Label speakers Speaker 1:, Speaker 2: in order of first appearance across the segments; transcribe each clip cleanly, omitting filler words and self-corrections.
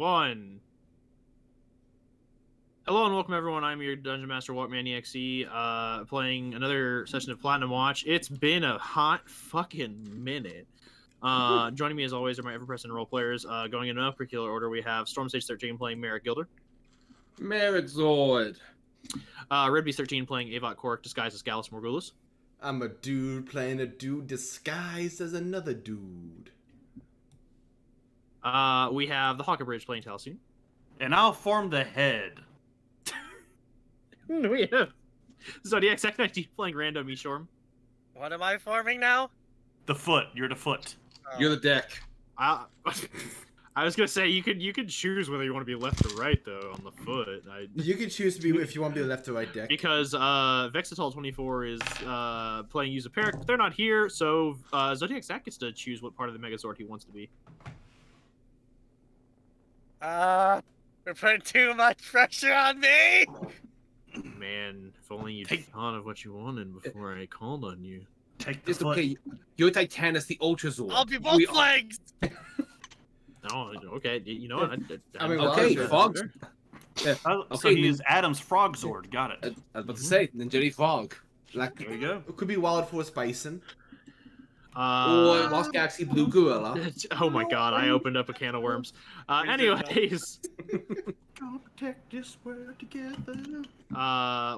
Speaker 1: 1. Hello and welcome everyone. I'm your Dungeon Master Walkman EXE, playing another session of Platinum Watch. It's been a hot fucking minute. Joining me as always are my ever-present role players. Going in no particular order, we have Storm Stage 13 playing Merrick Gilder.
Speaker 2: Merrick Zord.
Speaker 1: Red Beast 13 playing Avot Cork, disguised as Gallus Morgulus.
Speaker 3: I'm a dude playing a dude disguised as another dude.
Speaker 1: We have the Hawker Bridge playing Taliesin.
Speaker 4: And I'll form the head.
Speaker 1: We have Zodiac Second playing Rando Mishorm.
Speaker 5: What am I forming now?
Speaker 4: The foot. You're the foot.
Speaker 5: Oh.
Speaker 2: You're the deck.
Speaker 1: I was gonna say you could choose whether you want to be left or right though on the foot.
Speaker 3: You can choose to be if you want to be left or right deck.
Speaker 1: Because Vexitol 24 is playing Use a Peric, but they're not here, so Zodiac Zach gets to choose what part of the Megazord he wants to be.
Speaker 5: We're putting too much pressure on me.
Speaker 1: Man, if only you'd thought of what you wanted before I called on you.
Speaker 4: Take the
Speaker 2: It's
Speaker 4: foot.
Speaker 2: okay. You're Titanus, the Ultra Zord.
Speaker 5: I'll be both legs.
Speaker 1: No, okay, you know what?
Speaker 3: I mean,
Speaker 2: Okay,
Speaker 3: well,
Speaker 2: Fogs.
Speaker 4: Oh, so
Speaker 2: Okay,
Speaker 4: he is Adam's Frog Zord. Got it.
Speaker 2: I was about to say, Ninja Fog. Black
Speaker 4: There you go.
Speaker 3: It could be Wild Force Bison.
Speaker 2: or Lost Galaxy Blue Gorilla.
Speaker 1: Oh my god, I opened up a can of worms. Anyways,
Speaker 4: Gonna protect this world together.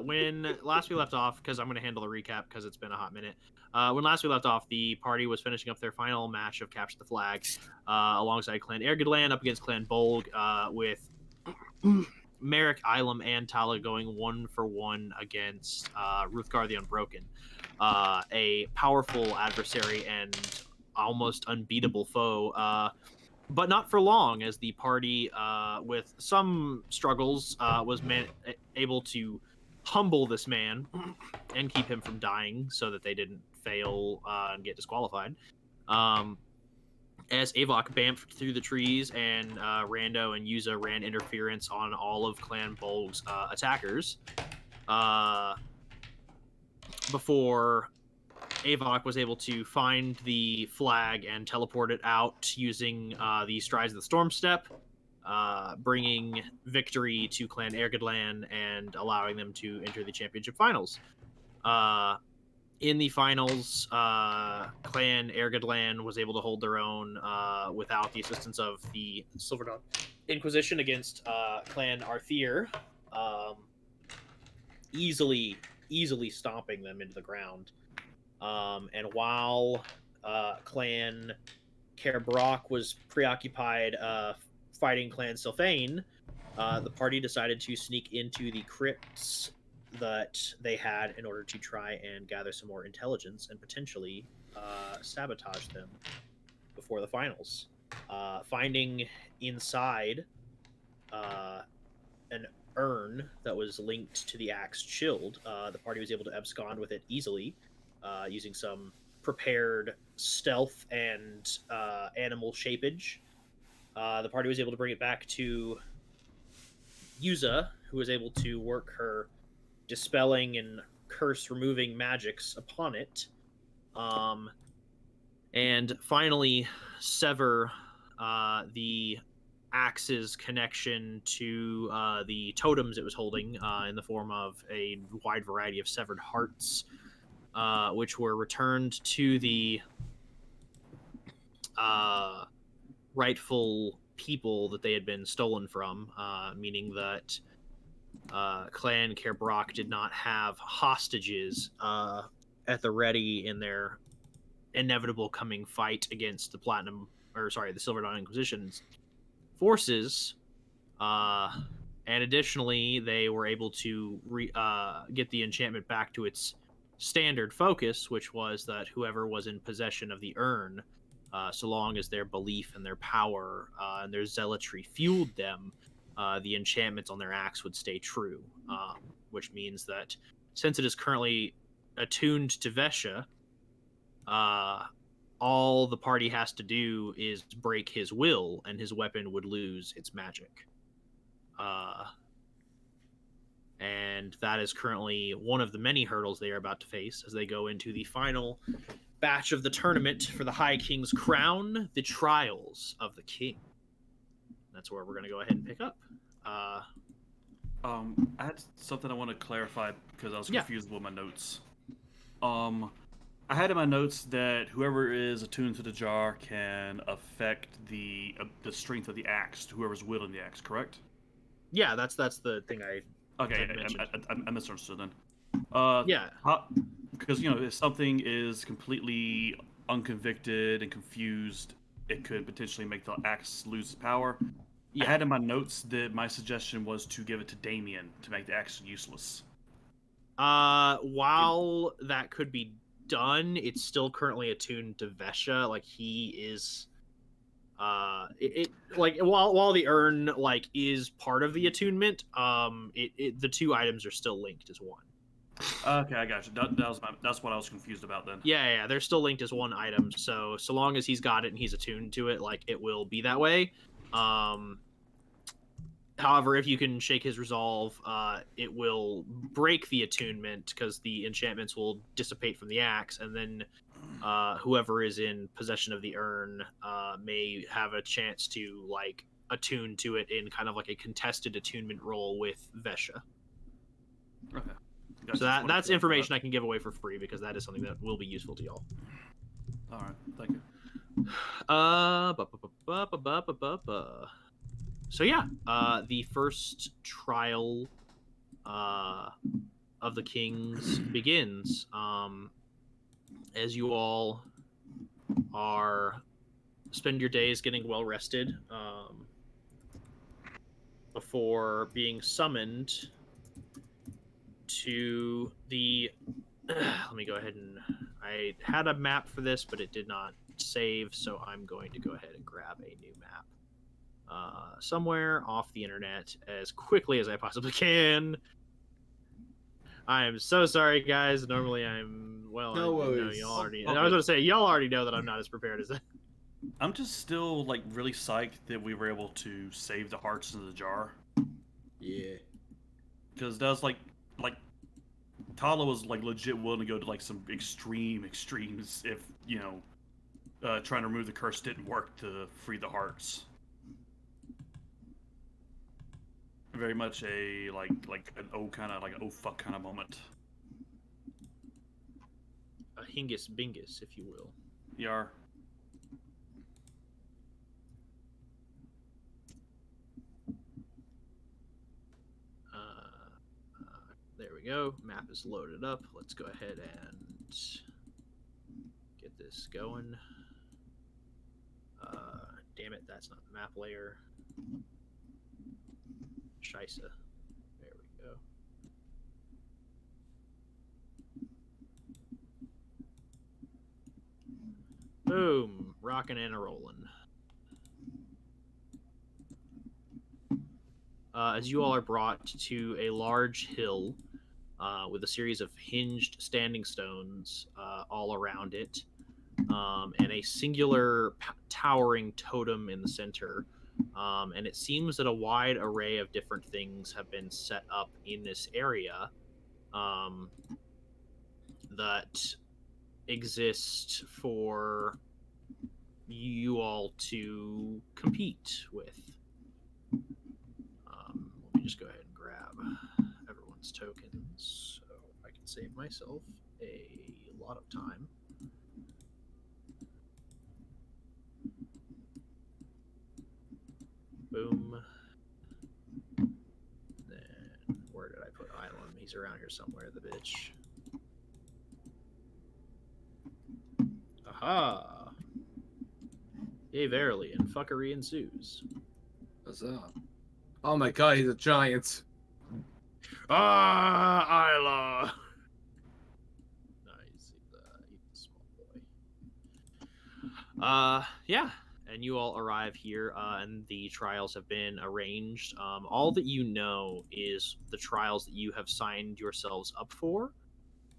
Speaker 1: when last we left off, because I'm going to handle the recap because it's been a hot minute. When last we left off, the party was finishing up their final match of Capture the Flag alongside Clan Airgidlann up against Clan Bolg, with Merrick, Ilum, and Tala going 1-for-1 against Ruthgar the Unbroken, a powerful adversary and almost unbeatable foe. But not for long, as the party, with some struggles, was able to humble this man and keep him from dying so that they didn't fail and get disqualified. As Avok bamfed through the trees and Rando and Yuza ran interference on all of Clan Bolg's attackers, before Avok was able to find the flag and teleport it out using the Strides of the Storm Step, bringing victory to Clan Airgidlann and allowing them to enter the championship finals. In the finals, Clan Airgidlann was able to hold their own without the assistance of the Silverdawn Inquisition against Clan Arthir, easily stomping them into the ground. And while Clan Caerbroch was preoccupied fighting Clan Sylvain, the party decided to sneak into the crypts that they had in order to try and gather some more intelligence and potentially sabotage them before the finals. Finding inside an urn that was linked to the Axed Shield, the party was able to abscond with it easily, using some prepared stealth and animal shapage. The party was able to bring it back to Yuza, who was able to work her dispelling and curse-removing magics upon it, and finally sever the axe's connection to the totems it was holding in the form of a wide variety of severed hearts, which were returned to the rightful people that they had been stolen from, meaning that Clan Caerbroch did not have hostages at the ready in their inevitable coming fight against the Silverdawn Inquisition's forces, and additionally they were able to get the enchantment back to its standard focus, which was that whoever was in possession of the urn, so long as their belief and their power and their zealotry fueled them, the enchantments on their axe would stay true, which means that since it is currently attuned to Vesha, all the party has to do is break his will, and his weapon would lose its magic. And that is currently one of the many hurdles they are about to face as they go into the final batch of the tournament for the High King's crown, the Trials of the King. that's where we're going to go ahead and pick up.
Speaker 4: I had something I want to clarify because I was
Speaker 1: Yeah.
Speaker 4: confused with my notes. I had in my notes that whoever is attuned to the jar can affect the strength of the axe. Whoever's wielding the axe, correct?
Speaker 1: Yeah, that's the thing I
Speaker 4: Okay,
Speaker 1: mentioned.
Speaker 4: I misunderstood then.
Speaker 1: Yeah.
Speaker 4: Because if something is completely unconvicted and confused, it could potentially make the axe lose its power.
Speaker 1: Yeah.
Speaker 4: I had in my notes that my suggestion was to give it to Damien to make the axe useless.
Speaker 1: While that could be done, it's still currently attuned to Vesha. Like he is, like while the urn like is part of the attunement, the two items are still linked as one.
Speaker 4: Okay, I got you. That's what I was confused about then.
Speaker 1: Yeah, they're still linked as one item. So long as he's got it and he's attuned to it, like it will be that way. However, if you can shake his resolve, it will break the attunement because the enchantments will dissipate from the axe, and then whoever is in possession of the urn may have a chance to like attune to it in kind of like a contested attunement roll with Vesha.
Speaker 4: Okay.
Speaker 1: So that's information I can give away for free because that is something that will be useful to y'all.
Speaker 4: All right, thank you.
Speaker 1: So yeah, the first trial of the kings begins. As you all spend your days getting well rested before being summoned to the. Let me go ahead and I had a map for this, but it did not save, so I'm going to go ahead and grab a new map. Somewhere off the internet as quickly as I possibly can. I am so sorry, guys. Normally, I'm
Speaker 3: No worries.
Speaker 1: y'all already.
Speaker 4: Okay.
Speaker 1: I was going to say y'all already know that I'm not as prepared as that.
Speaker 4: I'm just still like really psyched that we were able to save the hearts in the jar
Speaker 3: Yeah.
Speaker 4: because that was like Tala was like legit willing to go to like some extremes if trying to remove the curse didn't work to free the hearts. Very much a like an oh fuck kind of moment.
Speaker 1: A hingus bingus, if you will.
Speaker 4: Yar.
Speaker 1: There we go. Map is loaded up. Let's go ahead and get this going. Damn it, that's not the map layer. Scheisse. There we go. Boom. Rockin' and a rollin'. As you all are brought to a large hill with a series of hinged standing stones all around it, and a singular towering totem in the center. And it seems that a wide array of different things have been set up in this area that exist for you all to compete with. Let me just go ahead and grab everyone's tokens so I can save myself a lot of time. Boom. Then where did I put Island? He's around here somewhere, the bitch. Aha! Yea, verily, and fuckery ensues.
Speaker 2: What's up? Oh my god, he's a giant.
Speaker 1: Ah, Isla! Nice, he's a small boy. Yeah, and you all arrive here, and the trials have been arranged. All that you know is the trials that you have signed yourselves up for,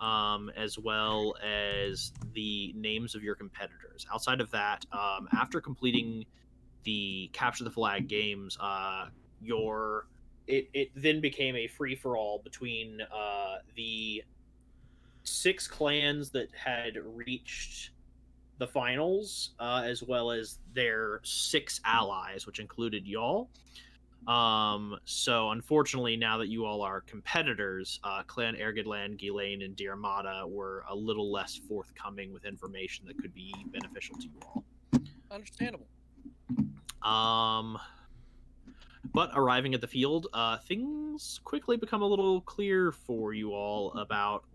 Speaker 1: as well as the names of your competitors. Outside of that, after completing the Capture the Flag games, it then became a free-for-all between the 6 clans that had reached the finals, as well as their 6 allies, which included y'all. So unfortunately, now that you all are competitors, Clan Airgidlann, Ghislaine, and Dear Mata were a little less forthcoming with information that could be beneficial to you all.
Speaker 5: Understandable.
Speaker 1: But arriving at the field, things quickly become a little clear for you all about,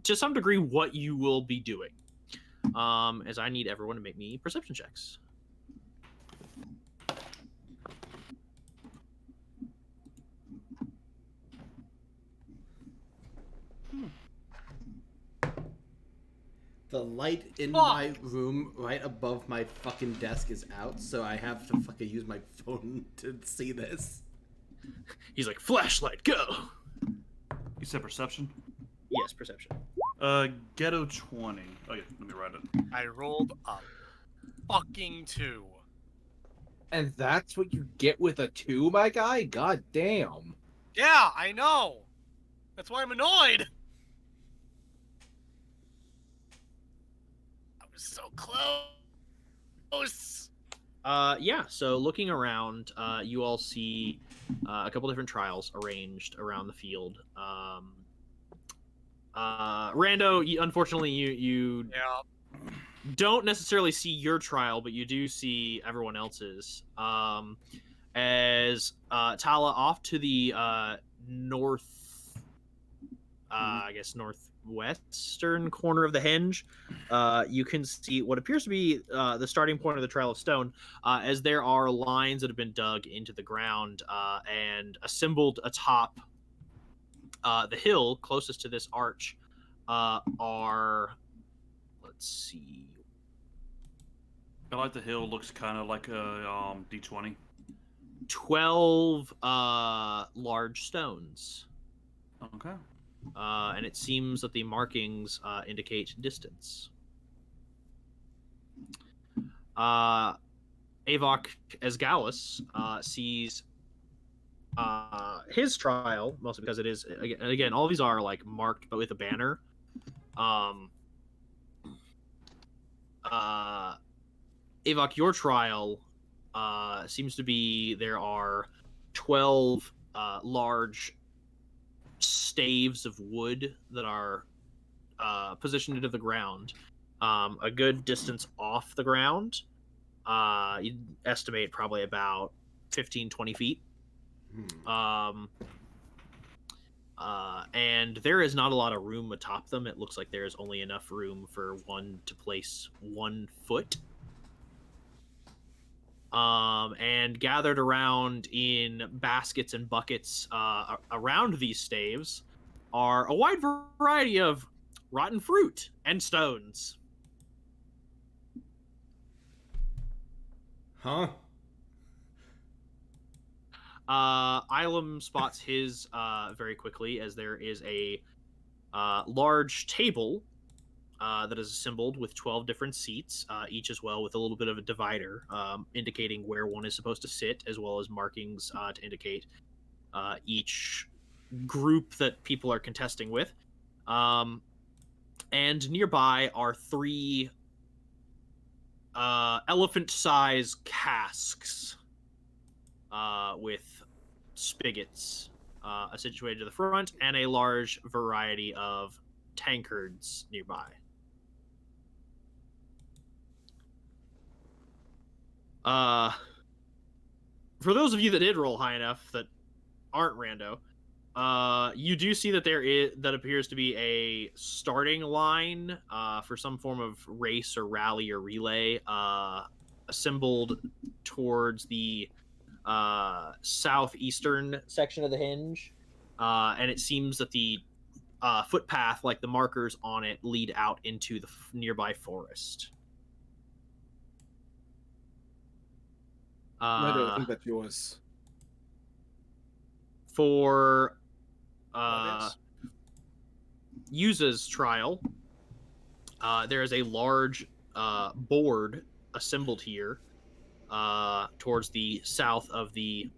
Speaker 1: to some degree, what you will be doing. As I need everyone to make me perception checks.
Speaker 3: The light in my room right above my fucking desk is out, so I have to fucking use my phone to see this.
Speaker 1: He's like, flashlight, go!
Speaker 4: You said perception?
Speaker 1: Yes, perception.
Speaker 4: Ghetto 20. Oh yeah, let me write it.
Speaker 5: I rolled a fucking 2.
Speaker 2: And that's what you get with a 2, my guy? God damn.
Speaker 5: Yeah, I know. That's why I'm annoyed. I was so close.
Speaker 1: Yeah, so looking around, you all see a couple different trials arranged around the field. Rando, unfortunately, you
Speaker 5: Yeah.
Speaker 1: don't necessarily see your trial, but you do see everyone else's. As Tala off to the north, I guess northwestern corner of the henge, you can see what appears to be the starting point of the Trail of Stone, as there are lines that have been dug into the ground and assembled atop the hill closest to this arch are, let's see.
Speaker 4: I like the hill looks kind of like a D20.
Speaker 1: 12 large stones.
Speaker 4: Okay.
Speaker 1: And it seems that the markings indicate distance. Avok Esgalis sees his trial, mostly because it is, again, all of these are like marked but with a banner. Avok, your trial seems to be, there are 12 large staves of wood that are positioned into the ground, a good distance off the ground. You'd estimate probably about 15-20 feet. And there is not a lot of room atop them. It looks like there is only enough room for one to place 1 foot. And gathered around in baskets and buckets around these staves are a wide variety of rotten fruit and stones.
Speaker 3: Huh?
Speaker 1: Ilum spots his very quickly, as there is a large table that is assembled with 12 different seats, each as well with a little bit of a divider, indicating where one is supposed to sit, as well as markings to indicate each group that people are contesting with. And nearby are 3 elephant-size casks with spigots situated to the front, and a large variety of tankards nearby. For those of you that did roll high enough that aren't rando, you do see that that appears to be a starting line for some form of race or rally or relay assembled towards the southeastern section of the henge, and it seems that the footpath, like the markers on it, lead out into the nearby forest.
Speaker 2: I think that's yours.
Speaker 1: For Yuza's trial, there is a large board assembled here towards the south of the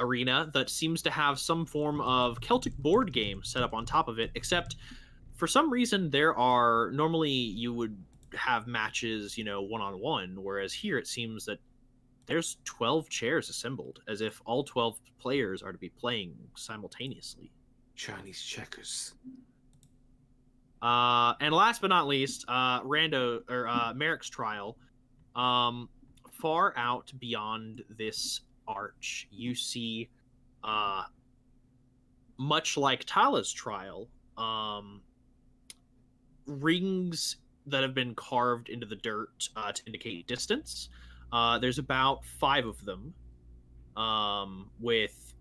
Speaker 1: arena that seems to have some form of Celtic board game set up on top of it, except For some reason, normally you would have matches, one-on-one, whereas here it seems that there's 12 chairs assembled, as if all 12 players are to be playing simultaneously.
Speaker 2: Chinese checkers.
Speaker 1: And last but not least, Merrick's trial. Far out beyond this arch, you see, much like Tala's trial, rings that have been carved into the dirt to indicate distance. There's about 5 of them, with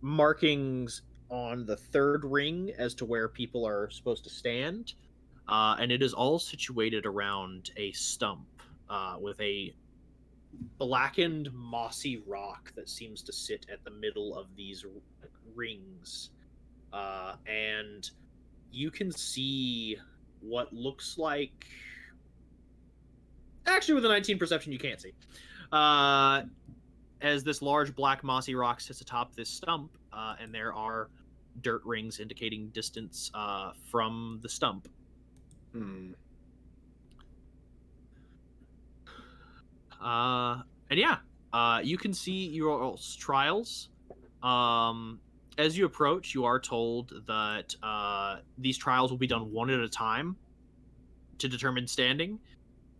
Speaker 1: markings on the 3rd ring as to where people are supposed to stand. And it is all situated around a stump with a blackened, mossy rock that seems to sit at the middle of these rings. And you can see what looks like... Actually, with a 19 perception, you can't see. As this large, black, mossy rock sits atop this stump, and there are dirt rings indicating distance from the stump.
Speaker 2: Hmm.
Speaker 1: And yeah, you can see your trials. As you approach, you are told that these trials will be done one at a time to determine standing.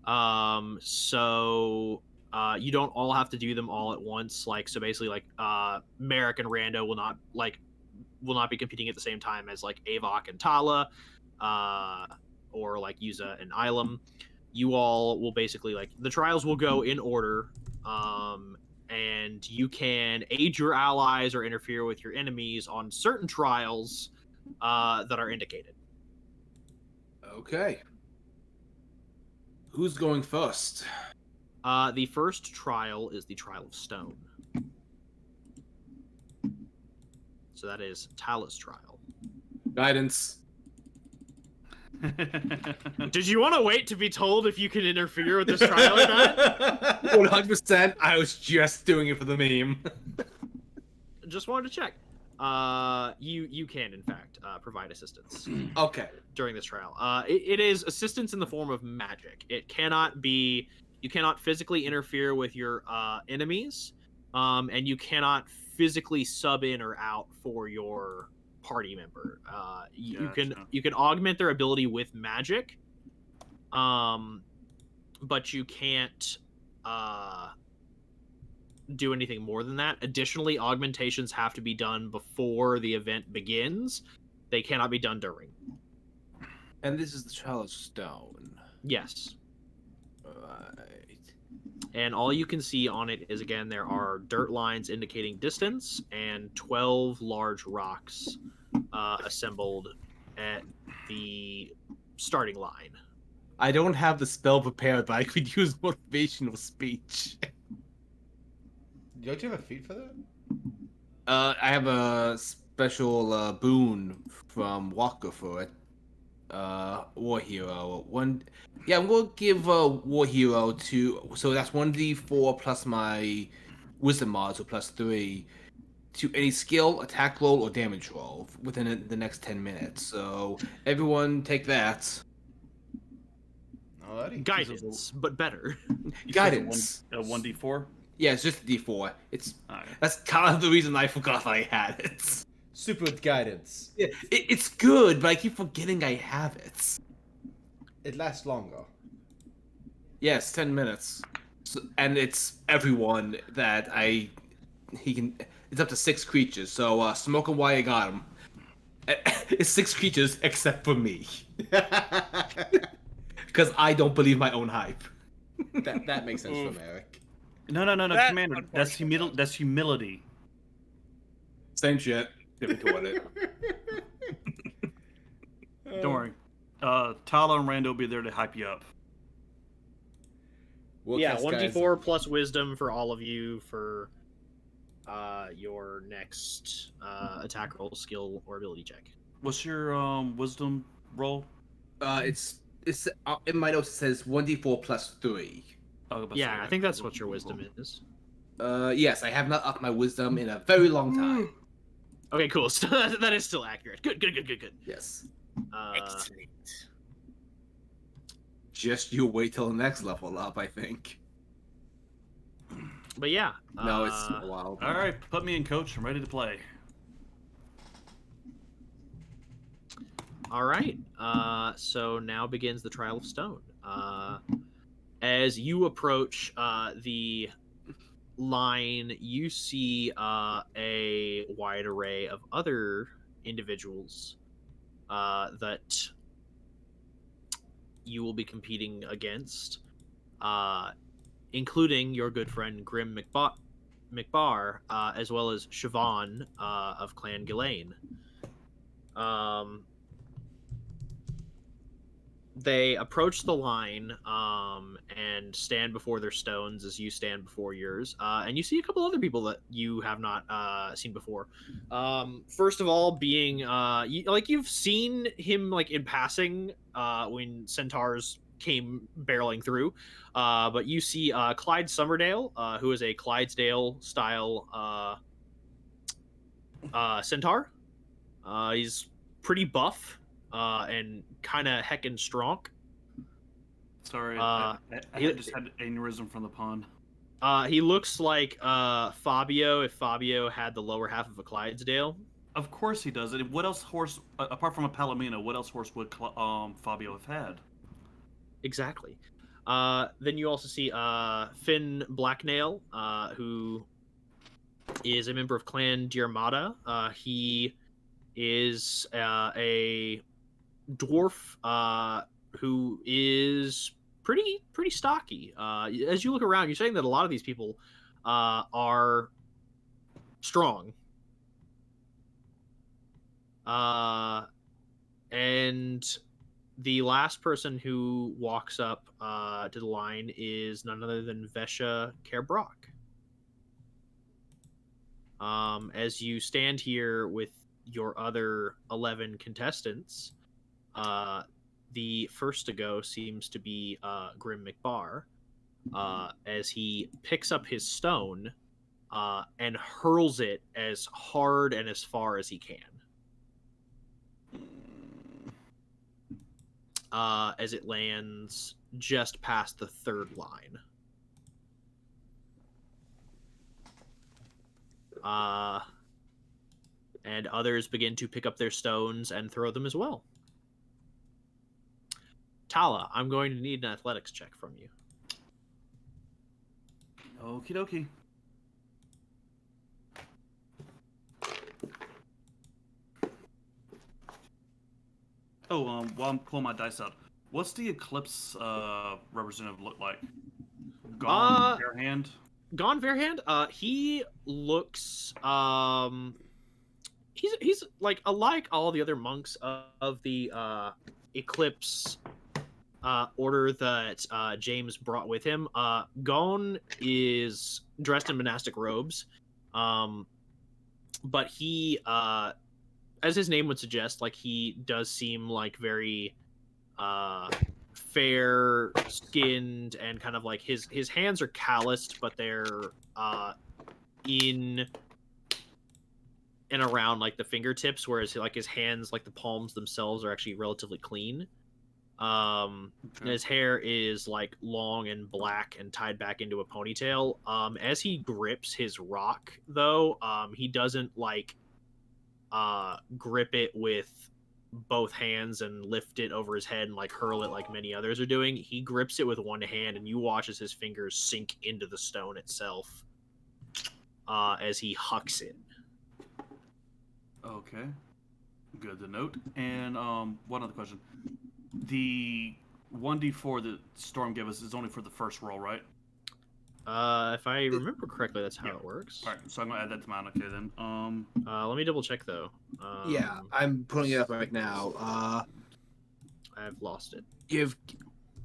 Speaker 1: So you don't all have to do them all at once. So basically, Merrick and Rando will not be competing at the same time as Avok and Tala, or Yuza and Ilum. You all will basically the trials will go in order, and you can aid your allies or interfere with your enemies on certain trials that are indicated.
Speaker 2: Okay. Who's going first?
Speaker 1: The first trial is the Trial of Stone. So that is Tala's trial.
Speaker 2: Guidance.
Speaker 1: Did you want to wait to be told if you can interfere with this trial or not?
Speaker 2: 100%. I was just doing it for the meme.
Speaker 1: Just wanted to check. You can, in fact, provide assistance
Speaker 2: Okay.
Speaker 1: during this trial. It is assistance in the form of magic. It cannot be... You cannot physically interfere with your enemies, and you cannot physically sub in or out for your party member. You can augment their ability with magic, but you can't do anything more than that. Additionally, augmentations have to be done before the event begins. They cannot be done during.
Speaker 2: And this is the Trial of Stone.
Speaker 1: Yes.
Speaker 2: Right.
Speaker 1: And all you can see on it is, again, there are dirt lines indicating distance and 12 large rocks assembled at the starting line.
Speaker 2: I don't have the spell prepared, but I could use motivational speech.
Speaker 3: Don't you have a feat for that?
Speaker 2: I have a special boon from Walker for it. War Hero. Yeah, I'm gonna give War Hero so that's 1d4 plus my Wisdom mod, so plus 3 to any skill, attack roll, or damage roll within the next 10 minutes. So everyone take that.
Speaker 3: Alrighty.
Speaker 1: Guidance, but better.
Speaker 2: Guidance.
Speaker 4: A 1d4?
Speaker 2: Yeah, it's just a d4.
Speaker 4: Alright.
Speaker 2: That's kind of the reason I forgot I had it.
Speaker 3: Super with guidance.
Speaker 2: Yeah, it's good, but I keep forgetting I have it.
Speaker 3: It lasts longer.
Speaker 2: Yes, 10 minutes. So, and it's everyone that it's up to 6 creatures, so Smoke and Wire got him. It's 6 creatures except for me. Because I don't believe my own hype.
Speaker 3: that makes sense from Eric.
Speaker 4: No,
Speaker 5: That,
Speaker 4: Commander. That's humility.
Speaker 2: Same shit. Different toward it.
Speaker 4: Don't worry. Tala and Rando will be there to hype you up.
Speaker 3: We'll
Speaker 1: Yeah,
Speaker 3: cast
Speaker 1: 1d4 plus wisdom for all of you for your next attack roll, skill, or ability check.
Speaker 4: What's your wisdom roll?
Speaker 2: It's in my notes it says 1d4 plus 3.
Speaker 1: Yeah, I think that's what your wisdom is.
Speaker 2: Yes, I have not upped my wisdom in a very long time.
Speaker 1: Okay, cool. So that is still accurate. Good.
Speaker 2: Yes.
Speaker 5: Excellent.
Speaker 2: Just you wait till the next level up, I think.
Speaker 1: But yeah.
Speaker 2: No, it's a while.
Speaker 4: All right, put me in, coach. I'm ready to play.
Speaker 1: All right. So now begins the Trial of Stone. As you approach the line, you see a wide array of other individuals that you will be competing against, including your good friend Grim McBar, as well as Siobhan of Clan Airgidlann. They approach the line and stand before their stones as you stand before yours, and you see a couple other people that you have not seen before. First of all, being you've seen him like in passing when centaurs came barreling through, but you see Clyde Summerdale, who is a Clydesdale style centaur. He's pretty buff. And kind of heckin' strong.
Speaker 4: Sorry, I just had an aneurysm from the pond.
Speaker 1: He looks like Fabio if Fabio had the lower half of a Clydesdale.
Speaker 4: Of course he does. What else horse, apart from a Palomino, what else horse would Fabio have had?
Speaker 1: Exactly. Then you also see Finn Blacknail, who is a member of Clan Diarmada. He is a dwarf who is pretty stocky. As you look around, you're saying that a lot of these people are strong. And the last person who walks up to the line is none other than Vesha Caerbroch. As you stand here with your other 11 contestants, the first to go seems to be Grim McBar, as he picks up his stone and hurls it as hard and as far as he can. As it lands just past the third line. And others begin to pick up their stones and throw them as well. Tala, I'm going to need an athletics check from you.
Speaker 4: Okie dokie. Oh, while I'm pulling my dice out, what's the Eclipse representative look like? Gone bare hand?
Speaker 1: Gone bare hand? He looks he's like all the other monks of the Eclipse order that James brought with him. Gon is dressed in monastic robes, but he, as his name would suggest, like he does seem like very fair-skinned and kind of like his hands are calloused, but they're in and around like the fingertips, whereas like his hands, like the palms themselves, are actually relatively clean. And his hair is like long and black and tied back into a ponytail. As he grips his rock, though, he doesn't like grip it with both hands and lift it over his head and like hurl it like many others are doing. He grips it with one hand, and you watch as his fingers sink into the stone itself as he hucks it.
Speaker 4: Okay, good to note. And one other question. The 1d4 that Storm gave us is only for the first roll, right?
Speaker 1: If I remember correctly, that's how it works.
Speaker 4: All right, so I'm gonna add that to mine. Okay, then.
Speaker 1: Let me double check though.
Speaker 2: Yeah, I'm putting it up right now.
Speaker 1: I've lost it.
Speaker 2: Give.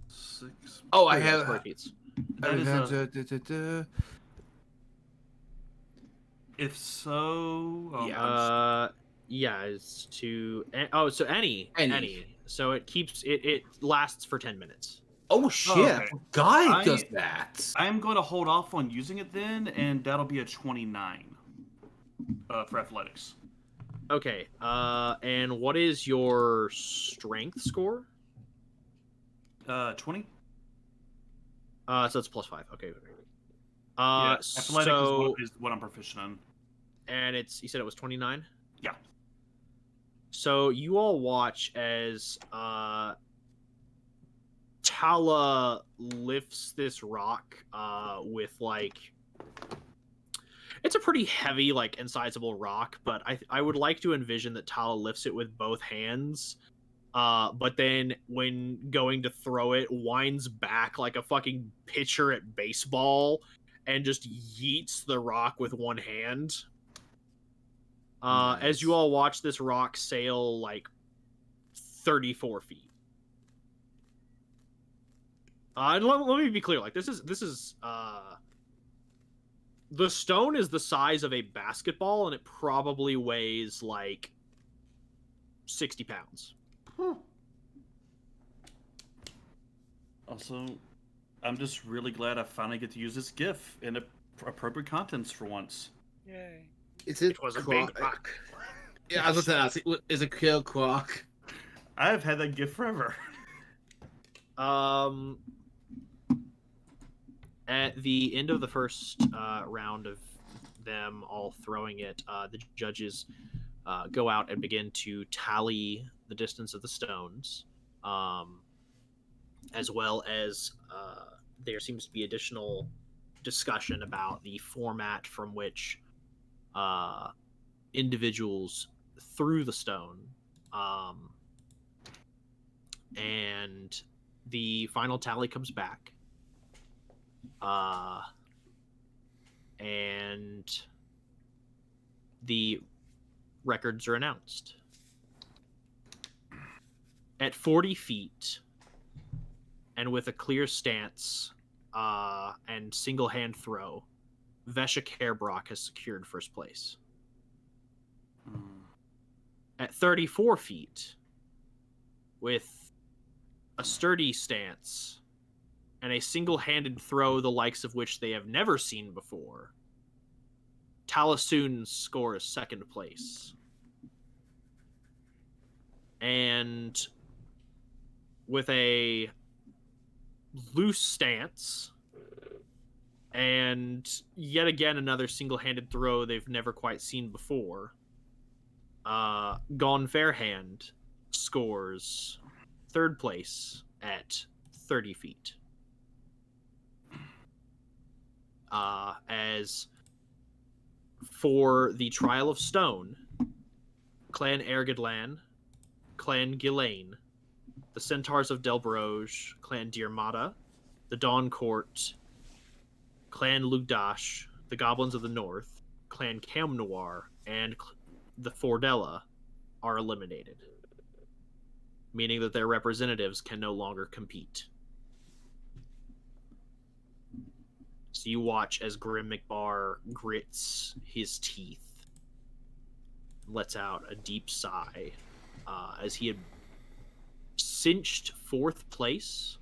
Speaker 4: 6.
Speaker 2: Oh, I have.
Speaker 1: Square feet.
Speaker 4: That is if so.
Speaker 1: Yeah, it's to. So any. So it keeps it lasts for 10 minutes.
Speaker 2: Oh shit!
Speaker 4: Okay.
Speaker 2: God does that.
Speaker 4: I'm going to hold off on using it then, and that'll be a 29 for athletics.
Speaker 1: Okay. And what is your strength score?
Speaker 4: 20.
Speaker 1: So it's +5. Okay.
Speaker 4: Yeah, athletic
Speaker 1: so
Speaker 4: is what I'm proficient in.
Speaker 1: and it's you said it was 29.
Speaker 4: Yeah.
Speaker 1: So you all watch as Tala lifts this rock with like it's a pretty heavy like and sizable rock, but I would like to envision that Tala lifts it with both hands. But then when going to throw it, winds back like a fucking pitcher at baseball and just yeets the rock with one hand. As you
Speaker 3: Nice.
Speaker 1: all watch this rock sail like 34 feet. And let me be clear, like this is the stone is the size of a basketball and it probably weighs like 60 pounds.
Speaker 3: Huh.
Speaker 4: Also, I'm just really glad I finally get to use this GIF in appropriate contents for once.
Speaker 5: Yay.
Speaker 2: Is it
Speaker 1: It was a
Speaker 2: Croc?
Speaker 1: big rock.
Speaker 2: Yeah, I was going to ask. Is it Kill Croc?
Speaker 4: I've had that GIF forever.
Speaker 1: At the end of the first round of them all throwing it, the judges go out and begin to tally the distance of the stones, as well as there seems to be additional discussion about the format from which individuals threw the stone. And the final tally comes back. And the records are announced. At 40 feet, and with a clear stance and single hand throw, Vesha Caerbroch has secured first place. At 34 feet, with a sturdy stance and a single-handed throw the likes of which they have never seen before, Talasoon scores second place. And with a loose stance and yet again another single-handed throw they've never quite seen before, Gone Fairhand scores third place at 30 feet. As for the Trial of Stone, Clan Airgidlann, Clan Ghislaine, the Centaurs of Delbroge, Clan Diarmata, the Dawn Court, Clan Lugdash, the Goblins of the North, Clan Cam Noir, and the Fordella are eliminated, meaning that their representatives can no longer compete. So you watch as Grim McBar grits his teeth, lets out a deep sigh, as he had cinched fourth place,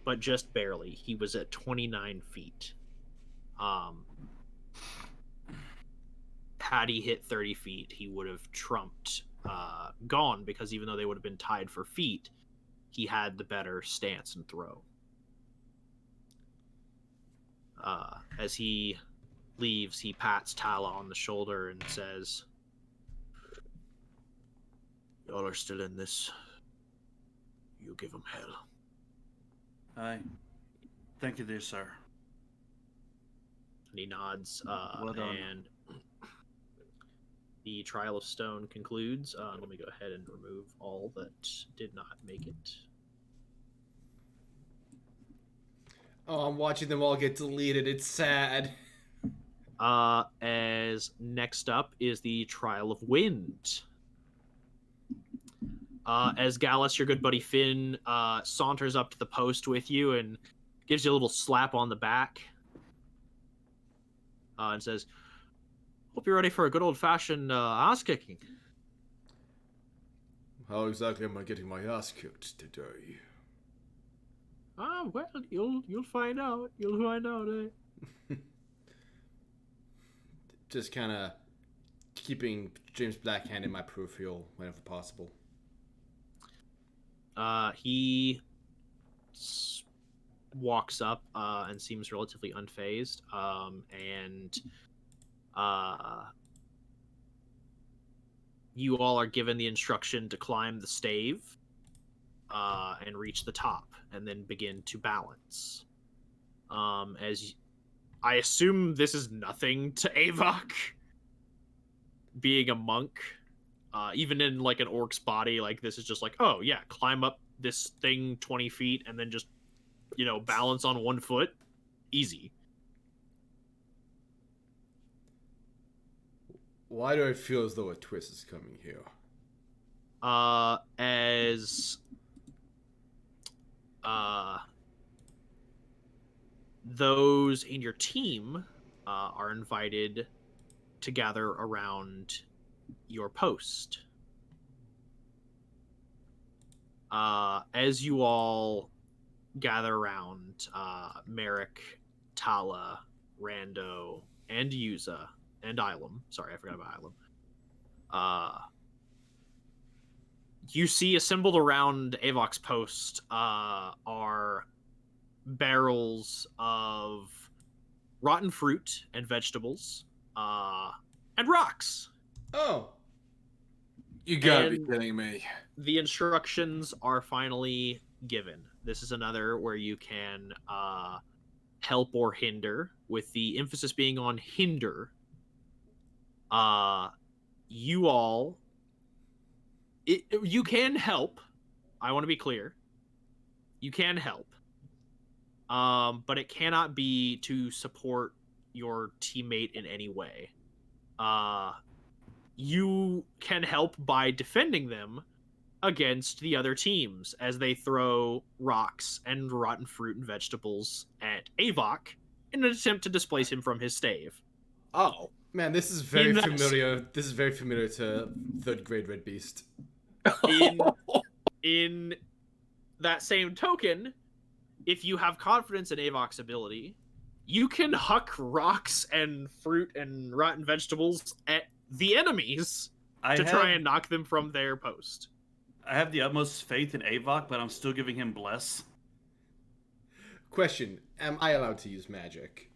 Speaker 1: but just barely. He was at 29 feet. Had he hit 30 feet, he would have trumped Gone, because even though they would have been tied for feet, he had the better stance and throw. As he leaves, he pats Tala on the shoulder and says, "Y'all are still in this. You give them hell."
Speaker 4: Aye. Thank you, dear sir.
Speaker 1: And he nods,
Speaker 4: Well done.
Speaker 1: and the Trial of Stone concludes. Let me go ahead and remove all that did not make it.
Speaker 3: Oh, I'm watching them all get deleted. It's sad.
Speaker 1: As next up is the Trial of Wind. As Gallus, your good buddy Finn, saunters up to the post with you and gives you a little slap on the back, and says, "Hope you're ready for a good old-fashioned ass kicking."
Speaker 3: How exactly am I getting my ass kicked today?
Speaker 1: Well, you'll find out. You'll find out, eh?
Speaker 3: Just kind of keeping James Blackhand in my peripheral whenever possible.
Speaker 1: He walks up and seems relatively unfazed. You all are given the instruction to climb the stave and reach the top, and then begin to balance. As I assume this is nothing to Avok, being a monk. Even in like an orc's body, like this is just like, oh yeah, climb up this thing 20 feet and then just, balance on one foot. Easy.
Speaker 3: Why do I feel as though a twist is coming here?
Speaker 1: As those in your team are invited to gather around your post. As you all gather around, Merrick, Tala, Rando, and Yuza, and Ilum. Sorry, I forgot about Ilum. You see assembled around Avok's post are barrels of rotten fruit and vegetables, and rocks.
Speaker 3: Oh.
Speaker 2: You gotta be
Speaker 1: And
Speaker 2: kidding me.
Speaker 1: the instructions are finally given. This is another where you can help or hinder, with the emphasis being on hinder. You all, you can help. I want to be clear. You can help. But it cannot be to support your teammate in any way. You can help by defending them against the other teams as they throw rocks and rotten fruit and vegetables at Avok in an attempt to displace him from his stave.
Speaker 3: Oh. Man, this is very
Speaker 1: that-
Speaker 3: familiar. This is very familiar to 3rd grade Red Beast.
Speaker 1: In that same token, if you have confidence in Avok's ability, you can huck rocks and fruit and rotten vegetables at the enemies to try and knock them from their post.
Speaker 4: I have the utmost faith in Avok, but I'm still giving him bless.
Speaker 3: Question: am I allowed to use magic?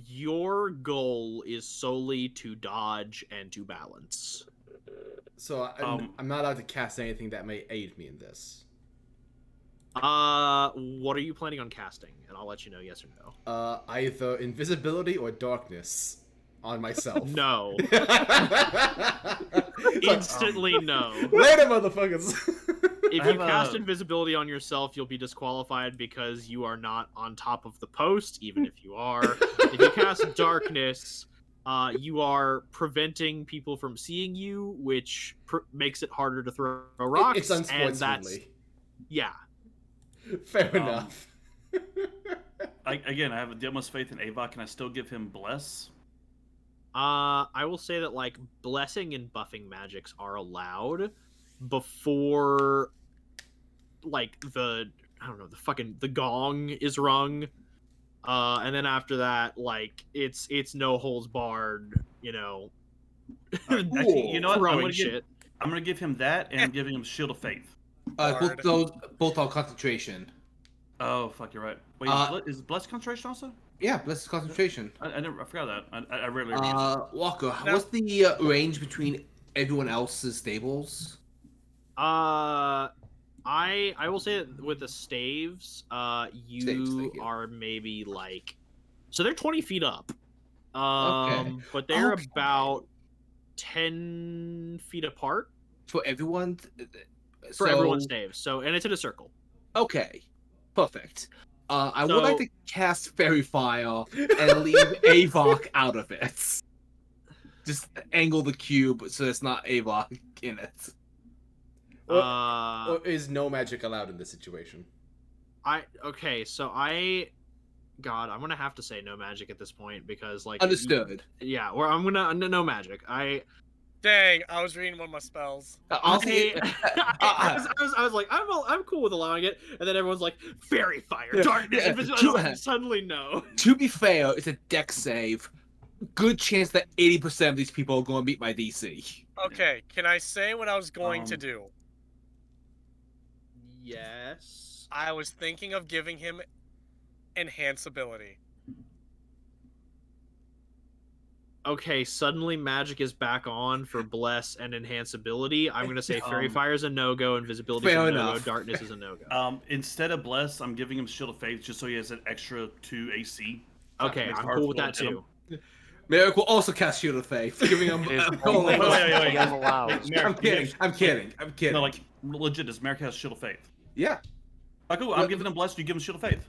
Speaker 1: Your goal is solely to dodge and to balance.
Speaker 3: So I'm not allowed to cast anything that may aid me in this.
Speaker 1: What are you planning on casting? And I'll let you know yes or no.
Speaker 3: Either invisibility or darkness on myself.
Speaker 1: No. Instantly no.
Speaker 3: Later, motherfuckers.
Speaker 1: If you cast invisibility on yourself, you'll be disqualified because you are not on top of the post, even if you are. If you cast darkness, you are preventing people from seeing you, which makes it harder to throw rocks.
Speaker 3: It's unsportsmanly.
Speaker 1: Yeah.
Speaker 3: Fair enough.
Speaker 4: I have the utmost faith in Avok, and I still give him bless.
Speaker 1: I will say that like blessing and buffing magics are allowed before like the gong is rung. And then after that, like it's no holds barred,
Speaker 4: Actually, you know what?
Speaker 1: throwing shit.
Speaker 4: I'm gonna give him that, and I'm giving him Shield of Faith.
Speaker 2: Both are concentration.
Speaker 4: Oh fuck, you're right. Wait, is bless concentration also?
Speaker 2: Yeah, blessed concentration.
Speaker 4: I forgot that. I rarely use it.
Speaker 2: Walker, what's the range between everyone else's stables?
Speaker 1: I will say that with the staves, you
Speaker 2: you.
Speaker 1: are maybe like, so they're 20 feet up.
Speaker 2: Okay.
Speaker 1: But they're about 10 feet apart
Speaker 2: For everyone?
Speaker 1: for everyone's staves. So, and it's in a circle.
Speaker 2: Okay, perfect. I would
Speaker 1: So-
Speaker 2: like to cast Fairy Fire and leave Avok out of it. Just angle the cube so it's not Avok in it.
Speaker 3: Or is no magic allowed in this situation?
Speaker 1: God, I'm gonna have to say no magic at this point because like
Speaker 2: Understood.
Speaker 1: Yeah, or I'm gonna no magic.
Speaker 5: Dang, I was reading one of my spells.
Speaker 2: I'll see.
Speaker 1: I was like, I'm cool with allowing it, and then everyone's like, fairy fire, darkness,
Speaker 2: yeah,
Speaker 1: invisibility. Suddenly, no.
Speaker 2: To be fair, it's a dex save. good chance that 80% of these people are going to meet my DC.
Speaker 5: Okay, can I say what I was going to do?
Speaker 1: Yes.
Speaker 5: I was thinking of giving him enhanceability.
Speaker 1: Okay, suddenly magic is back on for bless and enhanceability. I'm gonna say fairy fire is a no-go, invisibility is
Speaker 2: Fair
Speaker 1: a no-go,
Speaker 2: enough.
Speaker 1: darkness is a no-go.
Speaker 4: Instead of bless, I'm giving him Shield of Faith just so he has an extra 2 AC.
Speaker 1: Okay,
Speaker 4: Makes it
Speaker 1: I'm
Speaker 4: hard
Speaker 1: cool with
Speaker 4: for
Speaker 1: that
Speaker 4: him to hit
Speaker 1: too.
Speaker 2: Merrick will also cast Shield of Faith, giving him.
Speaker 6: It is
Speaker 2: only-
Speaker 6: only
Speaker 4: wait.
Speaker 6: DM allows.
Speaker 4: Merrick,
Speaker 2: I'm kidding. I'm kidding. I'm kidding.
Speaker 4: No, like legit, does Merrick has Shield of Faith?
Speaker 2: Yeah.
Speaker 4: Like, cool, I'm giving him bless. You give him Shield of Faith.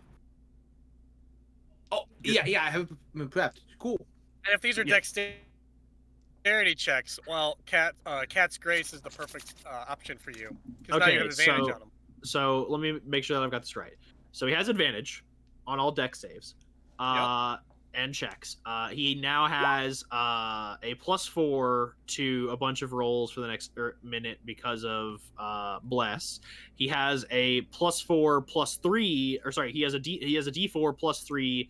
Speaker 2: Oh, yeah. I have him prepped. Cool.
Speaker 5: And if these are
Speaker 4: Yeah.
Speaker 5: dexterity checks, well, Cat's Grace is the perfect option for you. Because now
Speaker 1: Okay,
Speaker 5: you have advantage
Speaker 1: so-
Speaker 5: on him.
Speaker 1: So let me make sure that I've got this right. So he has advantage on all deck saves and checks. He now has a +4 to a bunch of rolls for the next minute because of bless. He has a +4 +3, or sorry, he has a D4 +3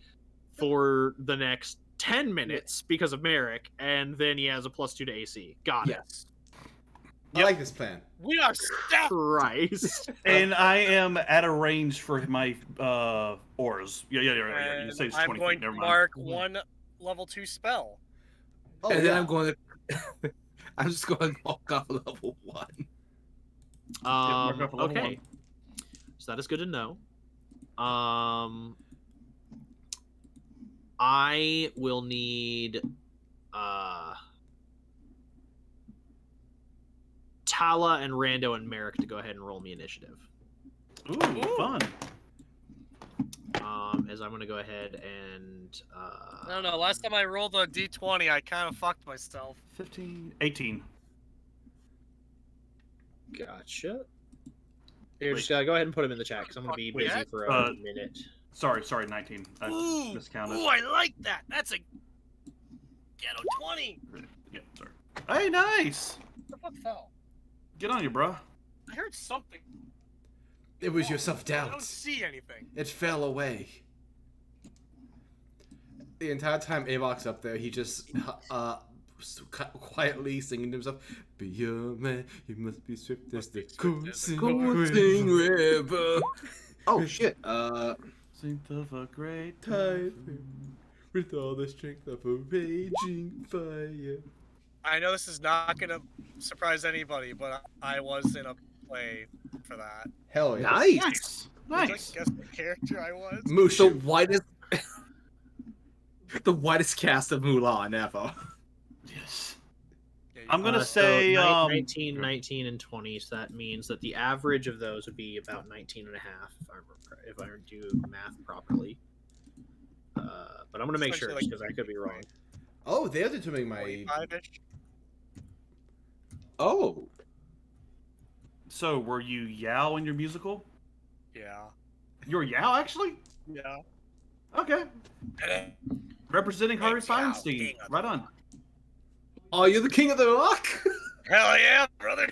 Speaker 1: for the next 10 minutes because of Merrick, and then he has a +2 to AC. Got it.
Speaker 2: Yes.
Speaker 3: I like this plan.
Speaker 5: We are stacked!
Speaker 1: Christ.
Speaker 4: And I am at a range for my ores. Yeah. You
Speaker 5: And
Speaker 4: say it's
Speaker 5: I'm
Speaker 4: 20
Speaker 5: going
Speaker 4: feet. Never
Speaker 5: to
Speaker 4: mind.
Speaker 5: mark one level 2 spell.
Speaker 3: Oh,
Speaker 2: and
Speaker 3: yeah.
Speaker 2: then I'm going to. I'm just going to walk off level 1.
Speaker 4: mark off a level
Speaker 1: Okay. So that is good to know. I will need Tala and Rando and Merrick to go ahead and roll me initiative.
Speaker 4: Ooh, fun.
Speaker 1: As I'm gonna go ahead and
Speaker 5: I don't know, last time I rolled a d20, I kind of fucked myself.
Speaker 4: 15, 18.
Speaker 1: gotcha. Here, just go ahead and put him in the chat because I'm gonna be
Speaker 4: Wait,
Speaker 1: busy for a minute.
Speaker 4: Sorry, 19. I
Speaker 5: Ooh,
Speaker 4: miscounted.
Speaker 5: ooh, I like that! That's a ghetto 20!
Speaker 4: Yeah, sorry. Hey, nice.
Speaker 5: What the fuck fell?
Speaker 4: Get on you, bro.
Speaker 5: I heard something.
Speaker 3: It was your
Speaker 5: I don't
Speaker 3: self-doubt.
Speaker 5: see anything.
Speaker 3: It fell away. The entire time Avok's up there, he just quietly singing to himself, "Be your man, you must be swift as the coursing river."
Speaker 2: Oh shit.
Speaker 4: Think of a great
Speaker 3: Tide with all the strength of a raging fire.
Speaker 5: I know this is not gonna surprise anybody, but I was in a play for that.
Speaker 3: Hell yeah.
Speaker 2: Nice.
Speaker 5: Would you
Speaker 4: Nice.
Speaker 5: like to guess the character I was?
Speaker 2: The
Speaker 3: Mushu.
Speaker 2: widest. The widest cast of Mulan ever.
Speaker 4: Yes.
Speaker 5: Yeah, you-
Speaker 4: I'm gonna
Speaker 1: So
Speaker 4: say
Speaker 1: 19, 19, and 20. So that means that the average of those would be about 19 and a half if I do math properly. But I'm gonna make sure
Speaker 5: Essentially,
Speaker 1: because I could be wrong.
Speaker 3: Oh, they're determining my.
Speaker 5: 45-ish.
Speaker 2: Oh.
Speaker 4: So, were you Yao in your musical?
Speaker 5: Yeah.
Speaker 4: You were Yao, actually?
Speaker 5: Yeah.
Speaker 4: Okay. Representing Harvey
Speaker 5: Thanks, Yao,
Speaker 4: Feinstein.
Speaker 5: king of
Speaker 4: Right
Speaker 5: the
Speaker 4: on.
Speaker 2: Oh, you're the king of the rock.
Speaker 5: Hell yeah, brother!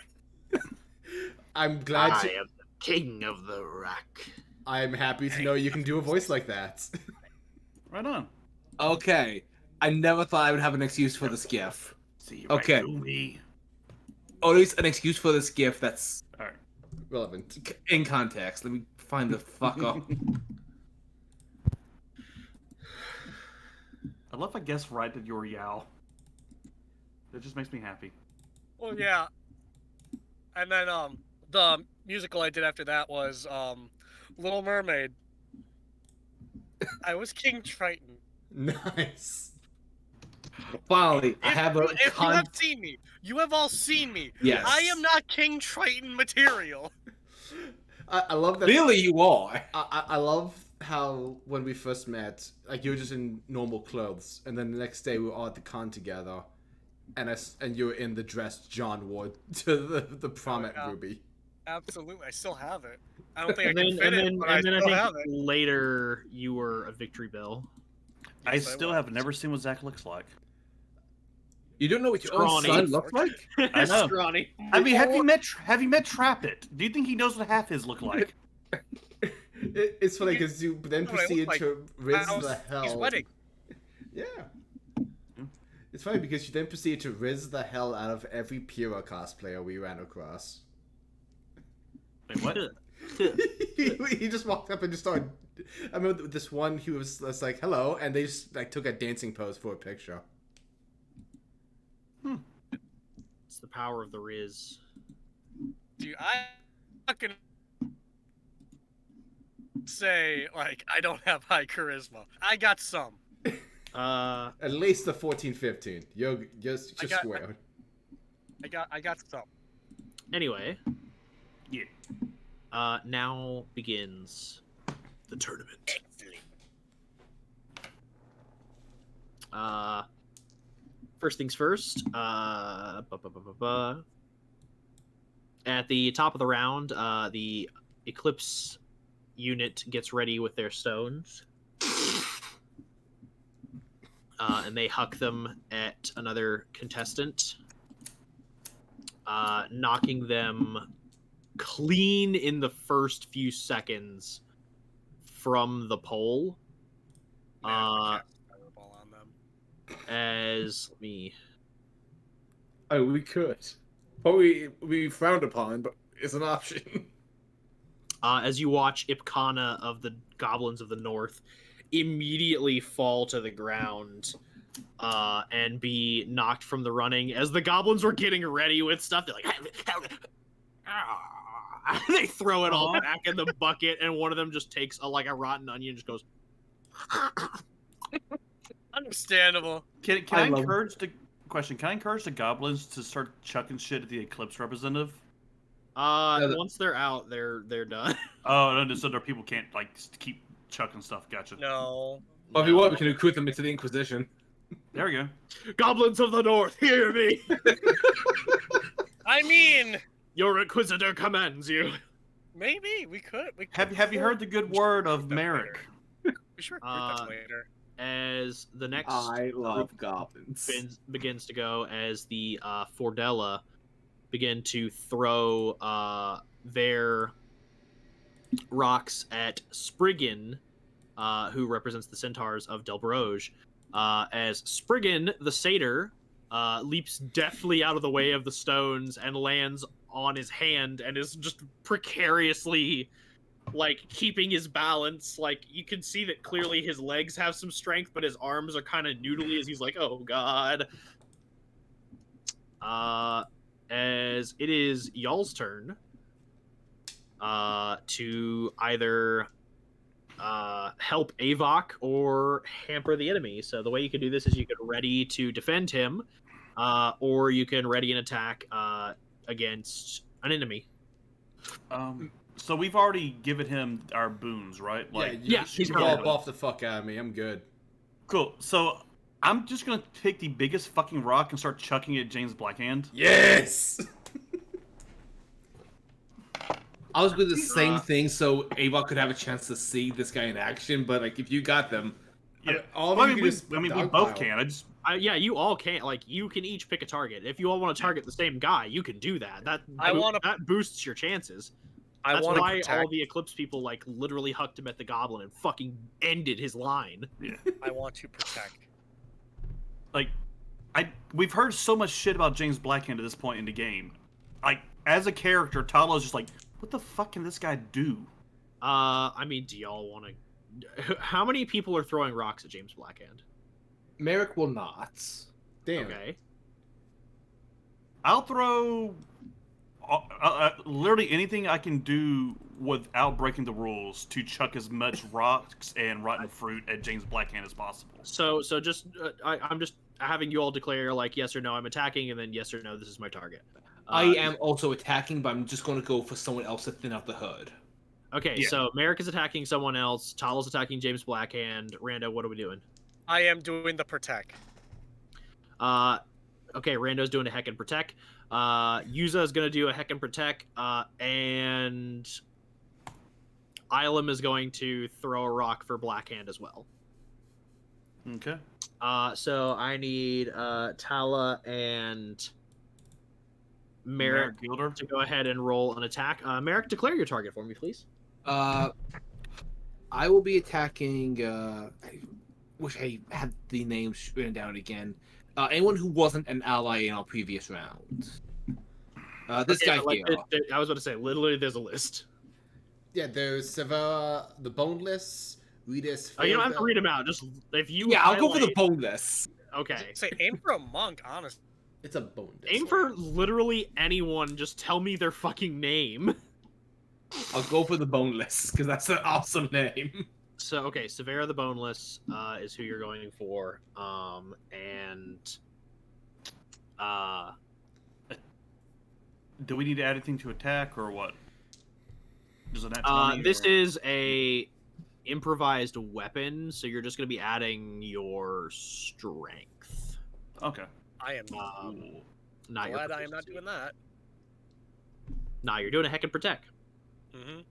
Speaker 3: I'm glad
Speaker 1: I
Speaker 3: to.
Speaker 1: am the king of the rock.
Speaker 3: I'm happy to know you can do a voice like that.
Speaker 4: Right on.
Speaker 2: Okay. I never thought I would have an excuse for this gif.
Speaker 4: See you
Speaker 2: Okay.
Speaker 4: right through me.
Speaker 2: Or at least an excuse for this gif that's
Speaker 4: Alright.
Speaker 3: Relevant.
Speaker 2: in context. Let me find the fuck up.
Speaker 4: I love I guessed right that you were Yao. That just makes me happy.
Speaker 5: Well, yeah. And then the musical I did after that was Little Mermaid. I was King Triton.
Speaker 3: Nice.
Speaker 2: Finally, I have a
Speaker 5: If you have seen me, you have all seen me.
Speaker 2: Yes.
Speaker 5: I am not King Triton material.
Speaker 3: I love that.
Speaker 2: Really, you are.
Speaker 3: I love how when we first met, like you were just in normal clothes, and then the next day we were all at the con together, and you were in the dress John wore to the prom at
Speaker 5: yeah.
Speaker 3: Ruby.
Speaker 5: Absolutely, I still have it. I don't think
Speaker 1: And
Speaker 5: I
Speaker 1: then,
Speaker 5: can fit
Speaker 1: and
Speaker 5: it,
Speaker 1: then,
Speaker 5: but
Speaker 1: and then
Speaker 5: I
Speaker 1: I
Speaker 5: still
Speaker 1: think
Speaker 5: have it.
Speaker 1: later you were a Victory Bell.
Speaker 4: I
Speaker 5: Yes,
Speaker 4: still
Speaker 5: was.
Speaker 4: have never seen what Zach looks like.
Speaker 2: You don't know what your own
Speaker 1: Scrawny.
Speaker 2: son looks like?
Speaker 4: I know.
Speaker 1: Scrawny.
Speaker 4: I mean, have you met Trappit? Do you think he knows what half his look like?
Speaker 3: It's funny because you then
Speaker 5: No, it looked
Speaker 3: proceeded
Speaker 5: like
Speaker 3: to rinse
Speaker 5: House-
Speaker 3: the hell.
Speaker 5: He's wedding.
Speaker 3: Yeah. It's funny because you then proceeded to riz the hell out of every Pyrrha cosplayer we ran across.
Speaker 4: Wait, what?
Speaker 3: He just walked up and just started. I remember this one. He was like, "Hello," and they just like took a dancing pose for a picture.
Speaker 1: It's the power of the Riz.
Speaker 5: Dude, I fucking say like I don't have high charisma. I got some.
Speaker 3: At least the 14-15. You're just square.
Speaker 5: I got some.
Speaker 1: Anyway,
Speaker 4: Yeah.
Speaker 1: now begins the tournament.
Speaker 5: Excellent.
Speaker 1: First things first. At the top of the round, the Eclipse unit gets ready with their stones. And they huck them at another contestant, knocking them clean in the first few seconds from the pole.
Speaker 5: Man, I cast Fireball on them.
Speaker 1: As let me.
Speaker 6: Oh, we could. Probably we frowned upon, but it's an option.
Speaker 1: As you watch Ipkana of the Goblins of the North immediately fall to the ground and be knocked from the running as the goblins were getting ready with stuff. They're like, they throw it all back in the bucket, and one of them just takes a rotten onion and just goes.
Speaker 5: Understandable.
Speaker 4: Can I encourage the question? Can I encourage the goblins to start chucking shit at the Eclipse representative?
Speaker 1: Once they're out, they're done.
Speaker 4: Oh, no, so their people can't like keep chucking stuff. Gotcha.
Speaker 5: No.
Speaker 6: Well, if you want, we can recruit them into the Inquisition.
Speaker 4: There we go.
Speaker 1: Goblins of the North, hear me!
Speaker 5: I mean,
Speaker 1: Your Inquisitor commands you.
Speaker 5: maybe we could.
Speaker 4: Have you heard the good word of Merrick?
Speaker 5: We should recruit them later.
Speaker 1: As the next
Speaker 6: I love goblins.
Speaker 1: begins to go, as the Fordella begin to throw their rocks at Spriggan, who represents the centaurs of Delbroge, as Spriggan, the satyr, leaps deftly out of the way of the stones and lands on his hand and is just precariously keeping his balance. You can see that clearly his legs have some strength, but his arms are kind of noodly as he's like, oh god. As it is y'all's turn to either help Avok or hamper the enemy. So the way you can do this is you can ready to defend him, or you can ready an attack against an enemy.
Speaker 4: So we've already given him our boons, right?
Speaker 3: He's gonna buff the fuck out of me. I'm good.
Speaker 4: Cool. So I'm just gonna take the biggest fucking rock and start chucking it at James Blackhand.
Speaker 3: Yes.
Speaker 6: I was going to do the same thing so Avok could have a chance to see this guy in action, but if you got them,
Speaker 4: Yeah.
Speaker 3: We
Speaker 4: we both can.
Speaker 1: Yeah, you all can. You can each pick a target. If you all want to target the same guy, you can do that. That boosts your chances. That's why all the Eclipse people literally hucked him at the goblin and fucking ended his line.
Speaker 4: Yeah.
Speaker 5: I want to protect.
Speaker 4: We've heard so much shit about James Blackhand at this point in the game. As a character, Talo's just what the fuck can this guy do?
Speaker 1: I mean, do y'all want to? How many people are throwing rocks at James Blackhand?
Speaker 6: Merrick will not.
Speaker 3: Damn.
Speaker 1: Okay.
Speaker 4: I'll throw literally anything I can do without breaking the rules to chuck as much rocks and rotten fruit at James Blackhand as possible.
Speaker 1: So just I'm just having you all declare yes or no, I'm attacking, and then yes or no, this is my target.
Speaker 6: I am also attacking, but I'm just going to go for someone else to thin out the hood.
Speaker 1: Okay,
Speaker 4: Yeah.
Speaker 1: so Merrick is attacking someone else. Talo's attacking James Blackhand. Rando, what are we doing?
Speaker 5: I am doing the protect.
Speaker 1: Okay, Rando's doing a heck and protect. Yuza is going to do a heck and protect, and Ilum is going to throw a rock for Blackhand as well.
Speaker 4: Okay.
Speaker 1: So I need Tala and Merrick
Speaker 4: Gilder.
Speaker 1: to go ahead and roll an attack. Merrick, declare your target for me, please.
Speaker 6: I will be attacking. wish I had the names written down again. Anyone who wasn't an ally in our previous round. This
Speaker 1: Okay,
Speaker 6: guy
Speaker 1: but, like,
Speaker 6: here.
Speaker 1: I was about to say, literally, there's a list.
Speaker 3: Yeah, there's Severa the Boneless, Redis.
Speaker 1: Oh, you don't have to read them out. Just if you
Speaker 6: Yeah, I'll go for the
Speaker 1: highlight-
Speaker 6: boneless.
Speaker 1: Okay.
Speaker 5: Say, aim for a monk, honestly.
Speaker 3: It's a boneless.
Speaker 1: Aim for literally anyone. Just tell me their fucking name.
Speaker 6: I'll go for the boneless because that's an awesome name.
Speaker 1: So okay, Severa the Boneless is who you're going for, and
Speaker 4: Do we need to add anything to attack or what? Does it
Speaker 1: this is a improvised weapon, so you're just going to be adding your strength.
Speaker 4: Okay.
Speaker 5: I am
Speaker 1: Not your
Speaker 5: glad I am not
Speaker 1: proficiency.
Speaker 5: doing that.
Speaker 1: Nah, you're doing a Heckin' Protect.
Speaker 5: Mm-hmm.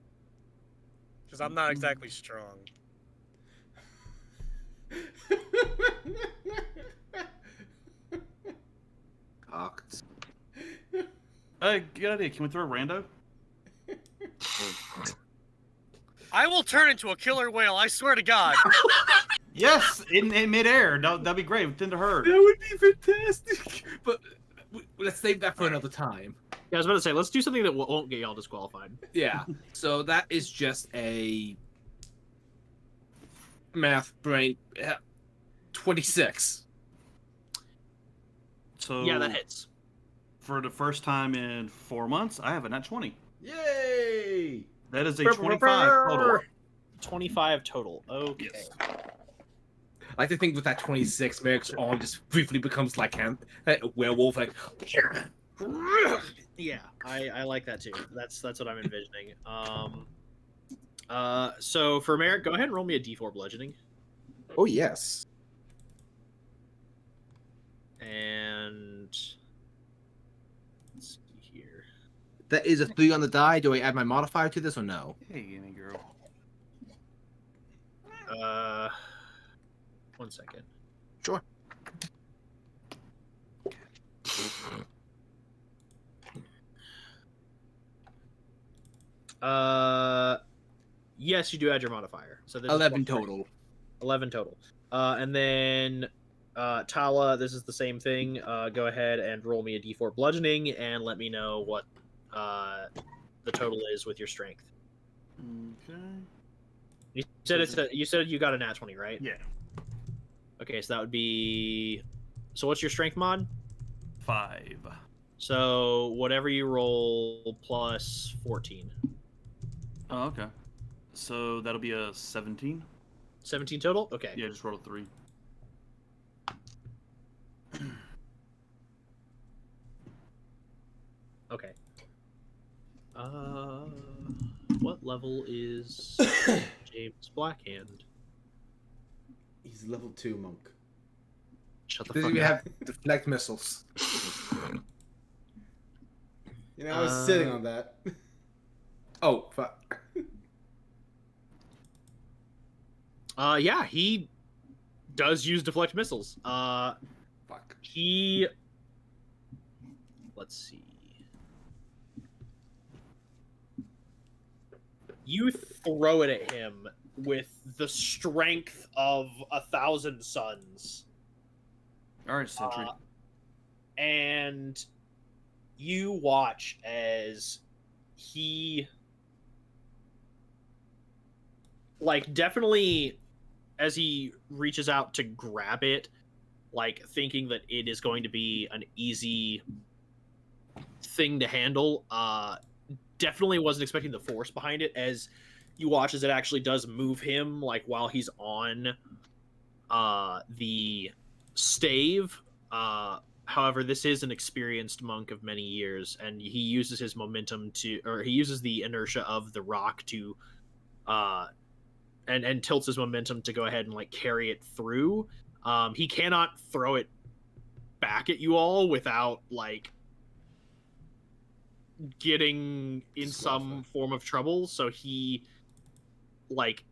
Speaker 5: Because I'm not exactly strong.
Speaker 6: Cocked.
Speaker 4: Good idea. Can we throw a rando?
Speaker 5: I will turn into a killer whale, I swear to God.
Speaker 4: Yes, in midair. That'd be great within the herd.
Speaker 6: That would be fantastic. But let's save that for another time.
Speaker 1: Yeah, I was about to say, let's do something that won't get y'all disqualified.
Speaker 6: Yeah. So that is just a math brain. 26.
Speaker 4: So
Speaker 1: Yeah, that hits.
Speaker 4: For the first time in 4 months, I have a nat 20.
Speaker 3: Yay!
Speaker 4: That is a 25 total.
Speaker 1: 25 total. Okay.
Speaker 4: Yes.
Speaker 6: I like to think with that 26, Merrick's arm just briefly becomes like a werewolf. Like,
Speaker 1: Yeah, I like that too. That's what I'm envisioning. So for Merrick, go ahead and roll me a D4 bludgeoning.
Speaker 6: oh yes.
Speaker 1: And let's see here.
Speaker 6: That is a 3 on the die. Do I add my modifier to this or no?
Speaker 4: Hey, Annie girl.
Speaker 1: 1 second.
Speaker 6: Sure.
Speaker 1: Yes, you do add your modifier. So this
Speaker 6: 11
Speaker 1: is
Speaker 6: total.
Speaker 1: 11 total. And then Tala, this is the same thing. Go ahead and roll me a D4 bludgeoning and let me know what the total is with your strength.
Speaker 4: Okay.
Speaker 1: You said you got a nat 20, right?
Speaker 4: Yeah.
Speaker 1: Okay, so that would be. So what's your strength mod?
Speaker 4: 5.
Speaker 1: So whatever you roll plus 14.
Speaker 4: Oh, okay. So that'll be a 17.
Speaker 1: 17 total? Okay.
Speaker 4: Yeah, just roll a 3.
Speaker 1: Okay. What level is James Blackhand?
Speaker 3: He's level 2 monk.
Speaker 1: Shut the
Speaker 6: Does
Speaker 1: fuck
Speaker 6: he
Speaker 1: up.
Speaker 6: have deflect missiles?
Speaker 3: You know, I was sitting on that.
Speaker 6: Oh, fuck.
Speaker 1: Yeah, he does use deflect missiles.
Speaker 6: Fuck.
Speaker 1: He. Let's see. You throw it at him with the strength of 1,000 suns.
Speaker 4: All right, Sentry.
Speaker 1: And you watch as he, like, definitely as he reaches out to grab it, like, thinking that it is going to be an easy thing to handle, definitely wasn't expecting the force behind it, as you watch as it actually does move him, like, while he's on the stave. However, this is an experienced monk of many years, and he uses his momentum he uses the inertia of the rock to, and tilts his momentum to go ahead and, like, carry it through. He cannot throw it back at you all without, like, getting in some form of trouble, so he, like,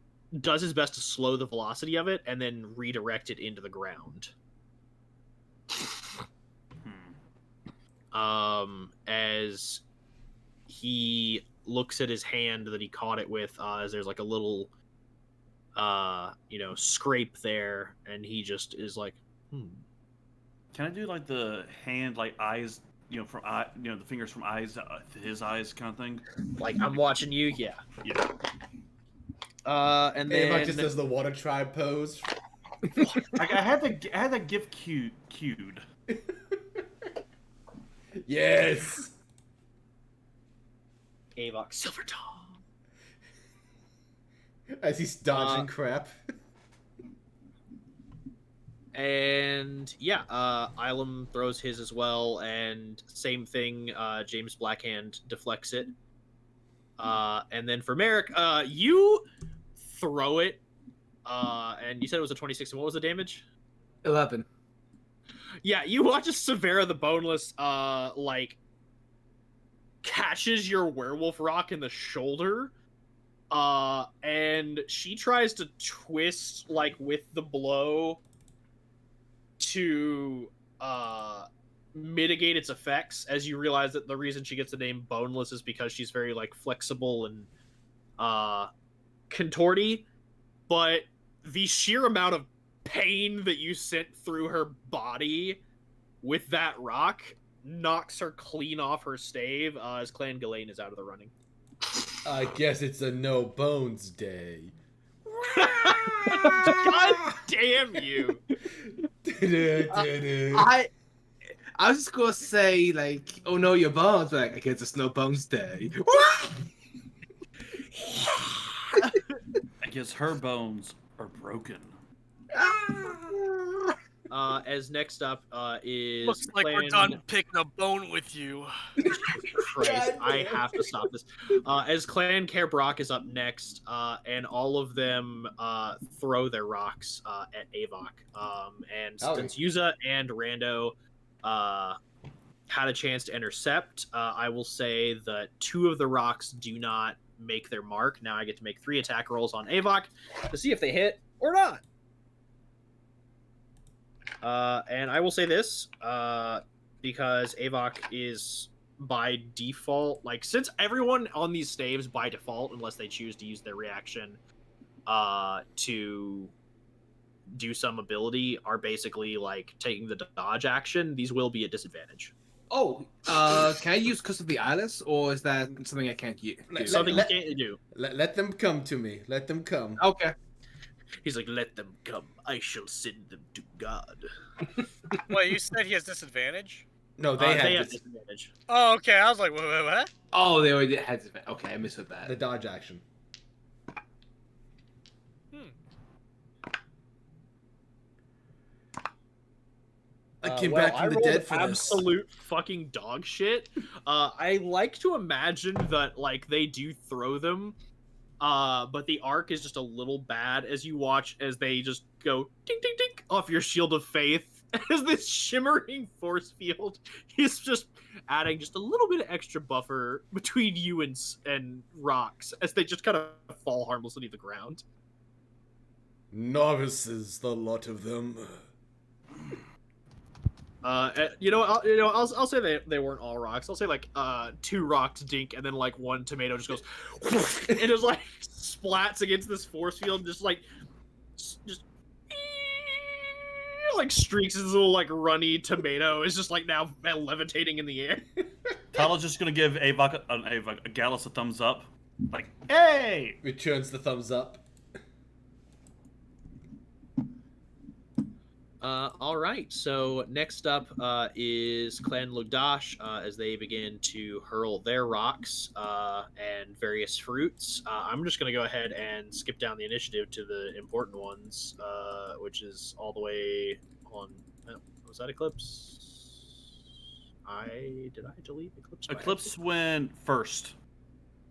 Speaker 1: does his best to slow the velocity of it and then redirect it into the ground. As he looks at his hand that he caught it with, as there's, like, a little scrape there, and he just is like,
Speaker 4: Can I do like the hand, like eyes, from eye, the fingers from eyes to his eyes kind of thing?
Speaker 1: like I'm watching you, yeah.
Speaker 4: Yeah.
Speaker 1: And
Speaker 3: Ava
Speaker 1: then
Speaker 3: just does the water tribe pose.
Speaker 4: Like I had that gift cued.
Speaker 3: Yes.
Speaker 1: Avok Silverdawn.
Speaker 3: As he's dodging crap.
Speaker 1: And yeah, Ilum throws his as well, and same thing. James Blackhand deflects it. And then for Merrick, you throw it, and you said it was a 26. And what was the damage?
Speaker 6: 11.
Speaker 1: Yeah, you watch as Severa the Boneless, catches your werewolf rock in the shoulder, and she tries to twist, with the blow to, mitigate its effects, as you realize that the reason she gets the name Boneless is because she's very, flexible and, contorty, but the sheer amount of pain that you sent through her body with that rock knocks her clean off her stave, as Clan Ghislaine is out of the running.
Speaker 3: I guess it's a no bones day.
Speaker 1: God damn you!
Speaker 6: I was just gonna say, oh no, your bones. But I guess it's no bones day.
Speaker 4: I guess her bones are broken.
Speaker 1: As next up is
Speaker 5: Looks like we're done picking a bone with you.
Speaker 1: Christ, I have to stop this. As Clan Caerbroch is up next, and all of them throw their rocks at Avok. And since Yuza and Rando had a chance to intercept, I will say that 2 of the rocks do not make their mark. Now I get to make 3 attack rolls on Avok to see if they hit or not. And I will say this, because Avok is by default, since everyone on these staves by default, unless they choose to use their reaction to do some ability, are basically taking the dodge action, these will be a disadvantage.
Speaker 6: Oh, can I use Curse of the Eyeless, or is that something I can't do?
Speaker 1: Something you can't do.
Speaker 3: Let them come to me. Let them come.
Speaker 6: Okay.
Speaker 1: He's like, let them come. I shall send them to God.
Speaker 5: Wait, you said he has disadvantage?
Speaker 3: No, they have
Speaker 1: disadvantage.
Speaker 5: Oh, okay. I was like, wait, what?
Speaker 6: Oh, they already had disadvantage. Okay, I misheard that.
Speaker 3: the dodge action. I came back from the dead for
Speaker 1: absolute fucking dog shit. I like to imagine that they do throw them, but the arc is just a little bad as you watch as they just go ding ding ding off your shield of faith as this shimmering force field is just adding just a little bit of extra buffer between you and rocks as they just kind of fall harmlessly to the ground.
Speaker 3: Novices, the lot of them.
Speaker 1: I'll say they weren't all rocks. I'll say 2 rocks dink, and then 1 tomato just goes and just splats against this force field, just streaks his little runny tomato is just now levitating in the air.
Speaker 4: Tyler's just gonna give a Gallus a thumbs up, hey!
Speaker 3: Returns the thumbs up.
Speaker 1: All right, so next up is Clan Lugdash as they begin to hurl their rocks and various fruits. I'm just going to go ahead and skip down the initiative to the important ones, which is all the way on... was that Eclipse? Did I delete Eclipse?
Speaker 4: Eclipse went first.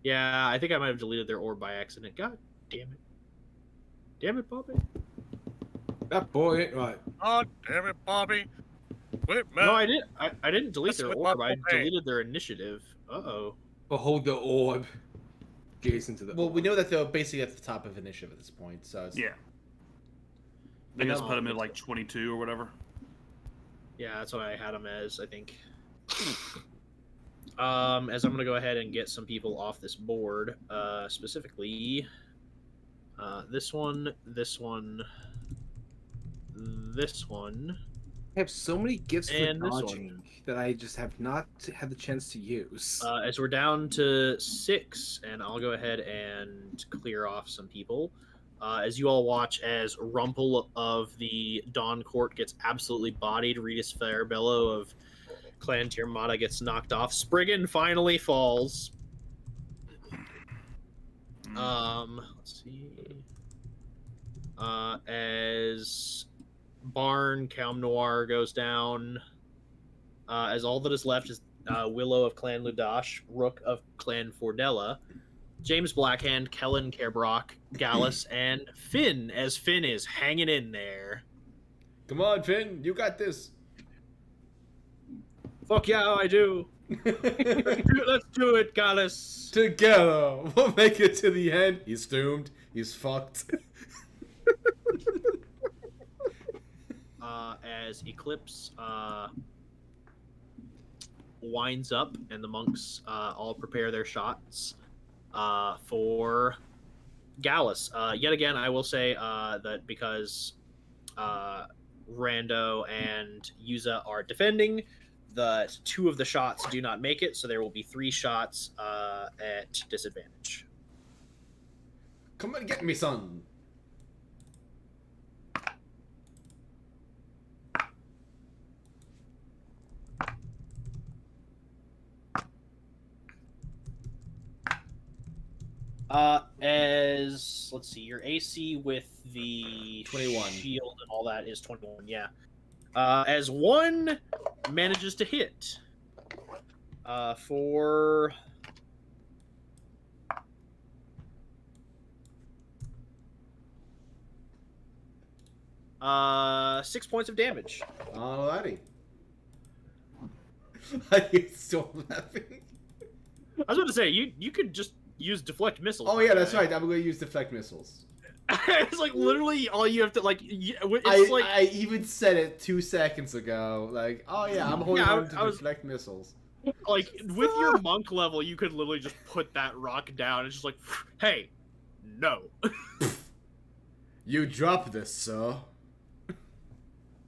Speaker 1: Yeah, I think I might have deleted their orb by accident. God damn it. Damn it, Bobby.
Speaker 6: That boy ain't right.
Speaker 5: Oh, damn it, Bobby. Wait, man.
Speaker 1: No, I didn't. I didn't delete
Speaker 5: That's
Speaker 1: their
Speaker 5: with
Speaker 1: orb.
Speaker 5: my
Speaker 1: I
Speaker 5: brain.
Speaker 1: deleted their initiative. Uh-oh.
Speaker 6: Behold the orb. Gaze into the
Speaker 3: Well,
Speaker 6: orb.
Speaker 3: we know that they're basically at the top of initiative at this point, so it's...
Speaker 4: Yeah. They just
Speaker 1: No.
Speaker 4: put him at 22 or whatever.
Speaker 1: Yeah, that's what I had them as, I think. As I'm going to go ahead and get some people off this board, specifically This one, this one, this one.
Speaker 6: I have so many gifts for
Speaker 1: And this one.
Speaker 6: dodging that I just have not had the chance to use.
Speaker 1: As we're down to 6, and I'll go ahead and clear off some people. As you all watch as Rumple of the Dawn Court gets absolutely bodied, Regis Farabello of Clan Tiarmada gets knocked off, Spriggan finally falls. Let's see. As Barn, Calm Noir goes down, as all that is left is Willow of Clan Ludash, Rook of Clan Fordella, James Blackhand, Clan Caerbroch, Gallus, and Finn, as Finn is hanging in there.
Speaker 3: Come on, Finn, you got this.
Speaker 1: Fuck yeah, I do. Let's do it, Gallus.
Speaker 3: Together, we'll make it to the end. He's doomed. He's fucked.
Speaker 1: As Eclipse winds up and the monks all prepare their shots for Gallus. Yet again, I will say that because Rando and Yuza are defending, that 2 of the shots do not make it, so there will be 3 shots at disadvantage.
Speaker 3: Come and get me, son.
Speaker 1: As let's see, your AC with the
Speaker 3: 21
Speaker 1: shield and all that is 21. Yeah. As 1 manages to hit. For 6 points of damage.
Speaker 3: Alrighty. Are you still laughing?
Speaker 1: I was about to say you could just use deflect missiles.
Speaker 3: Oh yeah, that's right. I'm gonna use deflect missiles.
Speaker 1: It's like literally all you have to like. It's
Speaker 3: I even said it 2 seconds ago. Like, oh yeah, I'm holding on to deflect missiles.
Speaker 1: Like with your monk level, you could literally just put that rock down. It's just like, hey, no.
Speaker 3: You drop this, sir.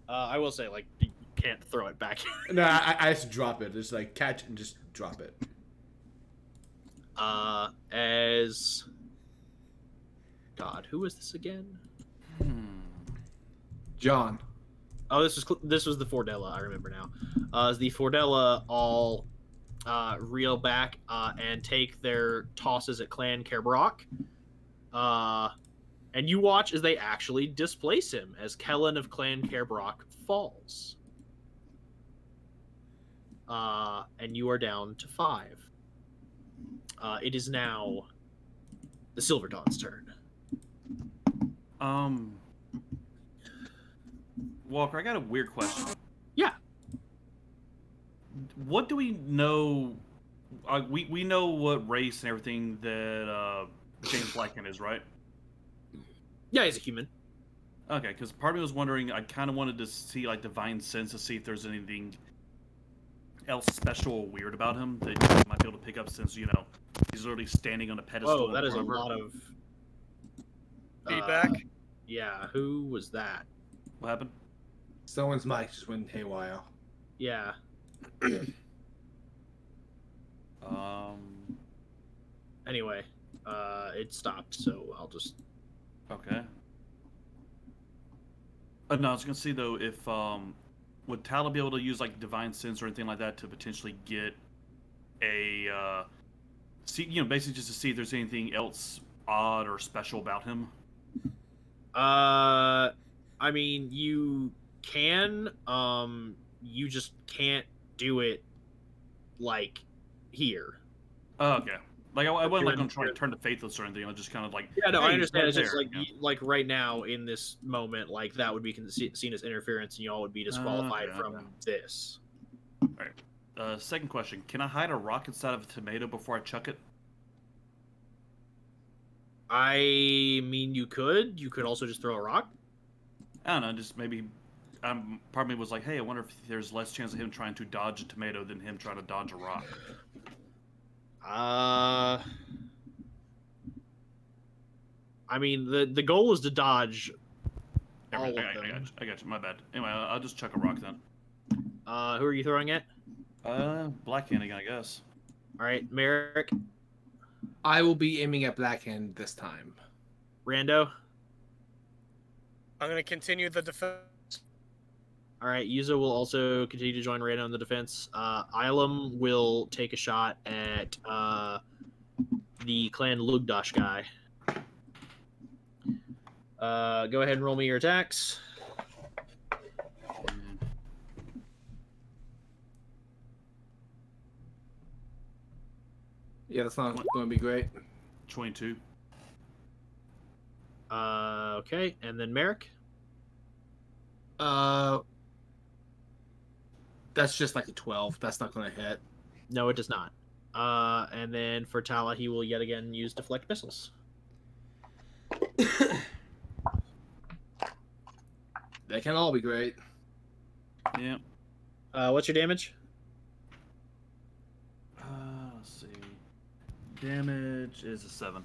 Speaker 1: I will say, like, you can't throw it back.
Speaker 3: No, I just drop it. Just like catch and just drop it.
Speaker 1: As God, who was this again?
Speaker 6: John.
Speaker 1: Oh, this was the Fordella. I remember now. As the Fordella all reel back and take their tosses at Clan Caerbroch. And you watch as they actually displace him, as Kellen of Clan Caerbroch falls. And you are down to 5. It is now the Silverdawn's turn.
Speaker 4: Walker, I got a weird question.
Speaker 1: Yeah.
Speaker 4: What do we know? We know what race and everything that James Blackhand is, right?
Speaker 1: Yeah, he's a human.
Speaker 4: Okay, because part of me was wondering, I kind of wanted to see, like, Divine Sense to see if there's anything else special or weird about him that you might be able to pick up since, you know, he's literally standing on a pedestal.
Speaker 1: Whoa, that is a
Speaker 4: forever.
Speaker 1: lot of...
Speaker 5: Feedback?
Speaker 1: Yeah, who was that?
Speaker 4: What happened?
Speaker 6: Someone's mic just went haywire.
Speaker 1: Yeah. Anyway, it stopped, so I'll just...
Speaker 4: Okay. No, I was gonna see though if would Tala be able to use like Divine Sense or anything like that to potentially get a see, you know, basically just to see if there's anything else odd or special about him.
Speaker 1: I mean, you can, you just can't do it like here.
Speaker 4: Oh, okay. Like I wasn't like gonna try to turn to Faithless or anything. I was just kind of like,
Speaker 1: Yeah, no,
Speaker 4: hey,
Speaker 1: I understand.
Speaker 4: right
Speaker 1: It's just
Speaker 4: there,
Speaker 1: like
Speaker 4: you know?
Speaker 1: like right now in this moment, like that would be seen as interference, and y'all would be disqualified
Speaker 4: Okay,
Speaker 1: from
Speaker 4: okay.
Speaker 1: this.
Speaker 4: All right. Second question: can I hide a rock inside of a tomato before I chuck it?
Speaker 1: I mean, you could. You could also just throw a rock.
Speaker 4: I don't know. Just maybe. Part of me was like, hey, I wonder if there's less chance of him trying to dodge a tomato than him trying to dodge a rock.
Speaker 1: I mean, the goal is to dodge all
Speaker 4: I
Speaker 1: of
Speaker 4: got
Speaker 1: them.
Speaker 4: you. My bad. Anyway, I'll just chuck a rock then.
Speaker 1: Who are you throwing at?
Speaker 4: Blackhand again, I guess.
Speaker 1: All right, Merrick,
Speaker 6: I will be aiming at Blackhand this time.
Speaker 1: Rando.
Speaker 5: I'm gonna continue the defense.
Speaker 1: All right, Yuzo will also continue to join Rando in the defense. Ilum will take a shot at the Clan Lugdash guy. Go ahead and roll me your attacks.
Speaker 6: Yeah, that's not going to be great.
Speaker 4: 22.
Speaker 1: Okay, and then Merrick.
Speaker 6: That's just like a 12. That's not going to hit.
Speaker 1: No, it does not. And then for Tala, he will yet again use deflect missiles.
Speaker 6: They can all be great.
Speaker 4: Yeah.
Speaker 1: What's your damage?
Speaker 4: Let's see. Damage is a 7.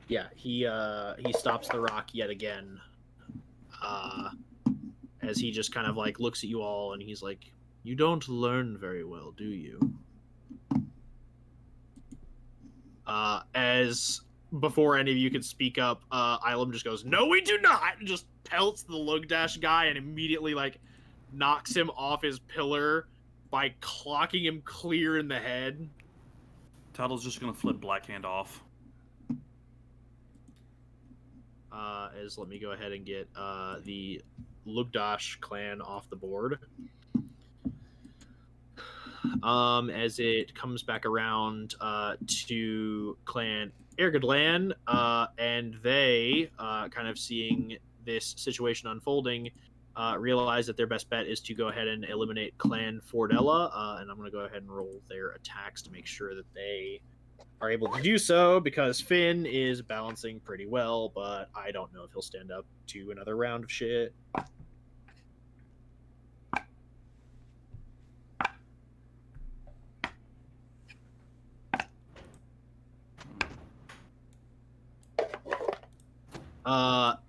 Speaker 1: Yeah, he stops the rock yet again. As he just kind of like looks at you all and he's like, "You don't learn very well, do you?" As before any of you can speak up, Ilum just goes, "No, we do not!" and just pelts the Lugdash guy and immediately like knocks him off his pillar by clocking him clear in the head.
Speaker 4: Title's just gonna flip Blackhand off.
Speaker 1: Let me go ahead and get the Lugdash clan off the board. As it comes back around to Clan Airgidlann, and they, kind of seeing this situation unfolding, realize that their best bet is to go ahead and eliminate Clan Fordella, and I'm going to go ahead and roll their attacks to make sure that they are able to do so, because Finn is balancing pretty well, but I don't know if he'll stand up to another round of shit.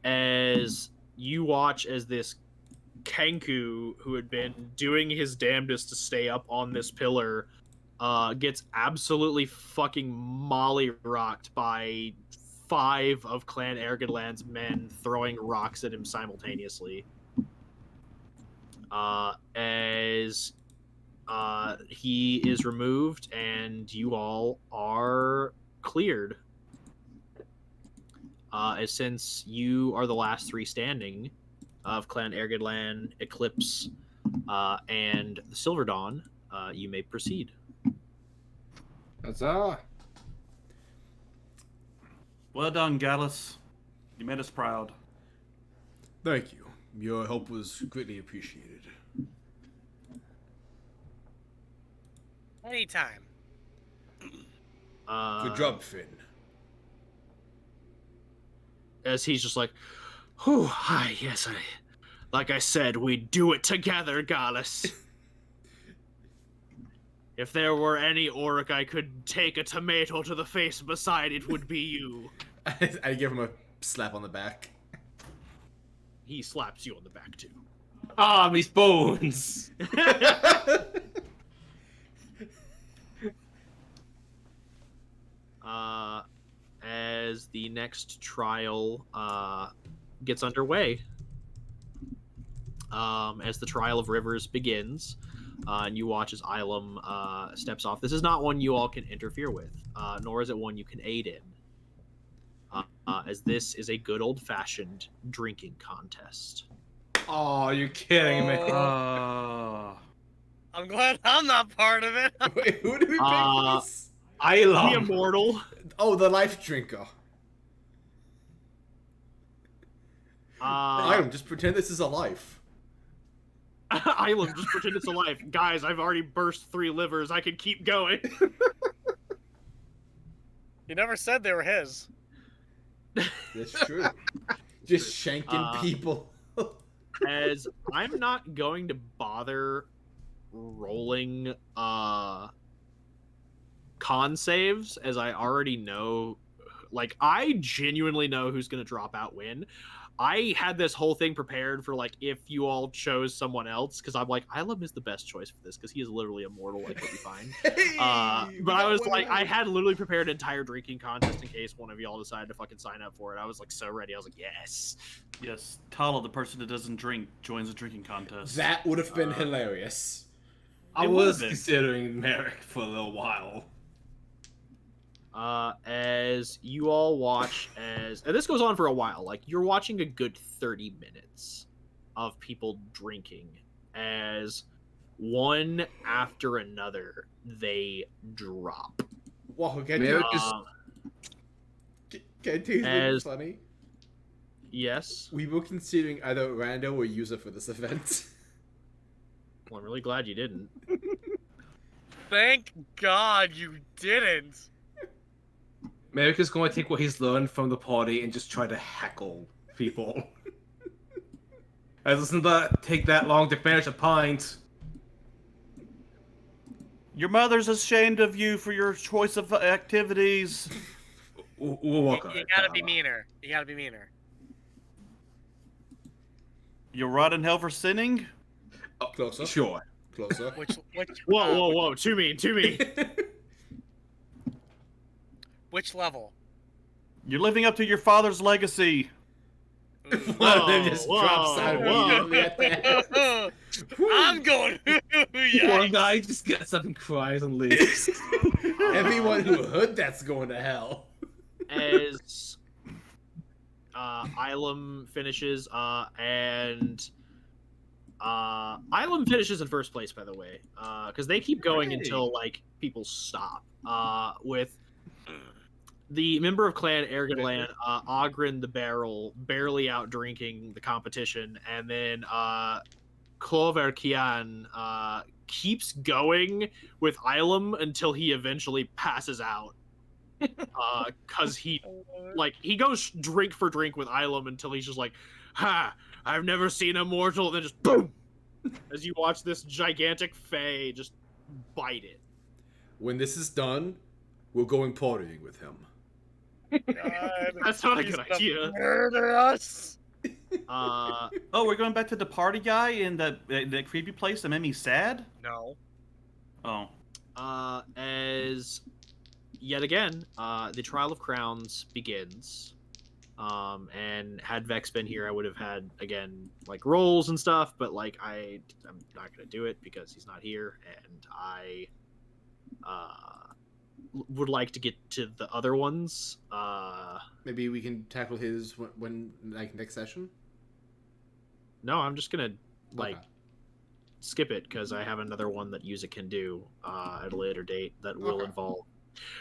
Speaker 1: As you watch as this Kenku, who had been doing his damnedest to stay up on this pillar, gets absolutely fucking molly-rocked by 5 of Clan Airgidlann's men throwing rocks at him simultaneously. As he is removed and you all are cleared. As since you are the last 3 standing of Clan Airgidlann, Eclipse, and the Silverdawn, you may proceed.
Speaker 6: Huzzah!
Speaker 4: Well done, Gallus. You made us proud.
Speaker 3: Thank you. Your help was greatly appreciated.
Speaker 5: Anytime.
Speaker 3: Good job, Finn.
Speaker 1: As he's just like, "Whew, hi, yes, like I said, we'd do it together, Gallus. If there were any orc I could take a tomato to the face beside, it would be you."
Speaker 3: I give him a slap on the back.
Speaker 1: He slaps you on the back, too.
Speaker 6: Ah, these bones!
Speaker 1: As the next trial gets underway, as the trial of Rivers begins, and you watch as Ilum steps off. This is not one you all can interfere with, nor is it one you can aid in, as this is a good old-fashioned drinking contest.
Speaker 6: Oh, you're kidding me.
Speaker 5: I'm glad I'm not part of it.
Speaker 3: Wait, who did we pick for this?
Speaker 6: I
Speaker 1: The
Speaker 6: love
Speaker 1: immortal.
Speaker 3: Oh, the life drinker. Ilum, just pretend this is a life.
Speaker 1: Ilum, just pretend it's a life. Guys, I've already burst 3 livers. I can keep going.
Speaker 5: You never said they were his.
Speaker 3: That's true. Just shanking people.
Speaker 1: As I'm not going to bother rolling con saves, as I already know Like, I genuinely know who's going to drop out when. I had this whole thing prepared for, like, if you all chose someone else, because I'm like, Ilum is the best choice for this, because he is literally immortal, like what you find. But I was like, I had literally prepared an entire drinking contest in case one of y'all decided to fucking sign up for it. I was, like, so ready. I was like, yes.
Speaker 4: Yes, Tala, the person that doesn't drink, joins a drinking contest.
Speaker 3: That would have been hilarious.
Speaker 6: I
Speaker 4: It
Speaker 6: was
Speaker 4: would've been.
Speaker 6: considering Merrick for a little while.
Speaker 1: As you all watch and this goes on for a while, like you're watching a good 30 minutes of people drinking as one after another they drop.
Speaker 3: Wow, can
Speaker 6: Merrick is
Speaker 3: I tell you something funny?
Speaker 1: Yes.
Speaker 3: We were considering either rando or user for this event.
Speaker 1: Well, I'm really glad you didn't.
Speaker 5: Thank God you didn't.
Speaker 6: Merrick is going to take what he's learned from the party and just try to heckle people. It doesn't take that long to finish a pint.
Speaker 4: Your mother's ashamed of you for your choice of activities.
Speaker 6: We'll work on
Speaker 5: You
Speaker 6: it.
Speaker 5: gotta be
Speaker 6: Tala.
Speaker 5: meaner. You gotta be meaner.
Speaker 4: You're rot in hell for sinning?
Speaker 3: Closer.
Speaker 6: Sure.
Speaker 3: Closer.
Speaker 1: Whoa, too mean.
Speaker 5: Which level?
Speaker 4: You're living up to your father's legacy.
Speaker 3: One of them just
Speaker 1: Whoa,
Speaker 3: drops out
Speaker 1: whoa.
Speaker 3: immediately at that.
Speaker 5: I'm going.
Speaker 6: One
Speaker 5: Yikes.
Speaker 6: guy just gets up and cries and leaves.
Speaker 3: Everyone who heard that's going to hell.
Speaker 1: As Ilum finishes, and Ilum finishes in first place, by the way, because they keep going until like people stop. With the member of Clan Airgidlann, Ogren the Barrel, barely out drinking the competition, and then Clover Kian keeps going with Ilum until he eventually passes out. Because he goes drink for drink with Ilum until he's just like, ha, I've never seen a mortal, and then just boom, as you watch this gigantic fae just bite it.
Speaker 3: When this is done, we're going partying with him.
Speaker 5: God,
Speaker 1: That's not a
Speaker 5: he's
Speaker 1: good
Speaker 5: gonna
Speaker 1: idea.
Speaker 5: Murder us.
Speaker 4: Oh, we're going back to the party guy in that creepy place that made me sad?
Speaker 5: No.
Speaker 4: Oh.
Speaker 1: As yet again, the Trial of Crowns begins. And had Vex been here, I would have had, again, like, rolls and stuff, but, like, I'm not going to do it because he's not here, and I would like to get to the other ones.
Speaker 3: Maybe we can tackle his when like next session.
Speaker 1: No, I'm just going to, like,
Speaker 3: Okay.
Speaker 1: skip it because I have another one that Yuza can do at a later date that will involve...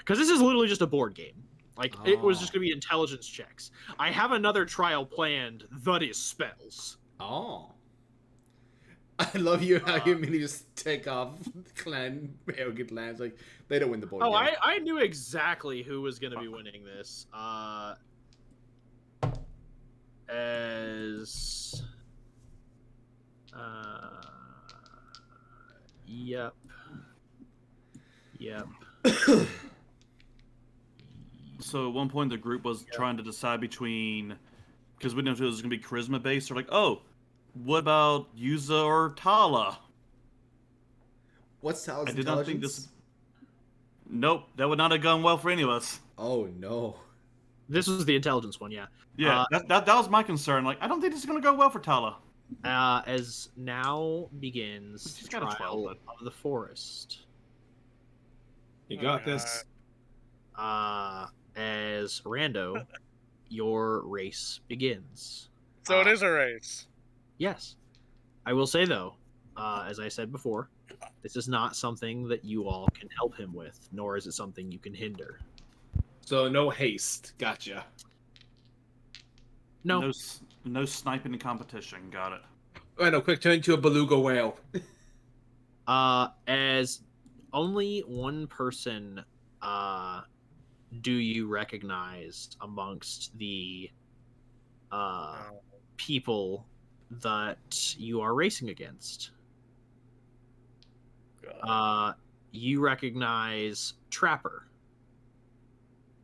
Speaker 1: Because this is literally just a board game. Like, it was just going to be intelligence checks. I have another trial planned that is spells.
Speaker 3: Oh. I love you how you immediately just take off Clan Airgidlann. Like, they don't win the board
Speaker 1: Oh,
Speaker 3: game.
Speaker 1: I knew exactly who was going to be winning this. Yep.
Speaker 4: So at one point the group was trying to decide between, because we didn't know if it was going to be charisma based, or like, oh, what about Yuza or Tala?
Speaker 3: What's Tal's
Speaker 4: I did not think
Speaker 3: intelligence?
Speaker 4: this. Nope, that would not have gone well for any of us.
Speaker 3: Oh no.
Speaker 1: This was the intelligence one, yeah.
Speaker 4: Yeah, that was my concern. Like, I don't think this is going to go well for Tala.
Speaker 1: As now begins
Speaker 4: She's
Speaker 1: the
Speaker 4: got a
Speaker 1: trial
Speaker 4: 12,
Speaker 1: of the forest.
Speaker 6: You got this.
Speaker 1: As Rando, your race begins.
Speaker 5: So it is a race.
Speaker 1: Yes. I will say, though, as I said before, this is not something that you all can help him with, nor is it something you can hinder.
Speaker 6: So no haste. Gotcha.
Speaker 1: No.
Speaker 4: No sniping in competition. Got it.
Speaker 6: Right, no, quick turn into a beluga whale.
Speaker 1: As only one person do you recognize amongst the people that you are racing against. You recognize Trapper.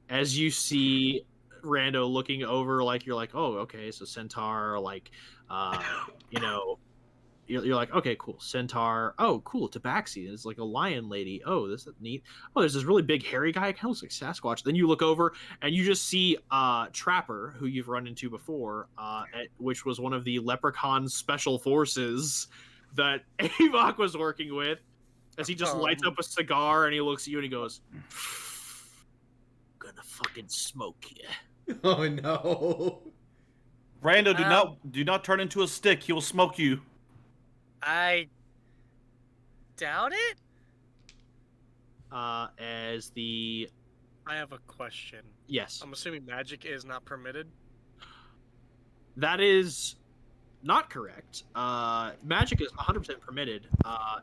Speaker 1: as you see Rando looking over, like you're like, oh, okay, so centaur, like, you know, you're like, okay, cool, centaur. Oh, cool, tabaxi. It's like a lion lady. Oh, this is neat. Oh, there's this really big hairy guy. Kind of looks like Sasquatch. Then you look over and you just see Trapper, who you've run into before, which was one of the Leprechaun special forces that Avok was working with. As he just lights up a cigar and he looks at you and he goes, "Gonna fucking smoke you."
Speaker 3: Oh no.
Speaker 4: Rando, do not turn into a stick. He will smoke you.
Speaker 5: I doubt it.
Speaker 1: As the
Speaker 5: I have a question.
Speaker 1: yes,
Speaker 5: I'm assuming magic is not permitted.
Speaker 1: that is not correct. Magic is 100% permitted.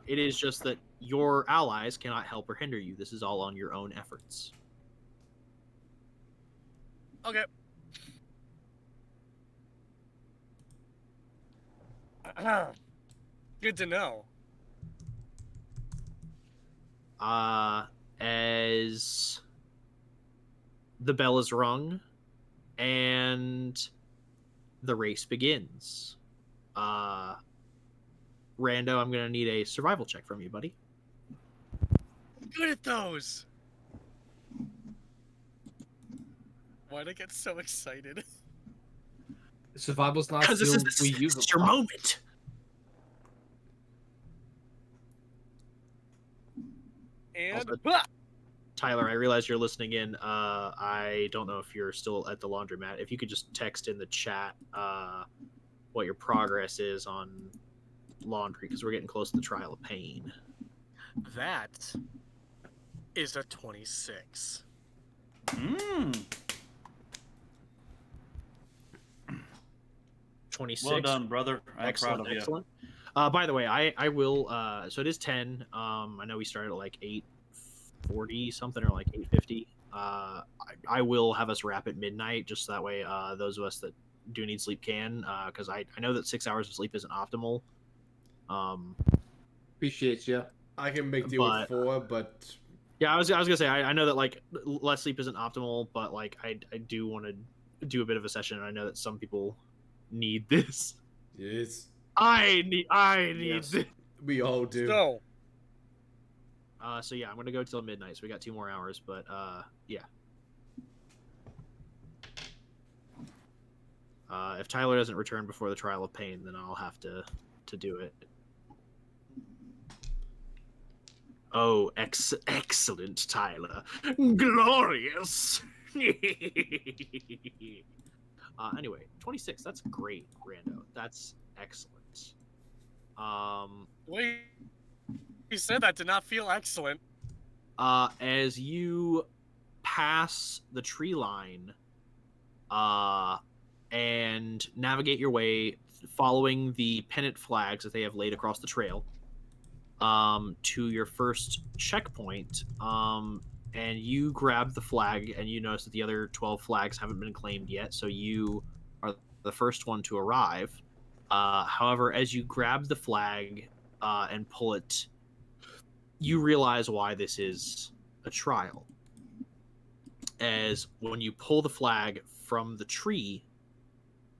Speaker 1: It is just that your allies cannot help or hinder you. This is all on your own efforts.
Speaker 5: Okay. Good to know.
Speaker 1: As the bell is rung and the race begins. Rando, I'm gonna need a survival check from you, buddy.
Speaker 5: I'm good at those. Why'd I get so excited?
Speaker 6: Survival's not
Speaker 1: Because
Speaker 6: still
Speaker 1: this
Speaker 6: we
Speaker 1: is
Speaker 6: use
Speaker 1: your moment.
Speaker 5: And
Speaker 1: Also, Tyler, I realize you're listening in. I don't know if you're still at the laundromat. If you could just text in the chat what your progress is on laundry, because we're getting close to the trial of pain.
Speaker 5: that is a 26.
Speaker 4: Mm.
Speaker 1: 26.
Speaker 4: Well done, brother. I'm
Speaker 1: Excellent,
Speaker 4: proud of you.
Speaker 1: excellent. By the way, I will. So it is 10. I know we started at like 8:40 something or like 8:50. I will have us wrap at midnight, just so that way those of us that do need sleep can, because I know that 6 hours of sleep isn't optimal.
Speaker 6: Appreciate you.
Speaker 3: I can make do
Speaker 1: But-
Speaker 3: with 4, but
Speaker 1: Yeah, I was gonna say I know that like less sleep isn't optimal, but like I do want to do a bit of a session, and I know that some people need this.
Speaker 3: yes,
Speaker 1: I need
Speaker 3: Yes.
Speaker 1: this.
Speaker 3: we all do.
Speaker 5: So,
Speaker 1: So yeah, I'm gonna go till midnight. So we got 2 more hours, but yeah. If Tyler doesn't return before the trial of pain, then I'll have to do it. Oh, excellent, Tyler. Glorious. Anyway, 26. That's great, Rando. That's excellent.
Speaker 5: the way you said that did not feel excellent.
Speaker 1: As you pass the tree line, and navigate your way following the pennant flags that they have laid across the trail, to your first checkpoint, and you grab the flag, and you notice that the other 12 flags haven't been claimed yet, so you are the first one to arrive. However, as you grab the flag and pull it, you realize why this is a trial. As when you pull the flag from the tree,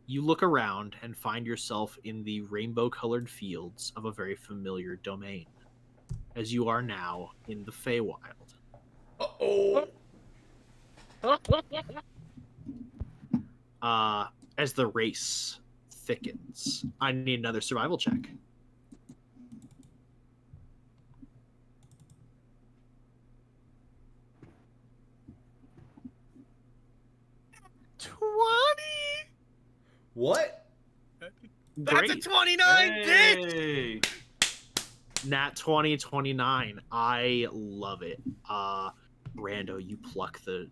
Speaker 1: you look around and find yourself in the rainbow-colored fields of a very familiar domain, as you are now in the Feywild.
Speaker 3: Oh,
Speaker 1: As the race thickens, I need another survival check.
Speaker 3: what?
Speaker 5: That's a
Speaker 1: Great.
Speaker 5: 29, bitch!
Speaker 4: Hey.
Speaker 1: Nat 20, 29. I love it. Rando, you pluck the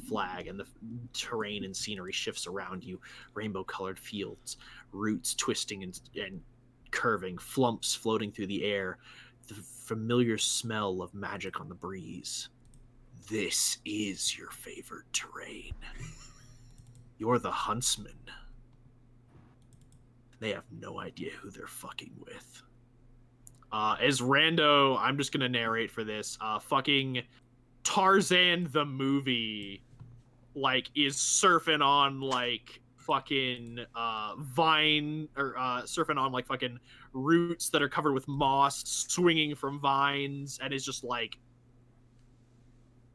Speaker 1: flag, and the terrain and scenery shifts around you. Rainbow-colored fields, roots twisting and curving, flumps floating through the air, the familiar smell of magic on the breeze. This is your favored terrain. You're the huntsman. They have no idea who they're fucking with. As Rando, I'm just gonna narrate for this. Fucking Tarzan the movie like is surfing on like fucking vine or surfing on like fucking roots that are covered with moss, swinging from vines, and is just like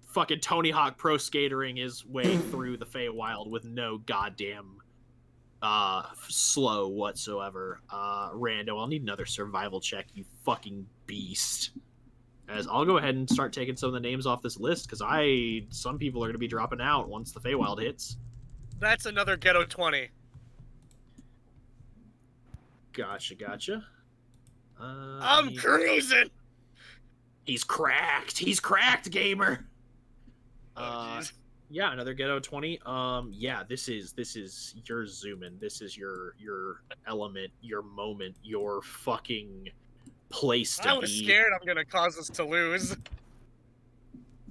Speaker 1: fucking Tony Hawk pro skatering his way through the Feywild with no goddamn slow whatsoever. Rando, I'll need another survival check, you fucking beast. As I'll go ahead and start taking some of the names off this list, because some people are going to be dropping out once the Feywild hits.
Speaker 5: That's another ghetto 20.
Speaker 1: Gotcha.
Speaker 5: I'm cruising.
Speaker 1: He's cracked. He's cracked, gamer.
Speaker 5: Oh, jeez.
Speaker 1: Yeah, another ghetto 20. Yeah, this is your zooming. This is your element, your moment, your fucking place to be.
Speaker 5: I was scared I'm gonna cause us to lose.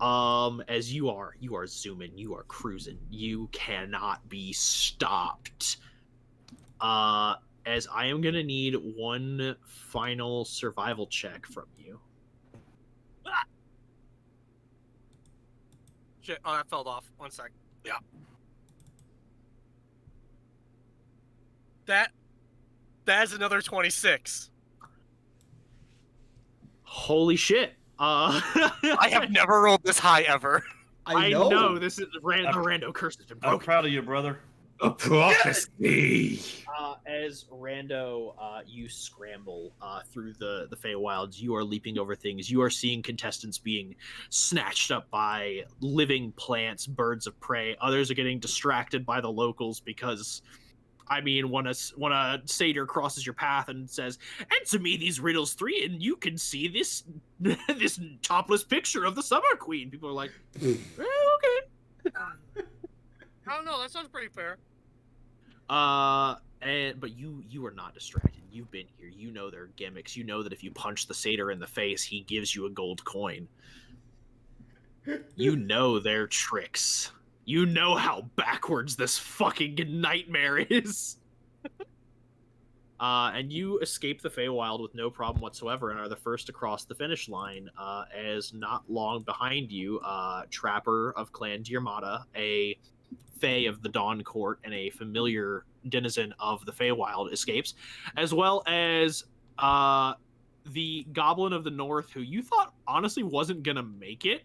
Speaker 1: As you are zooming, you are cruising. You cannot be stopped. As I am gonna need one final survival check from you.
Speaker 5: Ah! Shit, oh, that fell off. 1 sec. Yeah. That's another 26.
Speaker 1: Holy shit.
Speaker 5: I have never rolled this high ever.
Speaker 3: I know.
Speaker 1: This is the rando curse has been
Speaker 4: I'm
Speaker 1: broken.
Speaker 4: proud of you, brother.
Speaker 6: A prophecy.
Speaker 1: As Rando, you scramble through the Feywilds. You are leaping over things. You are seeing contestants being snatched up by living plants, birds of prey. Others are getting distracted by the locals because, I mean, when a satyr crosses your path and says, "Answer me these riddles 3, and you can see this this topless picture of the Summer Queen," people are like, okay.
Speaker 5: I don't know. That sounds pretty fair.
Speaker 1: But you are not distracted. You've been here. You know their gimmicks. You know that if you punch the satyr in the face, he gives you a gold coin. You know their tricks. You know how backwards this fucking nightmare is. And you escape the Feywild with no problem whatsoever and are the first to cross the finish line, as not long behind you, Trapper of Clan Diarmata, a Fey of the Dawn Court, and a familiar denizen of the Feywild escapes, as well as the Goblin of the North, who you thought honestly wasn't gonna make it,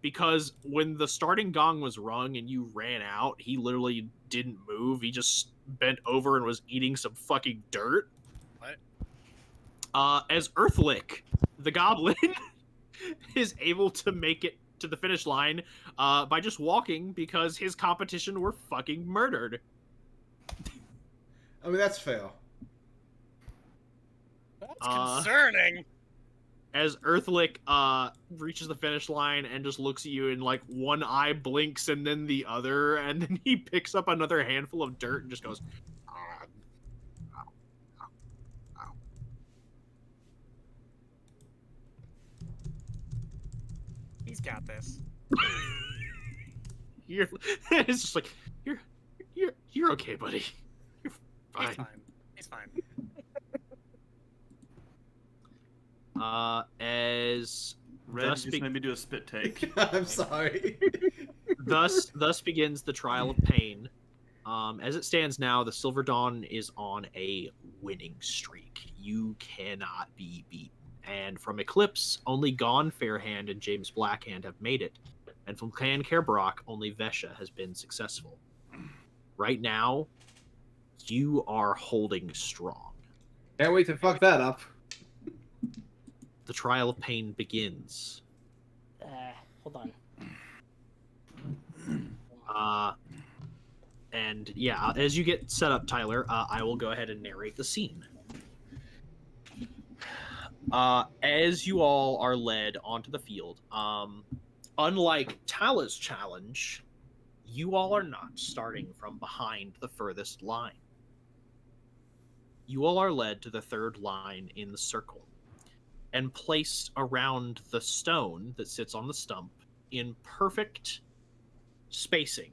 Speaker 1: because when the starting gong was rung and you ran out, he literally didn't move. He just bent over and was eating some fucking dirt.
Speaker 5: What?
Speaker 1: As Earthlick, the goblin, is able to make it to the finish line by just walking because his competition were fucking murdered.
Speaker 3: I mean, that's fair.
Speaker 5: That's concerning.
Speaker 1: As Earthlick reaches the finish line and just looks at you and like one eye blinks and then the other, and then he picks up another handful of dirt and just goes,
Speaker 5: He's got this.
Speaker 1: it's just like, you're okay, buddy. You're fine.
Speaker 5: He's fine. He's fine.
Speaker 1: As
Speaker 4: Red
Speaker 1: thus
Speaker 4: just made me do a spit take.
Speaker 3: I'm sorry.
Speaker 1: thus begins the trial of pain. As it stands now, the Silverdawn is on a winning streak. You cannot be beaten. And from Eclipse, only Gone Fairhand and James Blackhand have made it. And from Clan Caerbroch, only Vesha has been successful. Right now, you are holding strong.
Speaker 6: Can't wait to fuck that up.
Speaker 1: The trial of pain begins.
Speaker 7: Hold on.
Speaker 1: And yeah, as you get set up, Tyler, I will go ahead and narrate the scene. As you all are led onto the field, unlike Tala's challenge, you all are not starting from behind the furthest line. You all are led to the third line in the circle and placed around the stone that sits on the stump in perfect spacing.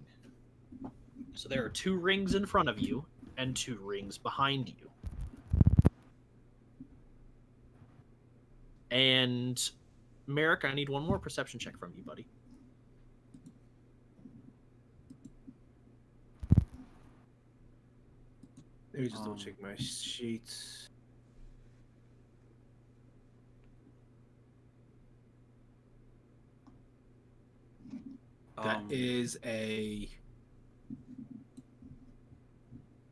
Speaker 1: So there are 2 rings in front of you and 2 rings behind you. And Merrick, I need one more perception check from you, buddy.
Speaker 6: Let me just double check my sheets. That is a...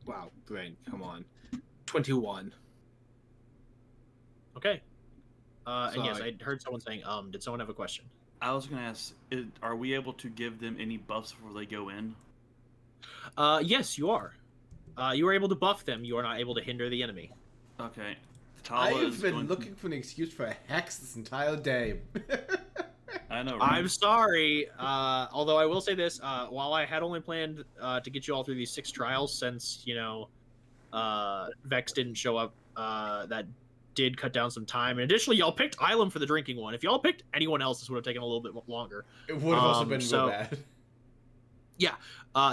Speaker 6: Wow, brain, come on. 21.
Speaker 1: Okay. And yes,
Speaker 6: Sorry.
Speaker 1: I heard someone saying, did someone have a question?
Speaker 4: I was gonna ask, are we able to give them any buffs before they go in?
Speaker 1: Yes, you are. You are able to buff them. You are not able to hinder the enemy.
Speaker 4: Okay.
Speaker 3: I've been looking for an excuse for a hex this entire day.
Speaker 4: I know, right?
Speaker 1: I'm sorry. Although I will say this, while I had only planned to get you all through these 6 trials, since, you know, Vex didn't show up, that did cut down some time. And additionally, y'all picked Ilum for the drinking one. If y'all picked anyone else, this would have taken a little bit longer.
Speaker 3: It would have also been real bad.
Speaker 1: Yeah.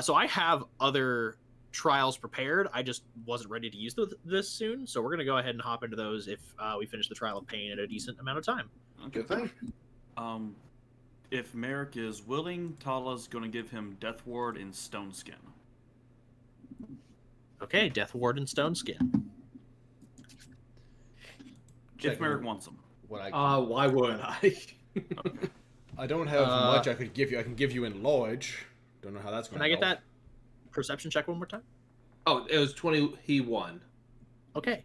Speaker 1: So I have other trials prepared. I just wasn't ready to use this soon. So we're going to go ahead and hop into those if we finish the Trial of Pain at a decent amount of time.
Speaker 6: Good thing.
Speaker 4: If Merrick is willing, Tala's going to give him Death Ward and Stone Skin.
Speaker 1: Okay, Death Ward and Stone Skin.
Speaker 4: If Merrick wants them.
Speaker 6: Why wouldn't I?
Speaker 3: I don't have much I could give you. I can give you Enlarge. Don't know how that's going to
Speaker 1: Can I get that perception check one more time?
Speaker 6: Oh, it was 20. He won.
Speaker 1: Okay.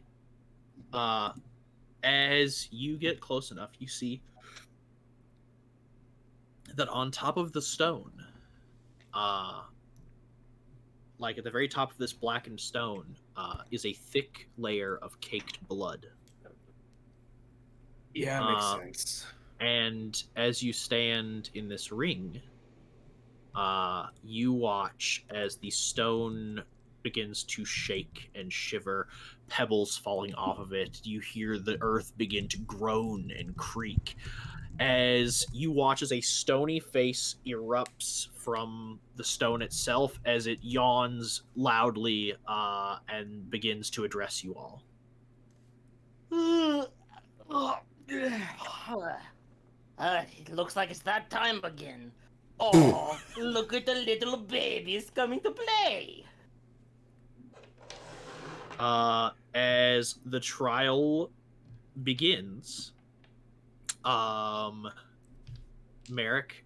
Speaker 1: As you get close enough, you see that on top of the stone, like at the very top of this blackened stone, is a thick layer of caked blood.
Speaker 6: Yeah, makes sense.
Speaker 1: And as you stand in this ring, you watch as the stone begins to shake and shiver, pebbles falling off of it. You hear the earth begin to groan and creak as you watch as a stony face erupts from the stone itself as it yawns loudly and begins to address you all.
Speaker 7: It looks like it's that time again. Oh, look at the little babies coming to play.
Speaker 1: As the trial begins, Merrick,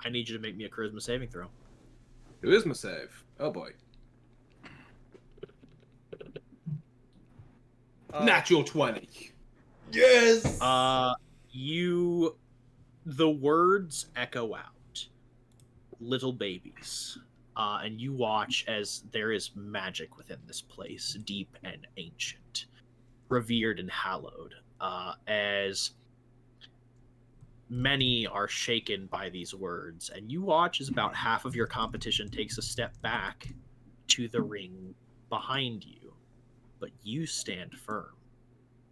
Speaker 1: I need you to make me a charisma saving throw.
Speaker 6: Charisma save. Oh boy. Natural 20.
Speaker 3: Yes!
Speaker 1: The words echo out. Little babies. And you watch as there is magic within this place, deep and ancient, revered and hallowed, as many are shaken by these words. And you watch as about half of your competition takes a step back to the ring behind you. But you stand firm.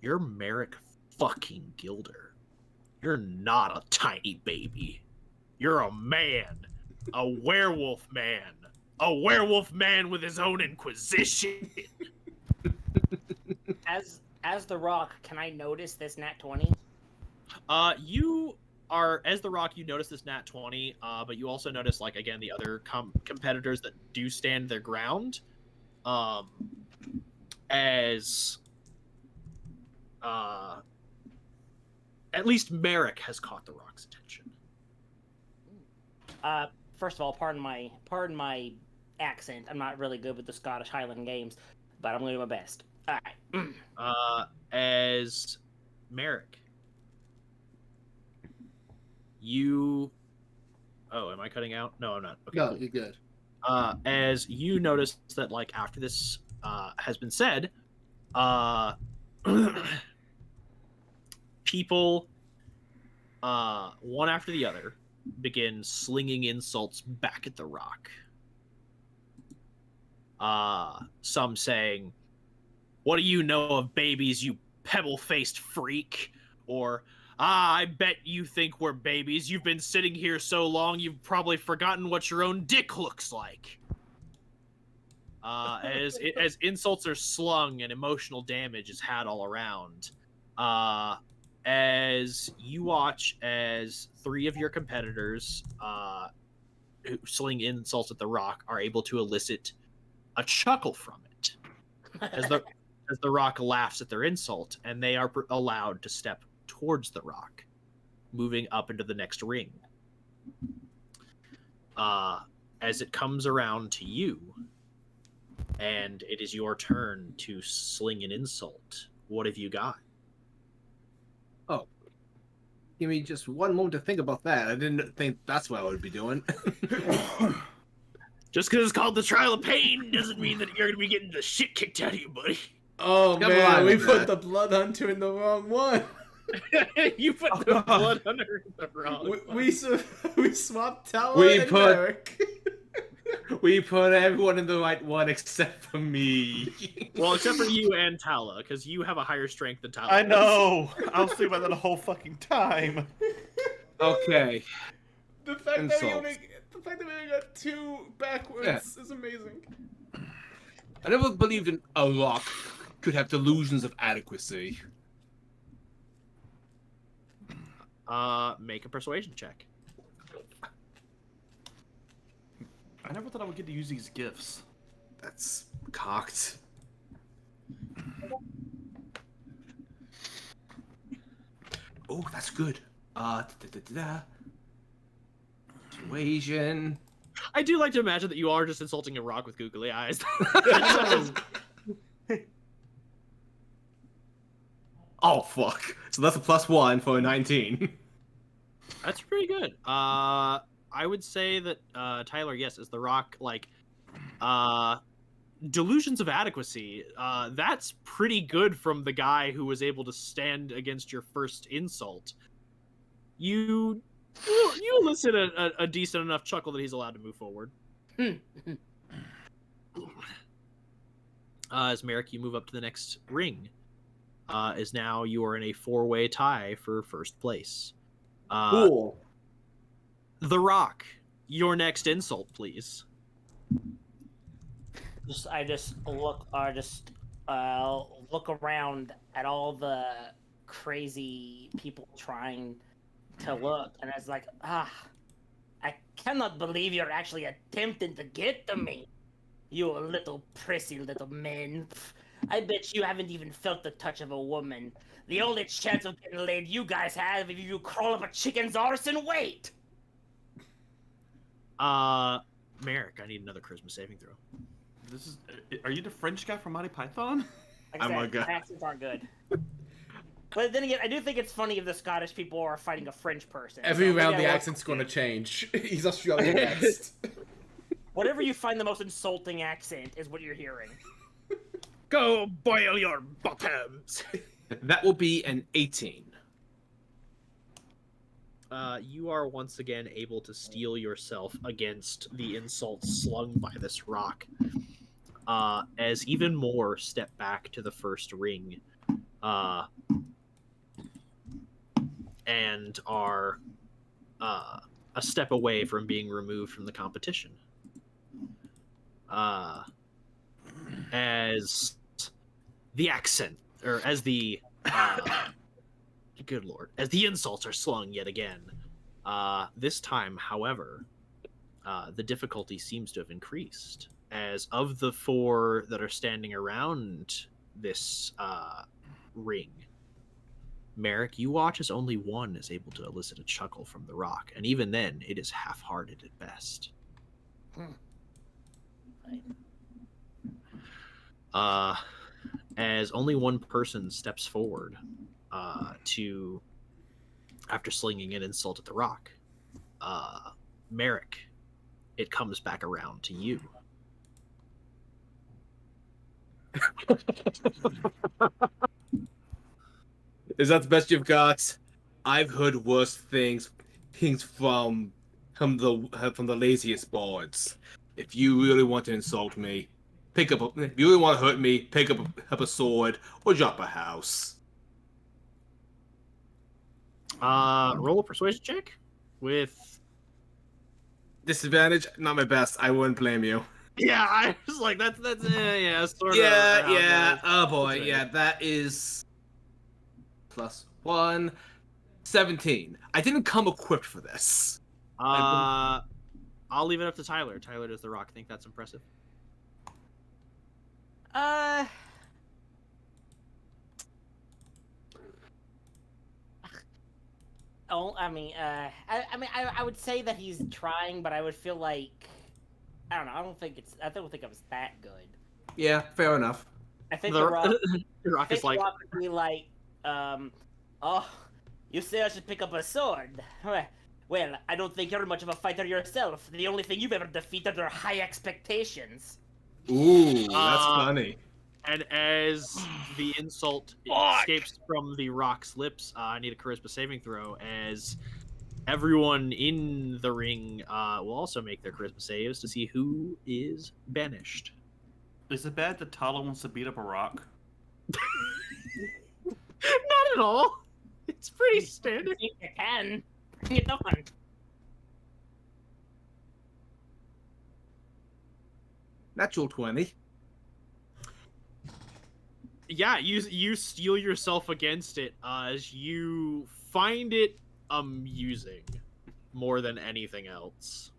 Speaker 1: You're Merrick fucking Gilder. You're not a tiny baby. You're a man. A werewolf man. A werewolf man with his own inquisition.
Speaker 7: As the Rock, can I notice this nat 20?
Speaker 1: You are, as the Rock, you notice this nat 20, but you also notice, like, again, the other competitors that do stand their ground. As at least Merrick has caught the Rock's attention.
Speaker 7: First of all, pardon my accent. I'm not really good with the Scottish Highland games, but I'm going to do my best. All right.
Speaker 1: As Merrick, you... Oh, am I cutting out? No, I'm not. Okay,
Speaker 6: No,
Speaker 1: cool.
Speaker 6: you're good.
Speaker 1: As you notice that, like, after this has been said, people, one after the other, begin slinging insults back at the Rock. Some saying, "What do you know of babies, you pebble-faced freak?" Or, I bet you think we're babies. You've been sitting here so long, you've probably forgotten what your own dick looks like." As insults are slung and emotional damage is had all around. As you watch as 3 of your competitors who sling insults at the Rock are able to elicit a chuckle from it. as the rock laughs at their insult, and they are allowed to step towards the rock, moving up into the next ring. As it comes around to you, and it is your turn to sling an insult. What have you got?
Speaker 6: Oh, give me just one moment to think about that. I didn't think that's what I would be doing.
Speaker 1: Just because it's called the Trial of Pain doesn't mean that you're going to be getting the shit kicked out of you, buddy.
Speaker 3: Oh
Speaker 6: Come
Speaker 3: man,
Speaker 6: on,
Speaker 3: we
Speaker 6: man.
Speaker 3: put the blood hunter in the wrong one.
Speaker 1: You put the blood under the wrong one.
Speaker 3: We swapped Tower
Speaker 6: We
Speaker 3: and
Speaker 6: put-
Speaker 3: Merrick.
Speaker 6: We put everyone in the right one except for me.
Speaker 1: Well, except for you and Tala, because you have a higher strength than Tala.
Speaker 4: I know. I was thinking about that the whole fucking time.
Speaker 6: Okay.
Speaker 3: The fact that we
Speaker 6: Insult.
Speaker 3: only got 2 backwards is amazing.
Speaker 6: I never believed in a rock could have delusions of adequacy.
Speaker 1: Make a persuasion check.
Speaker 4: I never thought I would get to use these gifts.
Speaker 6: That's cocked. Oh, that's good. Persuasion.
Speaker 1: I do like to imagine that you are just insulting a rock with googly eyes.
Speaker 6: Oh, fuck. So that's a +1 for a 19.
Speaker 1: That's pretty good. I would say that Tyler, yes, is the rock like delusions of adequacy. That's pretty good from the guy who was able to stand against your first insult. You elicit a decent enough chuckle that he's allowed to move forward. As Merrick, you move up to the next ring. As now you are in a 4-way tie for first place.
Speaker 6: Cool.
Speaker 1: The Rock, your next insult, please.
Speaker 7: I just look around at all the crazy people trying to look, and it's like, I cannot believe you're actually attempting to get to me, you little prissy little men. I bet you haven't even felt the touch of a woman. The only chance of getting laid you guys have is if you crawl up a chicken's arse and wait.
Speaker 1: Merrick, I need another charisma saving throw.
Speaker 4: This is. Are you the French guy from Monty Python?
Speaker 7: Like I
Speaker 6: Oh my
Speaker 7: said,
Speaker 6: God.
Speaker 7: accents aren't good. But then again, I do think it's funny if the Scottish people are fighting a French person.
Speaker 3: Every
Speaker 7: So maybe
Speaker 3: round
Speaker 7: I
Speaker 3: the
Speaker 7: won't-
Speaker 3: accent's gonna change. He's Australian next.
Speaker 7: Whatever you find the most insulting accent is what you're hearing.
Speaker 1: Go boil your bottoms!
Speaker 6: That will be an 18.
Speaker 1: You are once again able to steel yourself against the insults slung by this rock. As even more step back to the first ring, and are a step away from being removed from the competition. As the accent, or as the good lord, as the insults are slung yet again. This time, however, the difficulty seems to have increased. As of the 4 that are standing around this ring, Merrick, you watch as only one is able to elicit a chuckle from the rock, and even then, it is half-hearted at best. As only one person steps forward to, after slinging an insult at the rock, Merrick, it comes back around to you.
Speaker 6: Is that the best you've got? I've heard worse things from the laziest bards. If you really want to insult me, if you really want to hurt me, pick up a sword or drop a house.
Speaker 1: Roll a persuasion check with.
Speaker 6: Disadvantage, not my best. I wouldn't blame you.
Speaker 1: Yeah, I was like, that's yeah, sort of.
Speaker 6: Yeah. Oh boy,
Speaker 1: That's right.
Speaker 6: yeah, that is +1, 17. I didn't come equipped for this.
Speaker 1: I'll leave it up to Tyler. Tyler, does the rock think that's impressive?
Speaker 7: Oh, I mean, I would say that he's trying, but I would feel like, I don't know. I don't think it was that good.
Speaker 3: Yeah, fair enough.
Speaker 7: I think
Speaker 1: The
Speaker 7: the Rock.
Speaker 1: Rock is like,
Speaker 7: Rock would be like, oh, you say I should pick up a sword? Well, I don't think you're much of a fighter yourself. The only thing you've ever defeated are high expectations.
Speaker 3: Ooh, that's
Speaker 1: Uh,
Speaker 3: funny.
Speaker 1: and as the insult
Speaker 5: Fuck!
Speaker 1: escapes from the Rock's lips, I need a charisma saving throw. As everyone in the ring will also make their charisma saves to see who is banished.
Speaker 4: Is it bad that Tala wants to beat up a rock?
Speaker 1: Not at all. It's pretty standard.
Speaker 7: I think you can. Bring it on.
Speaker 3: Natural 20.
Speaker 1: Yeah, you steel yourself against it as you find it amusing more than anything else.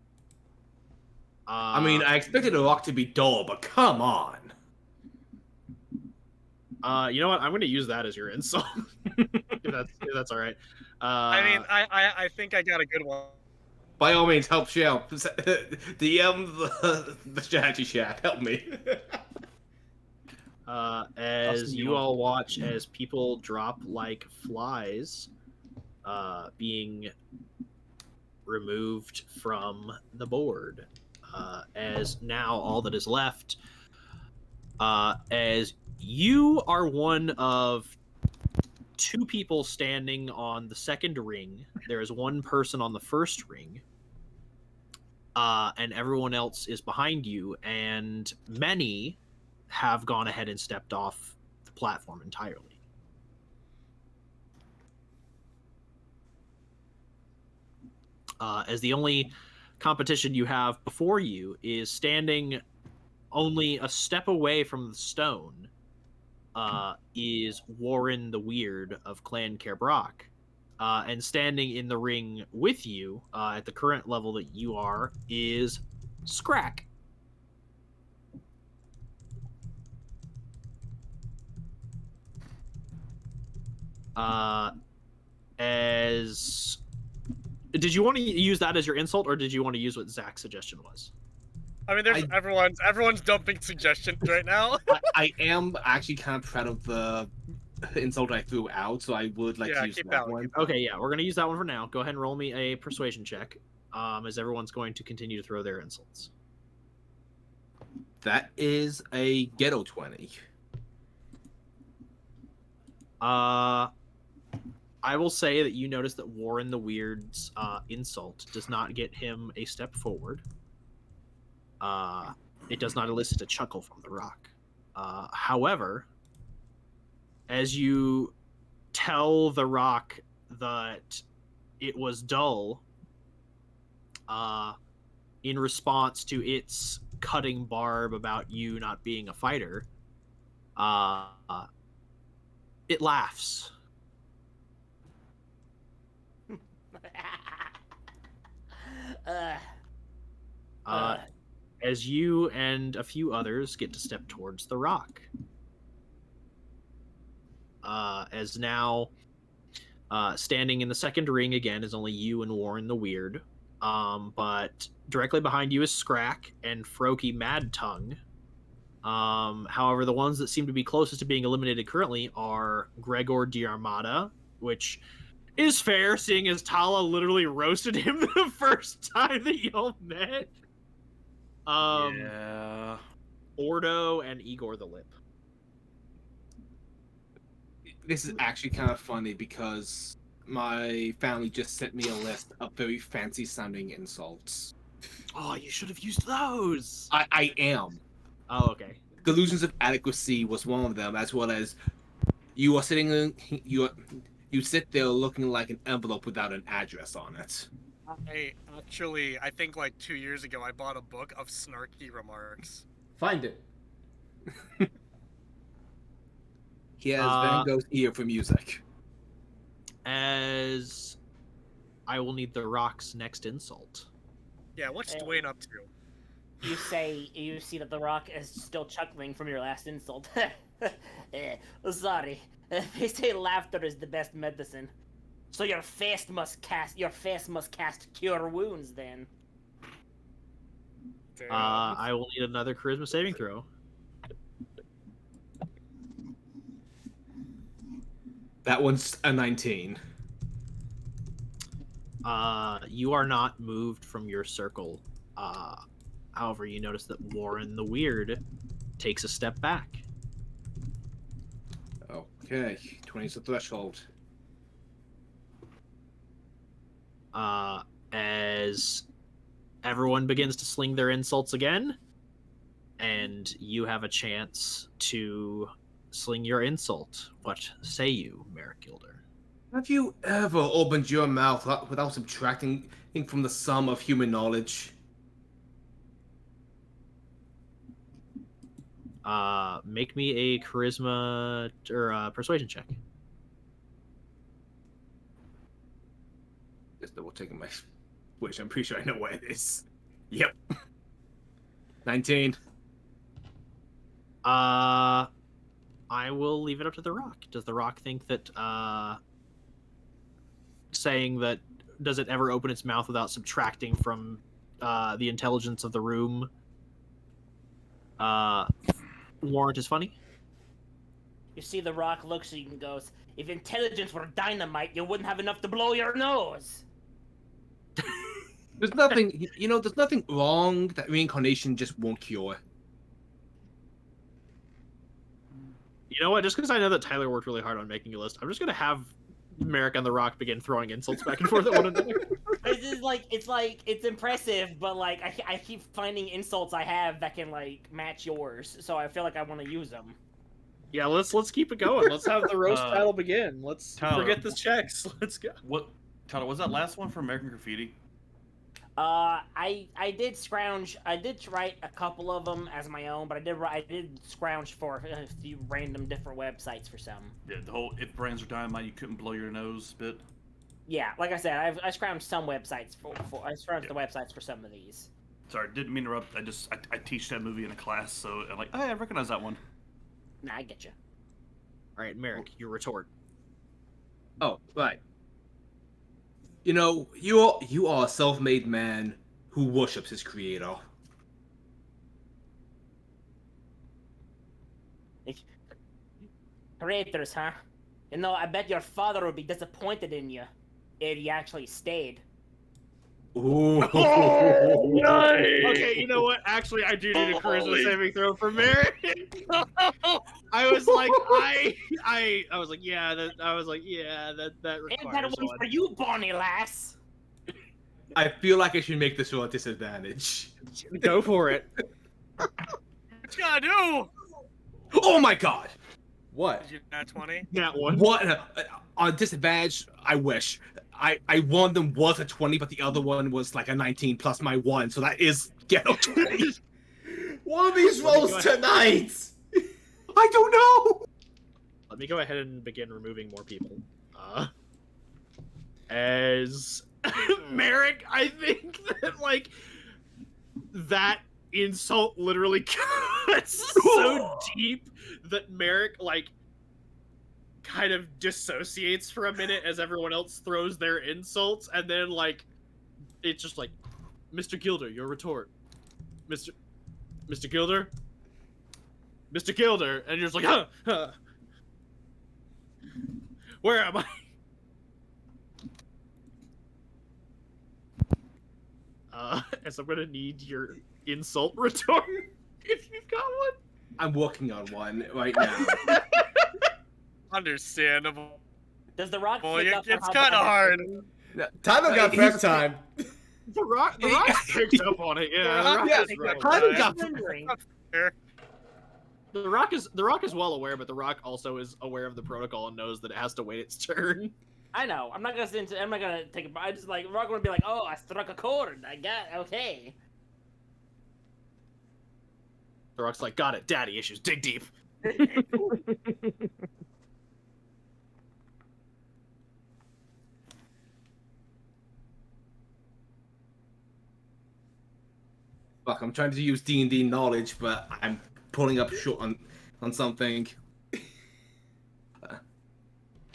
Speaker 3: I mean, I expected a rock to be dull, but come on.
Speaker 1: You know what? I'm going to use that as your insult. if that's all right.
Speaker 5: I mean, I think I got a good one.
Speaker 3: By all means, help Shell. DM the strategy shack. Help me.
Speaker 1: As you all watch as people drop like flies, being removed from the board, as now all that is left, as you are one of two people standing on the second ring. There is one person on the first ring, and everyone else is behind you, and many have gone ahead and stepped off the platform entirely. As the only competition you have before you is standing only a step away from the stone, is Warren the Weird of Clan Caerbroch. And standing in the ring with you, at the current level that you are, is Scrack. As did you want to use that as your insult, or did you want to use what Zach's suggestion was?
Speaker 5: I mean, there's everyone's dumping suggestions right now.
Speaker 3: I am actually kind of proud of the insult I threw out, so I would like to use
Speaker 5: keep
Speaker 3: that
Speaker 5: that
Speaker 3: one.
Speaker 1: Okay, yeah, we're gonna use that one for now. Go ahead and roll me a persuasion check, as everyone's going to continue to throw their insults.
Speaker 3: That is a ghetto 20.
Speaker 1: I will say that you notice that Warren the Weird's insult does not get him a step forward. It does not elicit a chuckle from the Rock. However, as you tell the Rock that it was dull, in response to its cutting barb about you not being a fighter, it laughs. As you and a few others get to step towards the Rock. As now, standing in the second ring again is only you and Warren the Weird. But directly behind you is Scrack and Froky Mad Tongue. However, the ones that seem to be closest to being eliminated currently are Gregor Diarmada, which is fair, seeing as Tala literally roasted him the first time that y'all met.
Speaker 4: Yeah.
Speaker 1: Ordo and Igor the Lip.
Speaker 3: This is actually kind of funny because my family just sent me a list of very fancy sounding insults.
Speaker 1: Oh, you should have used those.
Speaker 3: I am.
Speaker 1: Oh, okay.
Speaker 3: Delusions of adequacy was one of them, as well as you are sitting in you sit there looking like an envelope without an address on it.
Speaker 5: I think like 2 years ago, I bought a book of snarky remarks.
Speaker 3: Find it. He has Van Gogh's ear for music.
Speaker 1: As I will need the Rock's next insult.
Speaker 5: Yeah, what's Dwayne up to?
Speaker 7: You see that the Rock is still chuckling from your last insult. Sorry. They say laughter is the best medicine. So your fist must cast cure wounds then.
Speaker 1: I will need another charisma saving throw.
Speaker 6: That one's a 19.
Speaker 1: You are not moved from your circle. However, you notice that Warren the Weird takes a step back.
Speaker 6: Okay, 20 is the threshold.
Speaker 1: As everyone begins to sling their insults again, and you have a chance to sling your insult. What say you, Merrick Gilder?
Speaker 6: Have you ever opened your mouth without subtracting from the sum of human knowledge?
Speaker 1: Make me a charisma or persuasion check.
Speaker 6: Just double checking my which I'm pretty sure I know what it is. Yep. 19.
Speaker 1: I will leave it up to the Rock. Does the Rock think that saying that does it ever open its mouth without subtracting from the intelligence of the room warrant is funny?
Speaker 7: You see, the Rock looks at you and goes, "If intelligence were dynamite, you wouldn't have enough to blow your nose."
Speaker 6: There's nothing, there's nothing wrong that reincarnation just won't cure.
Speaker 1: You know what? Just because I know that Tyler worked really hard on making a list, I'm just gonna have Merrick and the Rock begin throwing insults back and forth at one another.
Speaker 7: It's impressive, but like I keep finding insults I have that can like match yours, so I feel like I want to use them.
Speaker 1: Yeah, let's keep it going. Let's have the roast battle begin. Let's
Speaker 4: Tyler,
Speaker 1: forget the checks. Let's go.
Speaker 4: What, Tyler? Was that last one for American Graffiti?
Speaker 7: I did scrounge. I did write a couple of them as my own, but I did scrounge for a few random different websites for some.
Speaker 4: Yeah, the whole "if brains are dynamite, you couldn't blow your nose" bit.
Speaker 7: Yeah, like I said, I scrounged some websites I scrounged the websites for some of these.
Speaker 4: Sorry, didn't mean to interrupt. I teach that movie in a class, so I'm like, oh, I recognize that one.
Speaker 7: Nah, I get you.
Speaker 1: All right, Merrick, your retort.
Speaker 6: Oh, right. You are a self-made man who worships his creator.
Speaker 7: Creators, huh? I bet your father would be disappointed in you if you actually stayed.
Speaker 6: Ooh.
Speaker 1: Oh, nice. Okay, you know what? Actually, I do need a charisma saving throw for Merrick. I was like, that requires
Speaker 7: Ain't that one
Speaker 1: one.
Speaker 7: for you, Bonnie lass?
Speaker 6: I feel like I should make this roll a disadvantage.
Speaker 1: Go for it.
Speaker 5: What you gotta do?
Speaker 6: Oh my god!
Speaker 3: What?
Speaker 5: Is you not 20?
Speaker 1: That one.
Speaker 6: What? On disadvantage, I wish. One of them was a 20, but the other one was like a 19 plus my 1, so that is ghetto 20.
Speaker 3: One of these rolls tonight!
Speaker 6: I don't know!
Speaker 1: Let me go ahead and begin removing more people. As Merrick, I think that like that insult literally cuts so deep that Merrick like kind of dissociates for a minute as everyone else throws their insults, and then like it's just like, Mr. Gilder, your retort. Mr. Gilder? Mr. Gilder, and you're just like, huh. Where am I? As I'm gonna need your insult retort if you've got one.
Speaker 6: I'm working on one right now.
Speaker 5: Understandable.
Speaker 7: Does the Rock?
Speaker 5: Boy,
Speaker 7: pick up on
Speaker 5: it's
Speaker 7: how
Speaker 5: kind of
Speaker 7: bad
Speaker 5: hard.
Speaker 3: Tyler got prep time.
Speaker 1: The Rock's picked up on it. Yeah, the Rock
Speaker 6: Yeah,
Speaker 1: is right.
Speaker 6: Tyler got
Speaker 1: The Rock is well aware, but the Rock also is aware of the protocol and knows that it has to wait its turn.
Speaker 7: I know. I'm not gonna take it. I just like Rock gonna be like, oh, I struck a chord. I got okay.
Speaker 1: The Rock's like, got it. Daddy issues. Dig deep.
Speaker 6: Fuck, I'm trying to use D&D knowledge, but I'm pulling up short on something.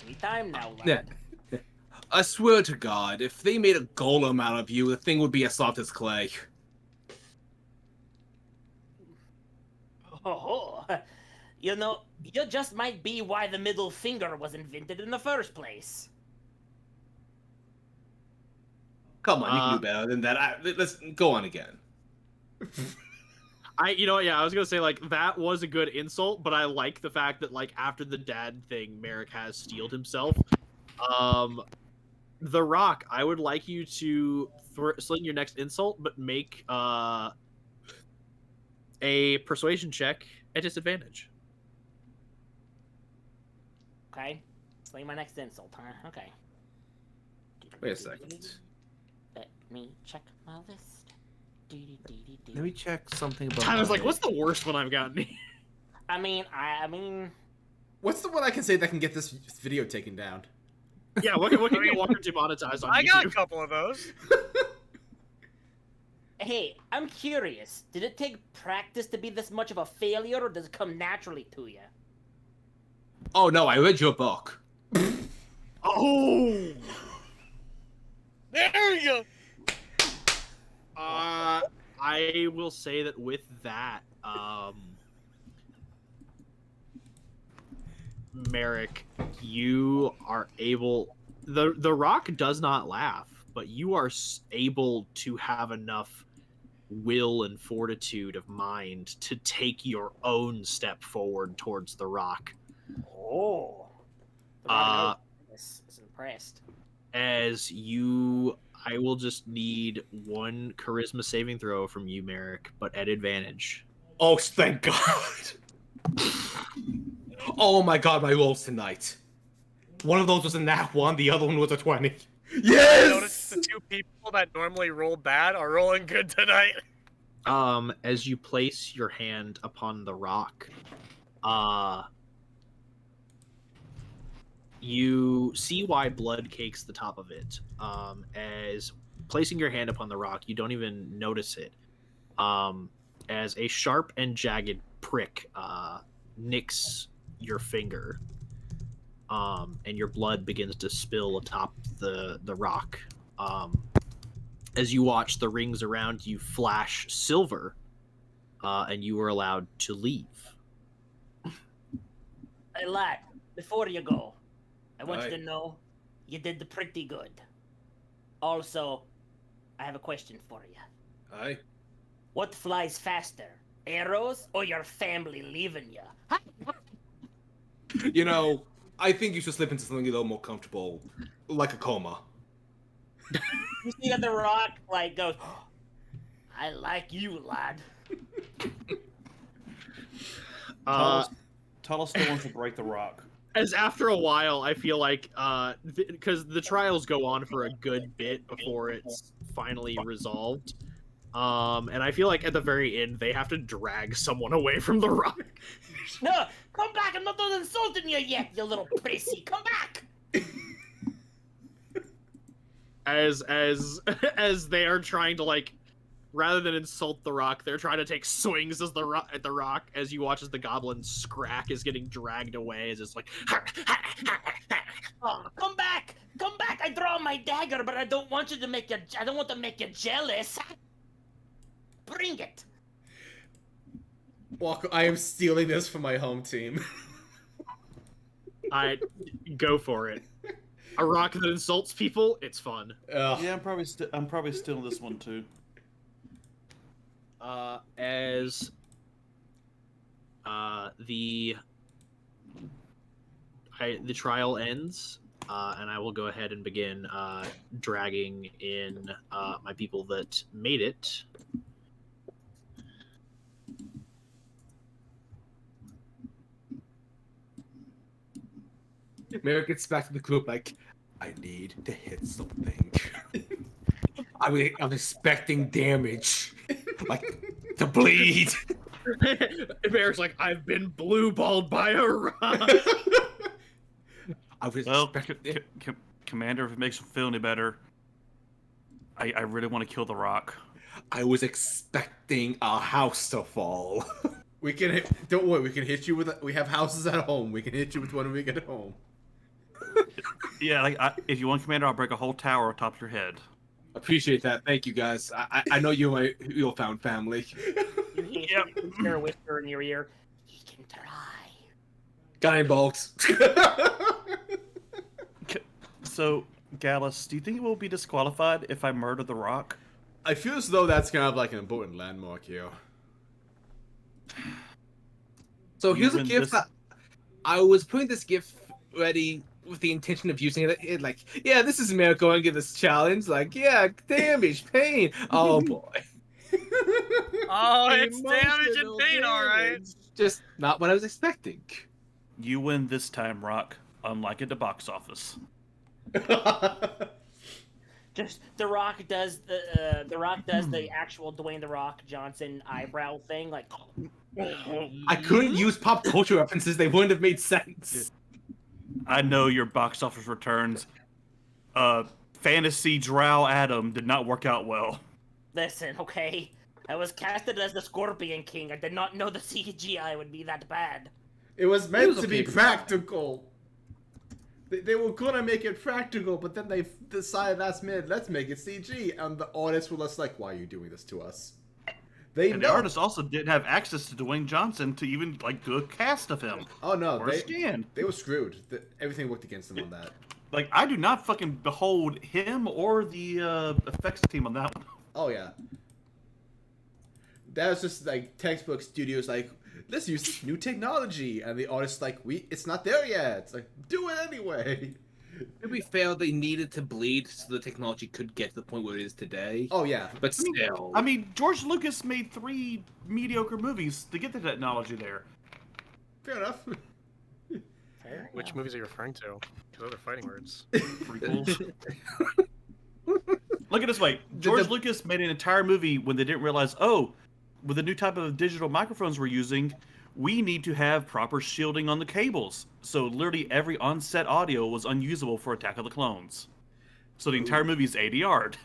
Speaker 7: Anytime now, lad.
Speaker 6: Yeah. I swear to God, if they made a golem out of you, the thing would be as soft as clay.
Speaker 7: Oh, you know, you just might be why the middle finger was invented in the first place.
Speaker 6: Come on, you can do better than that. Let's go on again.
Speaker 1: I was gonna say, like, that was a good insult, but I like the fact that, like, after the dad thing, Merrick has steeled himself. The Rock, I would like you to sling your next insult, but make a persuasion check at disadvantage.
Speaker 7: Okay, sling my next insult, huh? Okay.
Speaker 6: Wait a second.
Speaker 7: Let me check my list.
Speaker 2: Let me check something about.
Speaker 1: Tyler's like, what's the worst one I've gotten?
Speaker 7: I mean,
Speaker 3: What's the one I can say that can get this video taken down?
Speaker 1: Yeah, what can get Walker demonetized on
Speaker 5: I
Speaker 1: YouTube?
Speaker 5: got a couple of those.
Speaker 7: hey, I'm curious. Did it take practice to be this much of a failure, or does it come naturally to you?
Speaker 6: Oh no, I read your book.
Speaker 1: Oh!
Speaker 5: There you go.
Speaker 1: I will say that with that, Merrick, you are able. The Rock does not laugh, but you are able to have enough will and fortitude of mind to take your own step forward towards the Rock.
Speaker 7: Oh. Is impressed.
Speaker 1: As I will just need one charisma saving throw from you, Merrick, but at advantage.
Speaker 6: Oh, thank God. Oh my God, my rolls tonight. One of those was a nat 1, the other one was a 20.
Speaker 5: I
Speaker 3: Yes!
Speaker 5: noticed the two people that normally roll bad are rolling good tonight.
Speaker 1: As you place your hand upon the rock, you see why blood cakes the top of it. As placing your hand upon the rock, you don't even notice it. As a sharp and jagged prick nicks your finger, and your blood begins to spill atop the rock. As you watch the rings around you flash silver, and you are allowed to leave.
Speaker 7: Hey, lad, before you go, I want
Speaker 6: Aye.
Speaker 7: you to know you did pretty good. Also, I have a question for you.
Speaker 6: Aye.
Speaker 7: What flies faster, arrows or your family leaving you?
Speaker 6: You know, I think you should slip into something a little more comfortable, like a coma.
Speaker 7: You see that the rock like goes, I like you, lad.
Speaker 4: Tuttle still wants to break the rock.
Speaker 1: As after a while, I feel like, because the trials go on for a good bit before it's finally resolved, and I feel like at the very end, they have to drag someone away from the rock.
Speaker 7: No, come back! I'm not done insulting you yet, you little prissy. Come back!
Speaker 1: As they are trying to, like, rather than insult the rock, they're trying to take swings at the rock. As you watch as the goblin Scrack is getting dragged away, as it's like,
Speaker 7: Oh, come back! Come back! I draw my dagger, but I don't want you to make you. I don't want to make you jealous. Bring it.
Speaker 3: Walker, I am stealing this from my home team.
Speaker 1: I go for it. A rock that insults people, it's fun.
Speaker 3: Ugh.
Speaker 4: Yeah, I'm probably stealing this one too.
Speaker 1: As the trial ends, and I will go ahead and begin dragging in my people that made it.
Speaker 6: Merrick gets back to the group like, I need to hit something. I'm expecting damage. Like, to bleed.
Speaker 1: Merrick's like, I've been blue-balled by a rock.
Speaker 6: I was
Speaker 4: Well,
Speaker 6: expecting...
Speaker 4: Commander, if it makes you feel any better, I really want to kill the rock.
Speaker 6: I was expecting a house to fall.
Speaker 3: We can hit, don't worry, we can hit you with. We have houses at home. We can hit you with one when we get home.
Speaker 4: Yeah, like if you want Commander, I'll break a whole tower on top of your head.
Speaker 6: Appreciate that. Thank you, guys. I know you're found family.
Speaker 7: You hear a whisper in your ear. He can try.
Speaker 6: Guy bolts.
Speaker 4: So, Gallus, do you think we'll be disqualified if I murder the Rock?
Speaker 3: I feel as though that's kind of like an important landmark here.
Speaker 6: So
Speaker 4: You
Speaker 6: here's a
Speaker 4: win
Speaker 6: gift.
Speaker 4: this-
Speaker 6: I was putting this gift ready with the intention of using it. Like, yeah, this is Miracle. I give this challenge. Like, yeah, damage, pain. Oh boy,
Speaker 5: Oh, it's damage and
Speaker 6: Emotional
Speaker 5: pain, all right.
Speaker 6: damage. Just not what I was expecting.
Speaker 4: You win this time, Rock, unlike at the box office.
Speaker 7: Just The Rock does the actual Dwayne The Rock Johnson eyebrow thing, like.
Speaker 6: I couldn't use pop culture references. They wouldn't have made sense.
Speaker 4: I know your box office returns. Fantasy Drow Adam did not work out well.
Speaker 7: Listen, okay. I was casted as the Scorpion King. I did not know the CGI would be that bad.
Speaker 3: It was meant
Speaker 6: was
Speaker 3: to
Speaker 6: okay
Speaker 3: be
Speaker 6: for
Speaker 3: practical. They were gonna make it practical, but then they decided last minute, let's make it CG, and the artists were just like, "Why are you doing this to us?" They
Speaker 4: And
Speaker 3: know.
Speaker 4: the artist also didn't have access to Dwayne Johnson to even like do a cast of him
Speaker 3: Oh no,
Speaker 4: or a scan.
Speaker 3: they were screwed. Everything worked against them on that.
Speaker 4: Like I do not fucking behold him or the effects team on that one.
Speaker 3: Oh yeah. That was just like textbook studios like, let's use this new technology, and the artist's like, it's not there yet. It's like, do it anyway.
Speaker 6: To be fair, they needed to bleed so the technology could get to the point where it is today.
Speaker 3: Oh yeah.
Speaker 6: But still,
Speaker 4: I mean, George Lucas made 3 mediocre movies to get the technology there.
Speaker 3: Fair enough.
Speaker 5: Which movies are you referring to? Because those are fighting words.
Speaker 4: Prequels. Look at it this way: George Lucas made an entire movie when they didn't realize, oh, with the new type of digital microphones we're using, we need to have proper shielding on the cables. So literally every on-set audio was unusable for Attack of the Clones. So the entire movie is ADR'd.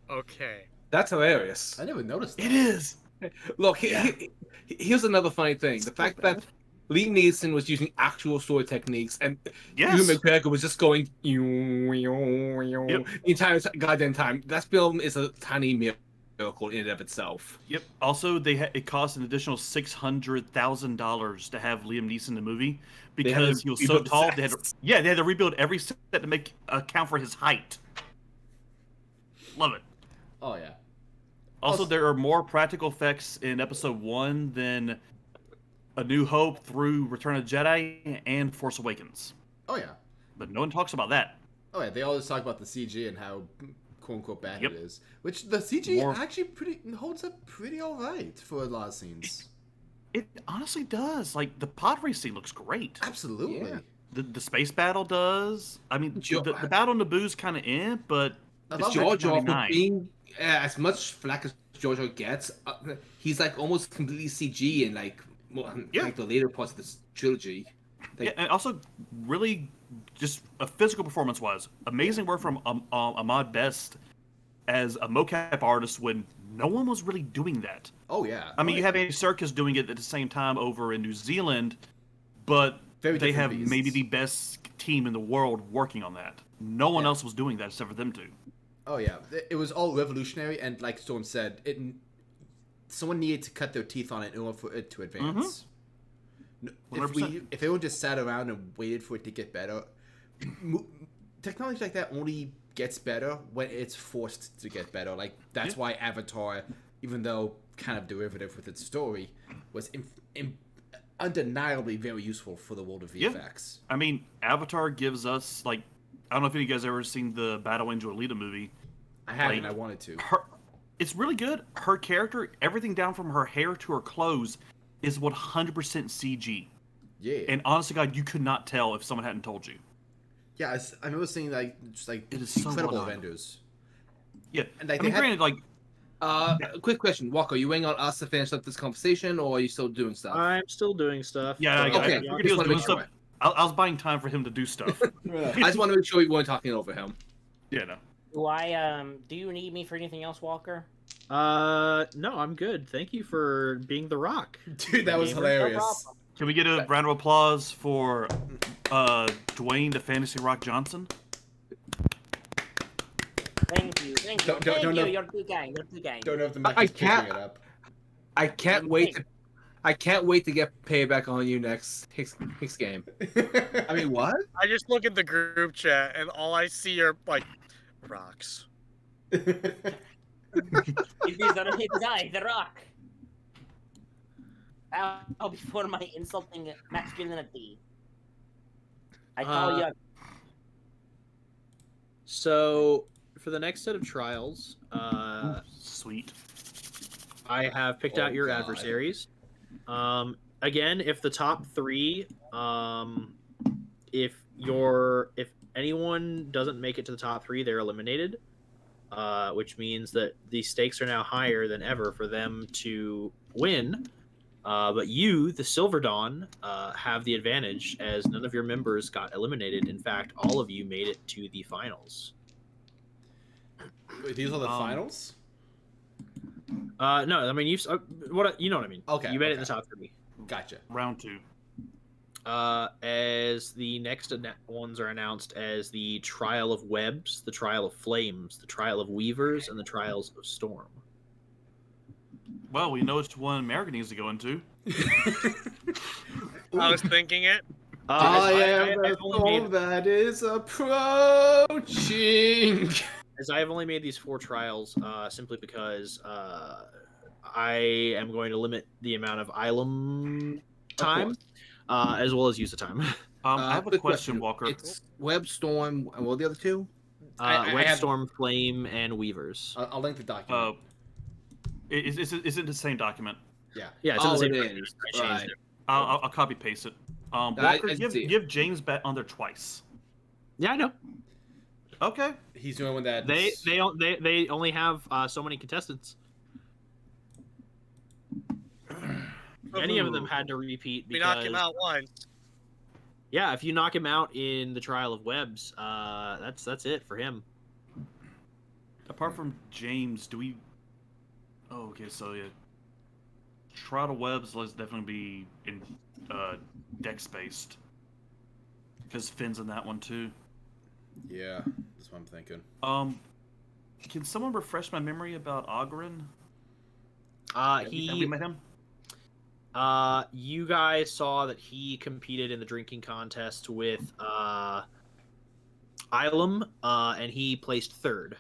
Speaker 5: Okay.
Speaker 6: that's hilarious.
Speaker 3: I never noticed that.
Speaker 4: It is.
Speaker 6: Look, here's another funny thing: the fact that Liam Neeson was using actual story techniques, and
Speaker 4: Yes.
Speaker 6: Ewan McGregor was just going the entire goddamn time. That film is a tiny miracle in and of itself.
Speaker 4: Yep. Also, it cost an additional $600,000 to have Liam Neeson in the movie
Speaker 6: They had
Speaker 4: because
Speaker 6: to
Speaker 4: he was so
Speaker 6: rebuild the
Speaker 4: tall.
Speaker 6: sets.
Speaker 4: They had to rebuild every set to make account for his height. Love it.
Speaker 3: Oh yeah.
Speaker 4: Also, there are more practical effects in Episode 1 than A New Hope through Return of the Jedi and Force Awakens.
Speaker 3: Oh yeah.
Speaker 4: But no one talks about that.
Speaker 3: Oh yeah. They always talk about the CG and how quote unquote bad
Speaker 4: Yep.
Speaker 3: it is, which the CG
Speaker 4: More-
Speaker 3: actually holds up pretty alright for a lot of scenes.
Speaker 4: It honestly does. Like, the pod race scene looks great.
Speaker 3: Absolutely.
Speaker 6: Yeah.
Speaker 4: The space battle does. I mean,
Speaker 6: Jo-
Speaker 4: the battle on Naboo's kind of but
Speaker 3: I
Speaker 4: it's
Speaker 3: love
Speaker 6: Jar Jar, for
Speaker 4: 1999.
Speaker 6: being as much flack as Jar Jar gets, he's like almost completely CG in like the later parts of this trilogy.
Speaker 4: Yeah, and also really just a physical performance-wise, amazing work from Ahmad Best as a mocap artist when no one was really doing that.
Speaker 3: Oh yeah.
Speaker 4: I mean, you have Andy Serkis doing it at the same time over in New Zealand, but
Speaker 3: Very
Speaker 4: they
Speaker 3: different
Speaker 4: have
Speaker 3: beasts.
Speaker 4: maybe the best team in the world working on that. No one
Speaker 3: Yeah.
Speaker 4: else was doing that except for them two.
Speaker 3: Oh yeah, it was all revolutionary, and like Storm said, someone needed to cut their teeth on it in order for it to advance. If
Speaker 4: 100%.
Speaker 3: if everyone just sat around and waited for it to get better, technology like that only gets better when it's forced to get better. Like that's why Avatar, even though kind of derivative with its story, was undeniably very useful for the world of
Speaker 4: Yeah.
Speaker 3: VFX.
Speaker 4: I mean, Avatar gives us, like, I don't know if any of you guys ever seen the Battle Angel Alita movie.
Speaker 3: I haven't.
Speaker 4: Like,
Speaker 3: I wanted to.
Speaker 4: It's really good. Her character, everything down from her hair to her clothes, is 100% CG.
Speaker 3: Yeah.
Speaker 4: And honestly, God, you could not tell if someone hadn't told you.
Speaker 3: Yeah, I remember seeing just like
Speaker 4: It is so
Speaker 3: incredible
Speaker 4: well done.
Speaker 3: renders.
Speaker 4: Yeah,
Speaker 3: And like,
Speaker 4: I mean,
Speaker 3: they had-
Speaker 4: granted, like,
Speaker 6: Quick question, Walker, are you waiting on us to finish up this conversation, or are you still doing stuff?
Speaker 1: I'm still doing stuff.
Speaker 4: yeah, I
Speaker 6: Okay,
Speaker 4: figured
Speaker 6: just
Speaker 4: he was
Speaker 6: wanna
Speaker 4: doing
Speaker 6: make sure.
Speaker 4: stuff. I was buying time for him to do stuff.
Speaker 6: I just want to make sure we weren't talking over him.
Speaker 4: Yeah, no.
Speaker 7: Do you need me for anything else, Walker?
Speaker 1: No, I'm good. Thank you for being the Rock.
Speaker 3: Dude, that was
Speaker 1: Gamer.
Speaker 3: hilarious.
Speaker 7: problem.
Speaker 4: Can we get a round of applause for Dwayne the Fantasy Rock Johnson?
Speaker 7: Thank you. Thank you.
Speaker 3: Don't
Speaker 7: Thank
Speaker 3: know-
Speaker 7: you. You're too kind. You're too kind.
Speaker 3: Don't know if the Mac
Speaker 2: I
Speaker 3: is picking
Speaker 2: can't-
Speaker 3: it up.
Speaker 2: I can't wait to. I can't wait to get payback on you next game. I mean, what?
Speaker 5: I just look at the group chat and all I see are like rocks.
Speaker 7: It is on his eye, the rock. Bow before my insulting masculinity. I call you.
Speaker 1: So for the next set of trials,
Speaker 4: Sweet.
Speaker 1: I have picked
Speaker 3: Oh,
Speaker 1: out your
Speaker 3: God.
Speaker 1: adversaries. Again, if the top three, if anyone doesn't make it to the top three, they're eliminated. Which means that the stakes are now higher than ever for them to win. But you, the Silverdawn, have the advantage as none of your members got eliminated. In fact, all of you made it to the finals.
Speaker 3: Wait, these are the finals?
Speaker 1: No, I mean you know what I mean.
Speaker 3: Okay,
Speaker 1: you made it in the
Speaker 3: okay.
Speaker 1: top three.
Speaker 3: Gotcha.
Speaker 4: Round 2.
Speaker 1: As the next ones are announced as the Trial of Webs, the Trial of Flames, the Trial of Weavers, and the Trials of Storm.
Speaker 4: Well, we know which one America needs to go into.
Speaker 5: I was thinking it.
Speaker 3: I am
Speaker 1: I've
Speaker 3: the
Speaker 1: only
Speaker 3: storm that is approaching.
Speaker 1: as I have only made these 4 trials simply because I am going to limit the amount of Ilum time as well as use of time.
Speaker 4: I have a
Speaker 2: quick
Speaker 4: question, Walker.
Speaker 2: It's Web Storm and what are the other two?
Speaker 3: I
Speaker 1: Web
Speaker 3: have-
Speaker 1: Storm, Flame, and Weavers.
Speaker 3: I'll link the document.
Speaker 4: Is it the same document?
Speaker 3: Yeah.
Speaker 1: Yeah, it's in the
Speaker 2: Oh,
Speaker 1: same
Speaker 2: it
Speaker 1: document.
Speaker 2: is.
Speaker 1: I changed
Speaker 2: Right.
Speaker 1: it.
Speaker 4: I'll copy paste it.
Speaker 2: I
Speaker 4: Walker,
Speaker 2: see it.
Speaker 4: give James bet on there twice.
Speaker 1: Yeah, I know.
Speaker 4: Okay.
Speaker 3: He's doing one that
Speaker 1: They only have so many contestants. Many of them had to repeat
Speaker 5: We
Speaker 1: because
Speaker 5: knock him out once.
Speaker 1: yeah, if you knock him out in the Trial of Webs, that's it for him.
Speaker 4: Apart from James, do we? Oh, okay. So yeah, Trial of Webs. Let's definitely be in dex based because Finn's in that one too.
Speaker 3: Yeah, that's what I'm thinking.
Speaker 4: Can someone refresh my memory about Ogren? Have we
Speaker 1: He
Speaker 4: met him?
Speaker 1: you guys saw that he competed in the drinking contest with Ilum, and he placed third.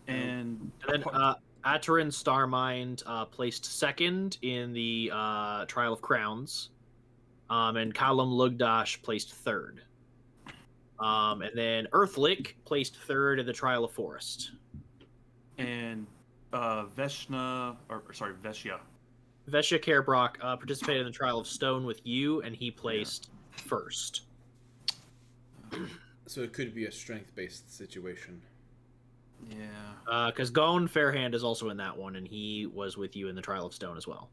Speaker 4: And
Speaker 1: And then Atarin Starmind placed second in the Trial of Crowns, and Callum Lugdash placed third. And then Earthlick placed third in the Trial of Forest.
Speaker 4: and Veshya.
Speaker 1: Vesha Caerbroch participated in the Trial of Stone with you, and he placed first.
Speaker 3: So it could be a strength-based situation.
Speaker 4: Yeah.
Speaker 1: Because Gone Fairhand is also in that one, and he was with you in the Trial of Stone as well.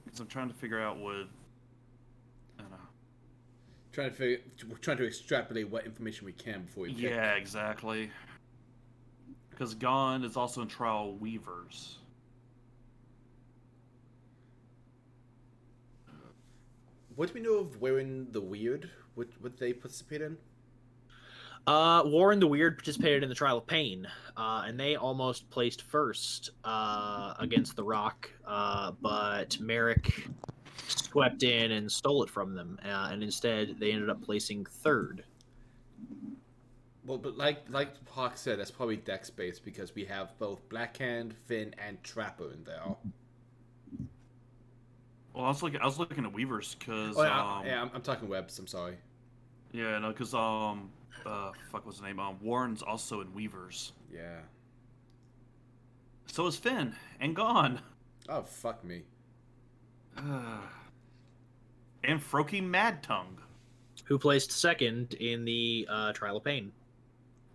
Speaker 4: Because I'm trying to figure out what. I don't know.
Speaker 3: Trying to extrapolate what information we can before we pick.
Speaker 4: Yeah, exactly. Because Gone is also in Trial Weavers.
Speaker 3: What do we know of Wearing the Weird? What they participate in?
Speaker 1: Warren the Weird participated in the Trial of Pain, and they almost placed first against the Rock, but Merrick swept in and stole it from them, and instead they ended up placing third.
Speaker 3: Well, but like Hawk said, that's probably dex-based because we have both Blackhand, Finn, and Trapper in there.
Speaker 4: Well, I was looking at Weavers because.
Speaker 3: Oh, yeah, I'm talking webs. I'm sorry.
Speaker 4: Yeah, no, because fuck, what's the name? Warren's also in Weavers.
Speaker 3: Yeah.
Speaker 4: So is Finn and Gone.
Speaker 3: Oh, fuck me.
Speaker 4: And Froky Mad Tongue.
Speaker 1: Who placed second in the Trial of Pain.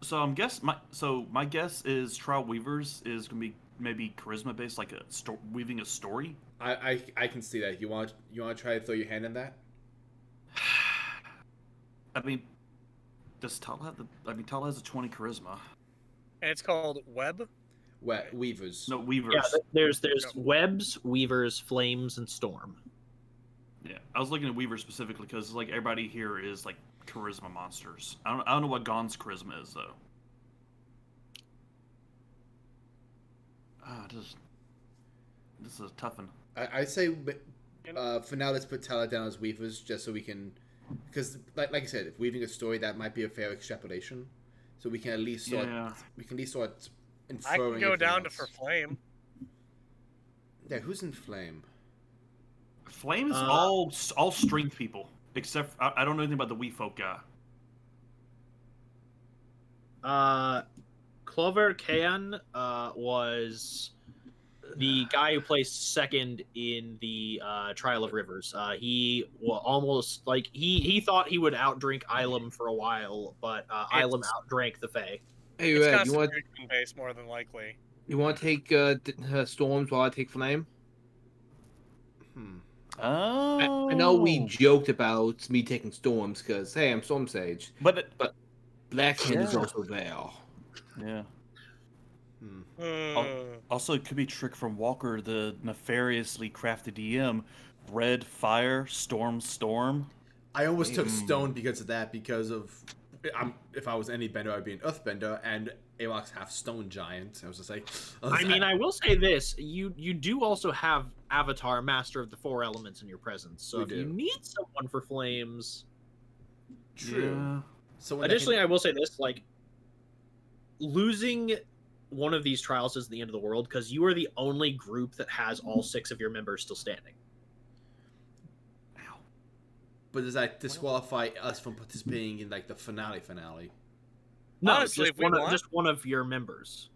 Speaker 4: So my guess is Trial Weavers is gonna be maybe charisma based, like weaving a story.
Speaker 3: I can see that. You want to try to throw your hand in that?
Speaker 4: I mean, does Tala have Tala has a 20 charisma.
Speaker 5: And it's called Web.
Speaker 3: Weavers.
Speaker 4: No, Weavers.
Speaker 1: Yeah, there's Webs, Weavers, Flames, and Storm.
Speaker 4: Yeah, I was looking at Weaver specifically because like everybody here is like charisma monsters. I don't know what Gon's charisma is though. Ah, this is a tough one.
Speaker 3: I say for now let's put Tala down as weavers just so we can, because like I said, if weaving a story that might be a fair extrapolation, so we can at least start
Speaker 5: I
Speaker 3: inferring.
Speaker 5: can go down
Speaker 3: else.
Speaker 5: to for flame.
Speaker 3: Yeah, who's in flame?
Speaker 4: Flame is all strength people except I don't know anything about the wee folk guy.
Speaker 1: Clover Kayan was the guy who placed second in the Trial of Rivers. He almost like he thought he would outdrink Ilum for a while, but Ilum outdrank the Fae.
Speaker 6: Hey,
Speaker 5: It's
Speaker 6: Red, you want
Speaker 5: concentration based more than likely.
Speaker 6: to take storms while I take flame?
Speaker 4: Oh,
Speaker 6: I know we joked about me taking storms because hey, I'm Storm Sage,
Speaker 4: but
Speaker 6: Blackhand is
Speaker 4: Yeah.
Speaker 6: also there.
Speaker 4: yeah.
Speaker 5: Uh,
Speaker 4: Also, it could be trick from Walker, the nefariously crafted DM. Red fire, storm.
Speaker 3: I almost took stone because of that. Because of if I was any bender, I'd be an earthbender, and Alox half stone giant. I was just like,
Speaker 1: I mean, I will say this: you do also have Avatar, Master of the Four Elements, in your presence. So
Speaker 3: We
Speaker 1: if
Speaker 3: do.
Speaker 1: you need someone for flames,
Speaker 3: true.
Speaker 4: Yeah.
Speaker 3: So
Speaker 1: additionally, I will say this: like losing one of these trials isn't the end of the world because you are the only group that has all 6 of your members still standing.
Speaker 3: but does that disqualify us from participating in like the finale?
Speaker 1: No,
Speaker 5: Honestly,
Speaker 1: just
Speaker 5: if we want-
Speaker 1: just one of your members.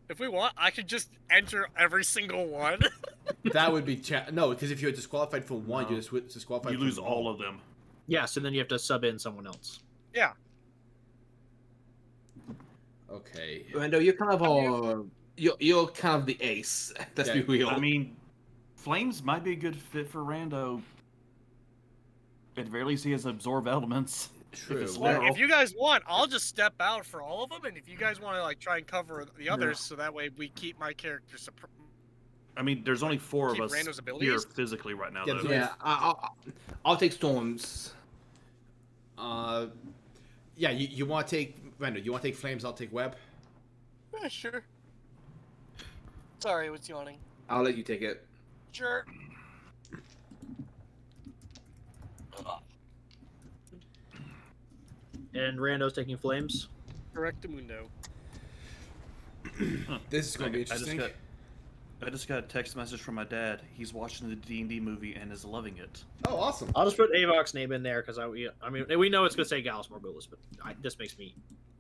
Speaker 5: if we want, I could just enter every single one.
Speaker 3: That would be no, because if you're disqualified for one,
Speaker 4: No.
Speaker 3: you're disqualified.
Speaker 4: You
Speaker 3: from
Speaker 4: lose all of them.
Speaker 1: Yes, and then you have to sub in someone else.
Speaker 5: Yeah.
Speaker 3: Okay.
Speaker 6: Rando, you're kind of you're kind of the ace. Let's be
Speaker 3: Yeah,
Speaker 6: real.
Speaker 4: I mean, flames might be a good fit for Rando. At the very least, he has absorb elements.
Speaker 3: True.
Speaker 4: If it's
Speaker 3: Well,
Speaker 4: sterile.
Speaker 5: If you guys want, I'll just step out for all of them, and if you guys want to like try and cover the others, so that way we keep my character.
Speaker 4: I mean, there's only 4 of
Speaker 5: Keep
Speaker 4: us
Speaker 5: Rando's
Speaker 4: here
Speaker 5: abilities?
Speaker 4: physically right now,
Speaker 3: Yeah,
Speaker 4: though.
Speaker 3: so-
Speaker 6: yeah, I'll take storms.
Speaker 3: Yeah, you want to take Randall? You want to take flames? I'll take web.
Speaker 5: Yeah, sure. Sorry, I was yawning.
Speaker 6: I'll let you take it.
Speaker 5: Sure.
Speaker 1: And Rando's taking flames.
Speaker 5: Correctamundo.
Speaker 3: This is going to be
Speaker 4: I just
Speaker 3: interesting.
Speaker 4: got a text message from my dad. He's watching the D&D movie and is loving it.
Speaker 3: Oh, awesome.
Speaker 1: I'll just put Avok's name in there because I mean we know it's gonna say Gallus Morgulus, but this makes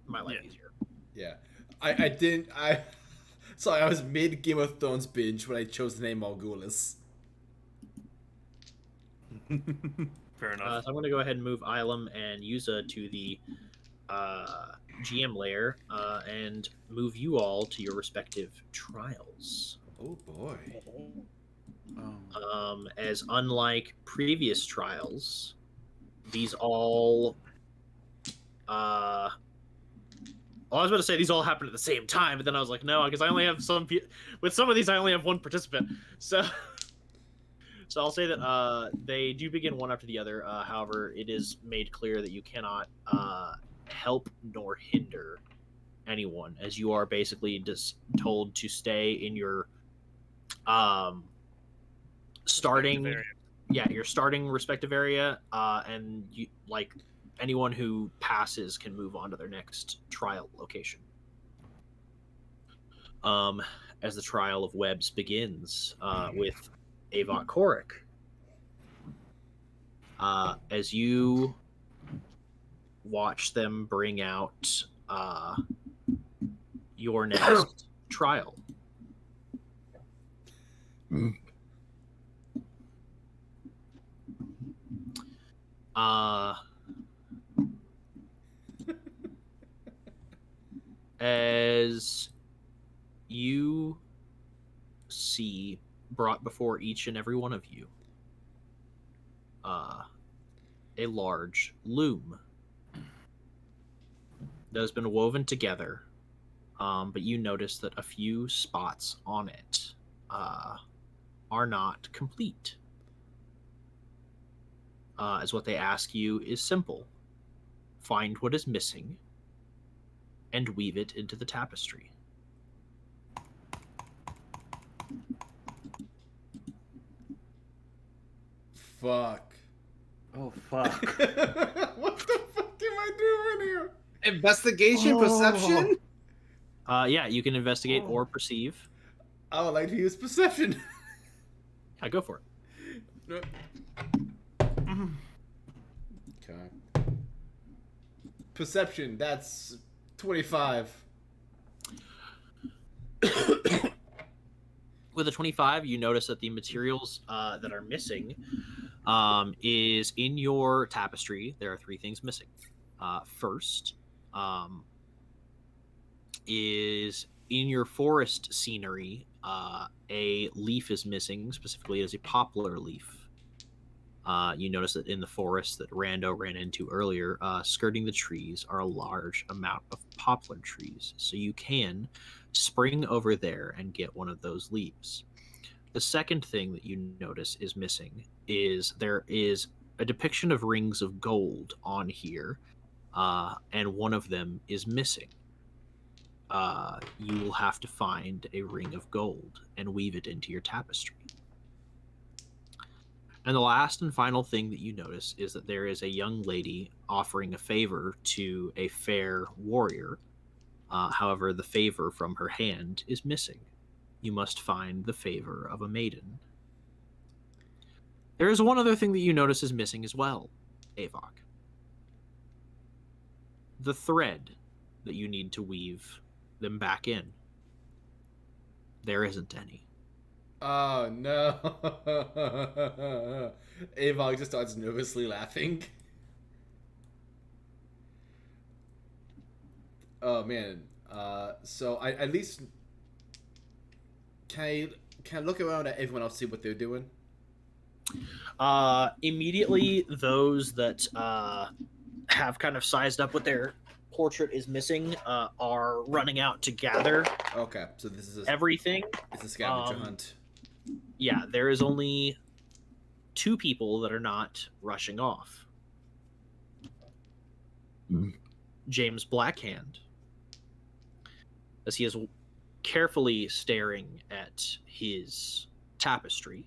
Speaker 1: my life
Speaker 4: Yeah.
Speaker 1: easier.
Speaker 3: Yeah, I didn't. Sorry, I was mid Game of Thrones binge when I chose the name Morgulus.
Speaker 4: Fair enough.
Speaker 1: So I'm gonna go ahead and move Ilum and Yuza to the GM layer and move you all to your respective trials.
Speaker 3: Oh boy.
Speaker 1: As unlike previous trials, these all well, I was about to say these all happen at the same time, but then I was like, no, because I only have with some of these I only have one participant. So I'll say that they do begin one after the other. However, it is made clear that you cannot help nor hinder anyone, as you are basically just told to stay in your starting your starting respective area, and you like anyone who passes can move on to their next trial location. As the trial of webs begins with Avok Korik, as you watch them bring out your next trial. As you see brought before each and every one of you a large loom that has been woven together, but you notice that a few spots on it are are not complete. As what they ask you is simple. Find what is missing and weave it into the tapestry.
Speaker 3: Fuck.
Speaker 4: Oh fuck.
Speaker 3: What the fuck am I doing here?
Speaker 6: Investigation, perception.
Speaker 1: Yeah, you can investigate or perceive.
Speaker 3: I would like to use perception.
Speaker 1: Yeah, go for it.
Speaker 3: Okay. Perception, that's 25.
Speaker 1: With a 25, you notice that the materials that are missing is in your tapestry. There are 3 things missing. First, is in your forest scenery, a leaf is missing. Specifically, it is a poplar leaf. You notice that in the forest that Rando ran into earlier, skirting the trees are a large amount of poplar trees. So you can spring over there and get one of those leaves. The second thing that you notice is missing is there is a depiction of rings of gold on here, and one of them is missing. You will have to find a ring of gold and weave it into your tapestry. And the last and final thing that you notice is that there is a young lady offering a favor to a fair warrior. However, the favor from her hand is missing. You must find the favor of a maiden. There is one other thing that you notice is missing as well, Avok. The thread that you need to weave them back in. There isn't any.
Speaker 3: Oh no. Avog just starts nervously laughing. Oh man. So I at least can I look around at everyone else, see what they're doing?
Speaker 1: Immediately, those that have kind of sized up what their portrait is missing are running out to gather
Speaker 3: Okay, so this is
Speaker 1: everything.
Speaker 3: it's a scavenger hunt.
Speaker 1: Yeah, there is only 2 people that are not rushing off. James Blackhand, as he is carefully staring at his tapestry.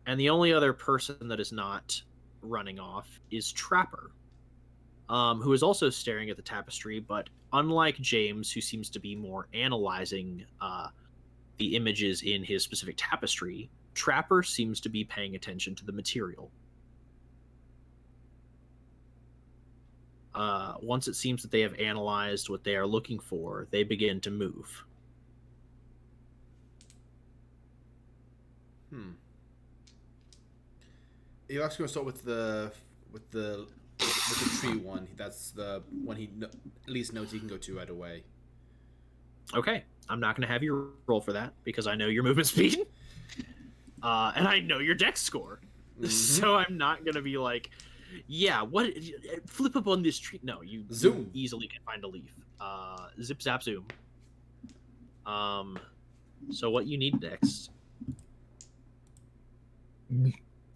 Speaker 1: And the only other person that is not running off is Trapper, who is also staring at the tapestry, but unlike James, who seems to be more analyzing the images in his specific tapestry, Trapper seems to be paying attention to the material. Once it seems that they have analyzed what they are looking for, they begin to move.
Speaker 3: You're actually gonna start with the tree one. That's the one he at least knows he can go to right away.
Speaker 1: Okay, I'm not going to have you roll for that because I know your movement speed, and I know your dex score. So I'm not going to be like, yeah, what? Flip up on this tree. No, you
Speaker 3: Zoom.
Speaker 1: easily can find a leaf. Zip zap zoom. So what you need next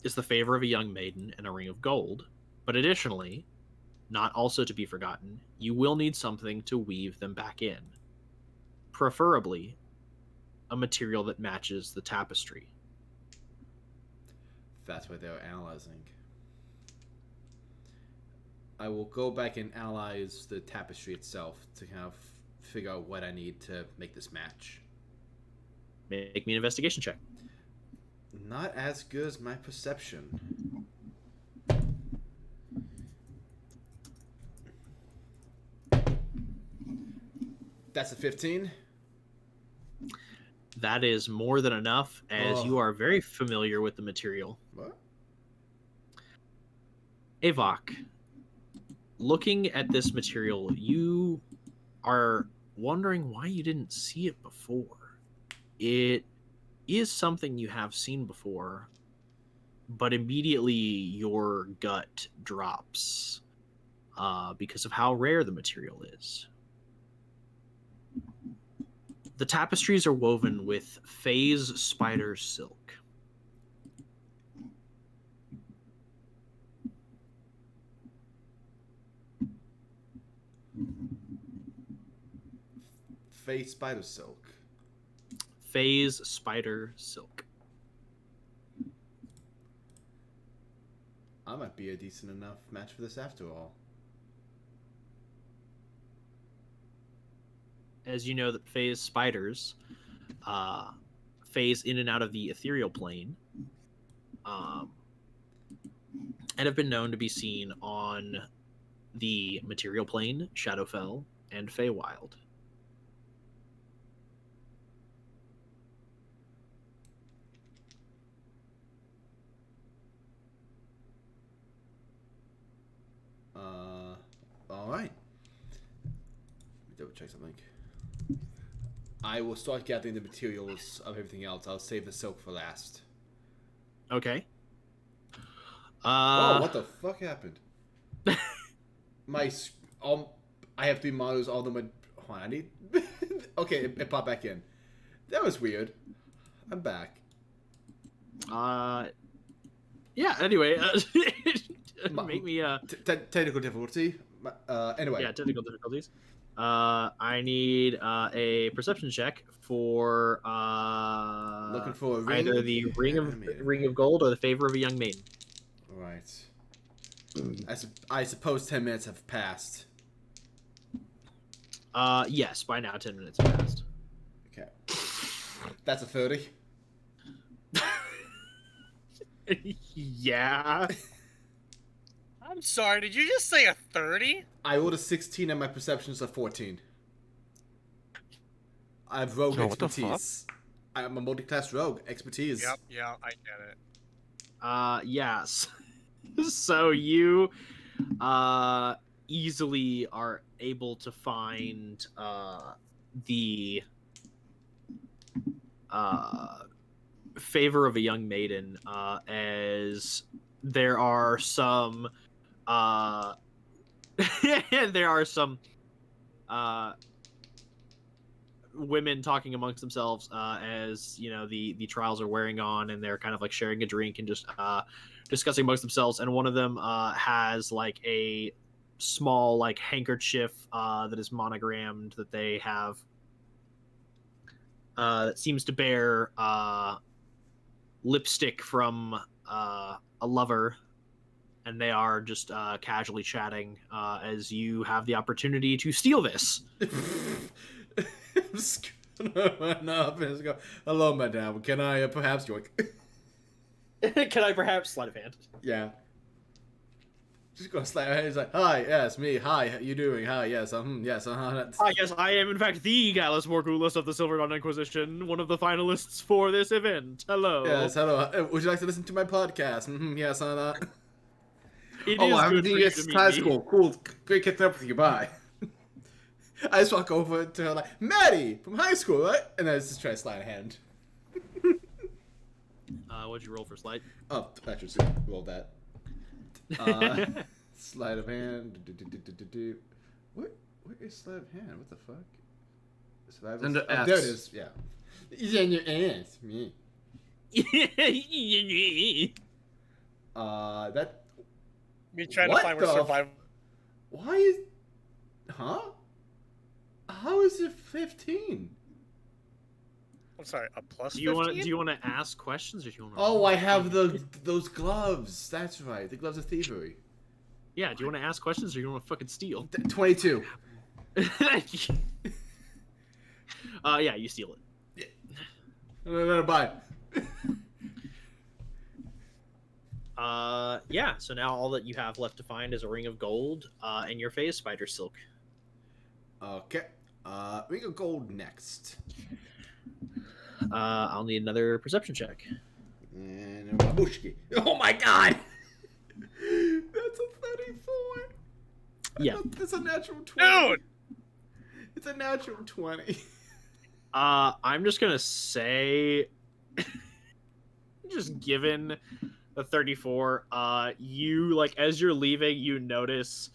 Speaker 1: is the favor of a young maiden and a ring of gold. But additionally, not also to be forgotten, you will need something to weave them back in. Preferably, a material that matches the tapestry.
Speaker 3: That's what they were analyzing. I will go back and analyze the tapestry itself to kind of figure out what I need to make this match.
Speaker 1: Make me an investigation check.
Speaker 3: Not as good as my perception. That's a 15.
Speaker 1: That is more than enough, as
Speaker 3: Oh.
Speaker 1: you are very familiar with the material.
Speaker 3: What?
Speaker 1: Avok, looking at this material, you are wondering why you didn't see it before. It is something you have seen before, but immediately your gut drops because of how rare the material is. The tapestries are woven with phase spider silk.
Speaker 3: Face spider silk.
Speaker 1: Phase spider silk.
Speaker 3: I might be a decent enough match for this after all.
Speaker 1: As you know, that phase spiders phase in and out of the ethereal plane, and have been known to be seen on the material plane, Shadowfell, and Feywild.
Speaker 3: All right. Let me double check something. I will start gathering the materials of everything else. I'll save the silk for last.
Speaker 1: Okay.
Speaker 3: Whoa, what the fuck happened? I have 3 models, all of them went... Hold on, I need... Okay, it popped back in. That was weird. I'm back.
Speaker 1: Yeah, anyway, make me,
Speaker 3: technical difficulty. Anyway.
Speaker 1: Yeah, technical difficulties. I need a perception check for
Speaker 3: looking for a ring?
Speaker 1: either the ring of gold or the favor of a young maiden.
Speaker 3: Right. I suppose 10 minutes have passed.
Speaker 1: Yes, by now 10 minutes have passed.
Speaker 3: Okay. That's a 30.
Speaker 1: Yeah.
Speaker 5: I'm sorry, did you just say a 30?
Speaker 3: I rolled a 16 and my perception is a 14. I have rogue expertise. I'm a multi-class rogue. Expertise.
Speaker 5: Yep, yeah, I get it.
Speaker 1: Yes. So you easily are able to find the favor of a young maiden, as there are some there are some women talking amongst themselves as you know the trials are wearing on, and they're kind of like sharing a drink and just discussing amongst themselves. And one of them has like a small like handkerchief that is monogrammed that they have that seems to bear lipstick from a lover, and they are just casually chatting as you have the opportunity to steal this.
Speaker 3: I'm just gonna run up and just go, "Hello, madame. Can I perhaps join?"
Speaker 1: Can I perhaps sleight of hand?
Speaker 3: Yeah. Just go sleight of hand. He's like, "Hi, yes, me. Hi, how you doing? Hi, yes, yes,
Speaker 1: Hi, yes, I am in fact the Gallus Morgulus of the Silverdawn Inquisition, one of the finalists for this event. Hello.
Speaker 3: Yes, hello. Would you like to listen to my podcast? Yes,
Speaker 1: It
Speaker 6: Oh,
Speaker 1: is
Speaker 6: I'm
Speaker 1: good for
Speaker 6: doing
Speaker 1: you
Speaker 6: this
Speaker 1: to meet
Speaker 6: high
Speaker 1: me.
Speaker 6: school. Cool. Great catching up with you. Bye.
Speaker 3: I just walk over to her like, "Maddie from high school, right?" And then I just try to slide a hand.
Speaker 1: What'd you roll for sleight?
Speaker 3: Oh, I should roll that. Sleight of hand. Where is sleight of hand? What the fuck? Survival.
Speaker 6: Under
Speaker 3: Oh,
Speaker 6: S.
Speaker 3: there it is. Yeah. It's in your ass. Me. That.
Speaker 5: Me trying
Speaker 3: What
Speaker 5: to find where
Speaker 3: the
Speaker 5: survival.
Speaker 3: Why is? Huh? How is it 15?
Speaker 5: I'm sorry, a plus
Speaker 1: Do you
Speaker 5: 15?
Speaker 1: want to ask questions, or do you want to?
Speaker 3: Oh, I have those gloves. That's right. The gloves of thievery.
Speaker 1: Yeah. Do you want to ask questions, or do you want to fucking steal?
Speaker 3: 22.
Speaker 1: Yeah, you steal it.
Speaker 3: No, bye.
Speaker 1: Yeah. So now all that you have left to find is a ring of gold, and your phase spider silk.
Speaker 3: Okay. Ring of gold next.
Speaker 1: I'll need another perception check.
Speaker 3: And babushki. Oh my god! That's a 34.
Speaker 1: Yeah.
Speaker 3: That's a natural 20.
Speaker 5: Dude!
Speaker 3: It's a natural 20.
Speaker 1: I'm just gonna say, just given the 34, you like as you're leaving, you notice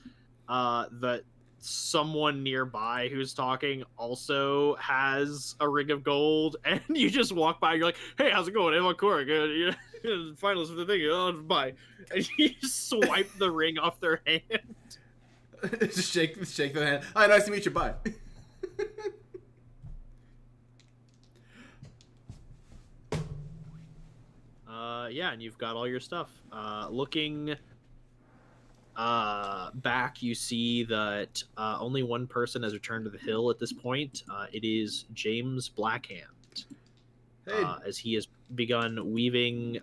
Speaker 1: that someone nearby who's talking also has a ring of gold, and you just walk by. You're like, "Hey, how's it going? Everyone, Cora, good? Finals for the thing. Oh, bye." And you swipe the ring off their hand.
Speaker 3: Just shake the hand. Hi, nice to meet you. Bye.
Speaker 1: Yeah, and you've got all your stuff. Looking back, you see that only one person has returned to the hill at this point. It is James Blackhand,
Speaker 3: Hey,
Speaker 1: as he has begun weaving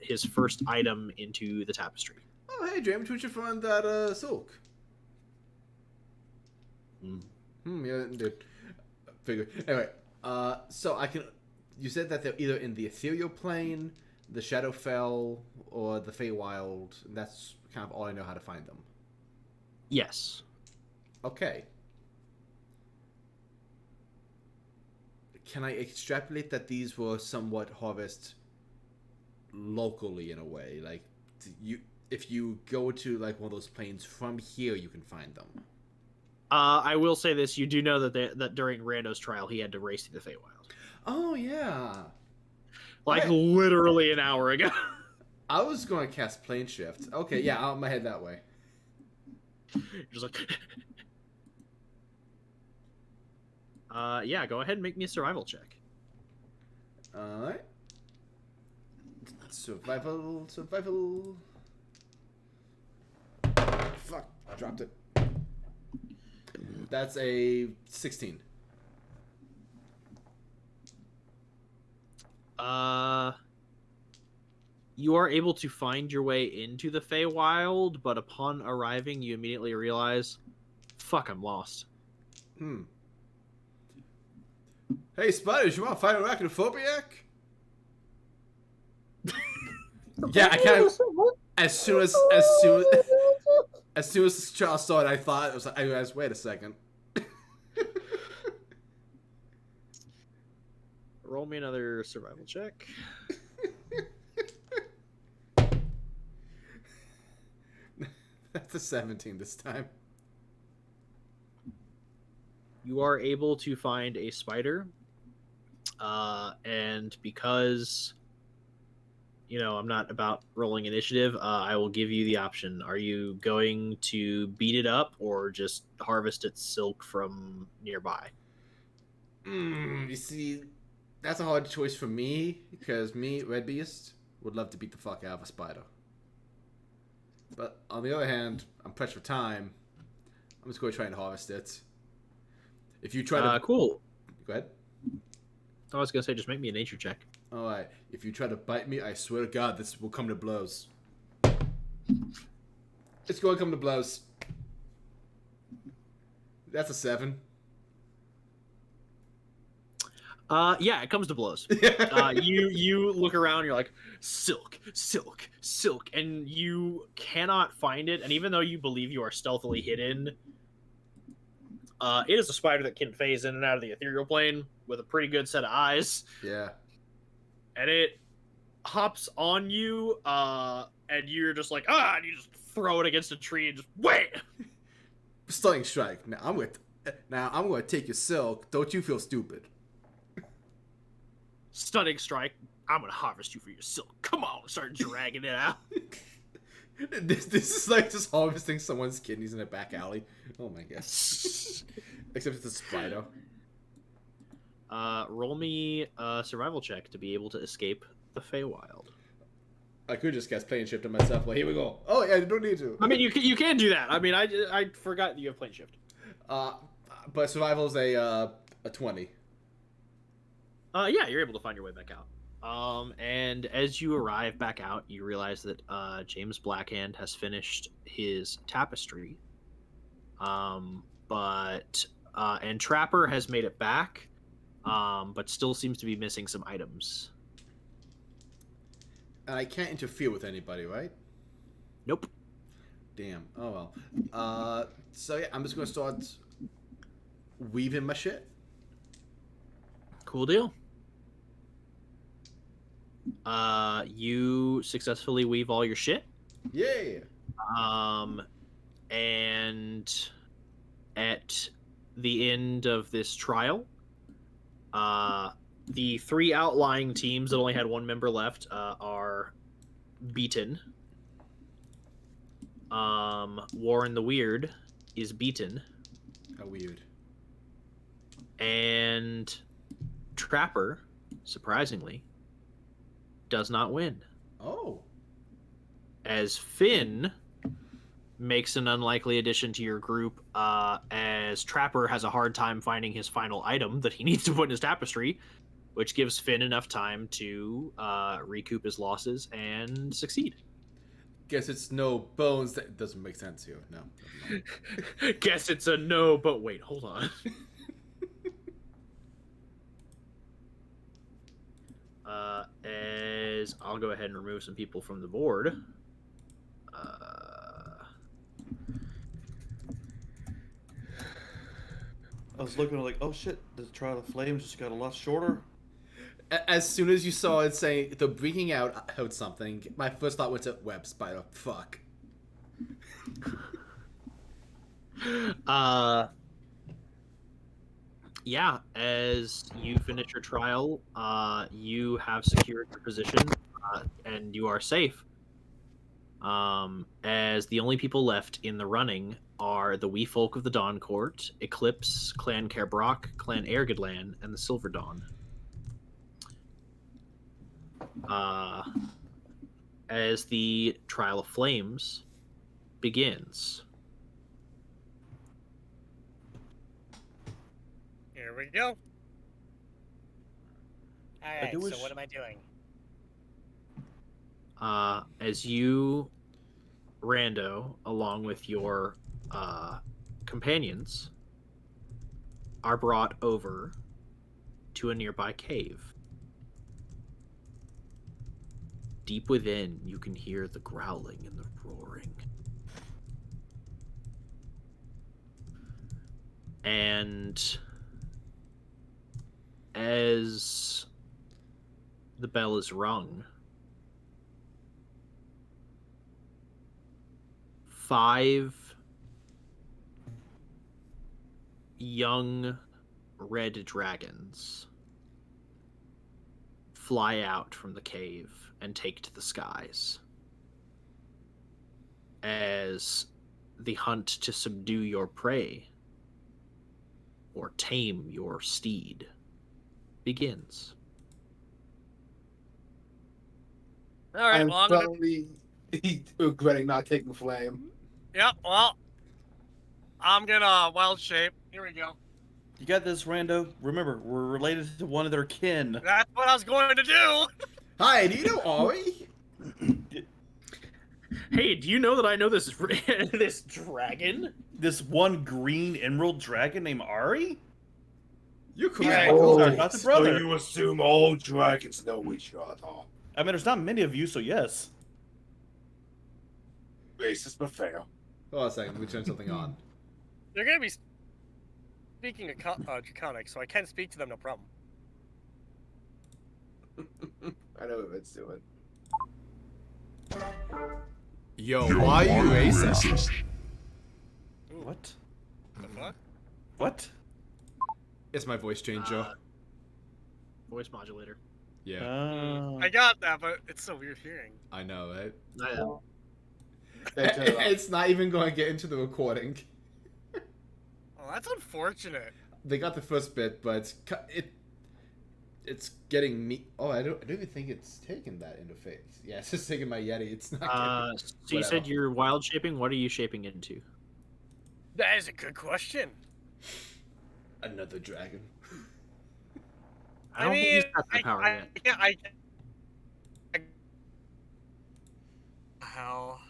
Speaker 1: his first item into the tapestry.
Speaker 3: oh hey, James, where'd you find that silk? Yeah, dude. Figure. Anyway, so I can. You said that they're either in the ethereal plane, the Shadowfell, or the Feywild. And that's kind of all I know how to find them.
Speaker 1: Yes.
Speaker 3: Okay. Can I extrapolate that these were somewhat harvested locally in a way? Like, if you go to like one of those planes from here, you can find them.
Speaker 1: I will say this: you do know that during Rando's trial, he had to race through the Feywild.
Speaker 3: Oh yeah.
Speaker 1: Like
Speaker 3: Okay.
Speaker 1: literally an hour ago.
Speaker 3: I was going to cast plane shift. Okay, yeah, I'll my head that way.
Speaker 1: Just like, yeah, go ahead and make me a survival check.
Speaker 3: All right. Survival. Fuck, dropped it. That's a 16.
Speaker 1: You are able to find your way into the Feywild, but upon arriving, you immediately realize, fuck, I'm lost.
Speaker 3: Hey, spiders, you want to fight arachnophobiac? Yeah, I kind of. As soon as this child saw it, I thought it was. I was. Wait a second.
Speaker 1: Roll me another survival check.
Speaker 3: That's a 17 this time.
Speaker 1: You are able to find a spider, and because I'm not about rolling initiative, I will give you the option. Are you going to beat it up or just harvest its silk from nearby?
Speaker 3: You see, that's a hard choice for me because me, Red Beast, would love to beat the fuck out of a spider. But on the other hand, I'm pressed for time. I'm just going to try and harvest it. If you try to,
Speaker 1: Cool.
Speaker 3: go ahead.
Speaker 1: I was gonna say, just make me a nature check.
Speaker 3: All right. If you try to bite me, I swear to God, this will come to blows. It's going to come to blows. That's a 7.
Speaker 1: Yeah, it comes to blows. You look around, you're like, silk, and you cannot find it. And even though you believe you are stealthily hidden, it is a spider that can phase in and out of the ethereal plane with a pretty good set of eyes.
Speaker 3: Yeah.
Speaker 1: And it hops on you, and you're just like, and you just throw it against a tree and just wait.
Speaker 3: Stunning strike. Now I'm going to take your silk. Don't you feel stupid?
Speaker 1: Stunning strike. I'm gonna harvest you for your silk. Come on, start dragging it out.
Speaker 3: This is like just harvesting someone's kidneys in a back alley. Oh my god. Except it's a spider.
Speaker 1: Roll me a survival check to be able to escape the Feywild.
Speaker 3: I could just cast plane shift on myself. Well, here we go. Oh yeah, you don't need to.
Speaker 1: I mean, you can do that. I mean, I forgot that you have plane shift.
Speaker 3: But survival is a 20.
Speaker 1: Yeah, you're able to find your way back out. And as you arrive back out, you realize that James Blackhand has finished his tapestry. And Trapper has made it back, but still seems to be missing some items.
Speaker 3: And I can't interfere with anybody, right?
Speaker 1: Nope.
Speaker 3: Damn. Oh well. So yeah, I'm just gonna start weaving my shit.
Speaker 1: Cool deal. You successfully weave all your shit.
Speaker 3: Yeah.
Speaker 1: And at the end of this trial, the 3 outlying teams that only had 1 member left are beaten. Warren the Weird is beaten.
Speaker 3: How weird.
Speaker 1: And Trapper, surprisingly, does not win.
Speaker 3: Oh.
Speaker 1: As Finn makes an unlikely addition to your group, as Trapper has a hard time finding his final item that he needs to put in his tapestry, which gives Finn enough time to recoup his losses and succeed.
Speaker 3: Guess it's no bones. That doesn't make sense here. No.
Speaker 1: Guess it's a no, but wait, hold on. As I'll go ahead and remove some people from the board.
Speaker 4: I was looking like, oh shit, the Trial of Flames just got a lot shorter.
Speaker 3: As soon as you saw it saying the bringing out something, my first thought went to web spider. Fuck.
Speaker 1: Yeah, as you finish your trial, you have secured your position, and you are safe. As the only people left in the running are the Wee Folk of the Dawn Court, Eclipse, Clan Caerbroch, Clan Airgidlann, and the Silverdawn. As the Trial of Flames begins.
Speaker 5: Here we go. Alright,
Speaker 4: do
Speaker 5: so
Speaker 4: wish-
Speaker 5: what am I doing?
Speaker 1: As you, Rando, along with your companions, are brought over to a nearby cave. Deep within, you can hear the growling and the roaring. And as the bell is rung, 5 young red dragons fly out from the cave and take to the skies as the hunt to subdue your prey or tame your steed begins.
Speaker 5: Alright,
Speaker 6: I'm
Speaker 5: well, I'm gonna...
Speaker 6: suddenly regretting not taking flame.
Speaker 5: Yep, well, I'm gonna wild shape. Here we go.
Speaker 4: You got this, Rando. Remember, we're related to one of their kin.
Speaker 5: That's what I was going to do!
Speaker 3: Hi, do you know Ari?
Speaker 1: Hey, do you know that I know this this dragon?
Speaker 4: This one green emerald dragon named Ari?
Speaker 3: You're
Speaker 5: Yeah,
Speaker 3: correct.
Speaker 4: Oh,
Speaker 3: Alright.
Speaker 4: not the brother.
Speaker 6: you assume all dragons know each other.
Speaker 4: I mean, there's not many of you, so yes.
Speaker 6: Racist but fair.
Speaker 3: Hold on a second, let me turn something on.
Speaker 5: They're gonna be speaking Draconic, so I can speak to them, no problem.
Speaker 6: I know what it's doing.
Speaker 3: Yo, why are you racist?
Speaker 4: What?
Speaker 5: The fuck?
Speaker 4: What?
Speaker 3: It's my voice changer.
Speaker 1: Voice modulator.
Speaker 3: Yeah,
Speaker 5: I got that, but it's so weird hearing.
Speaker 3: I know, right? It's not even going to get into the recording.
Speaker 5: Oh, that's unfortunate.
Speaker 3: They got the first bit, but it's getting me. Oh, I don't even think it's taking that interface. Yeah, it's just taking my Yeti. It's not.
Speaker 1: So you said you're wild shaping. What are you shaping into?
Speaker 5: That is a good question.
Speaker 3: Another dragon.
Speaker 1: I don't think he's got that power yet.
Speaker 5: Hell.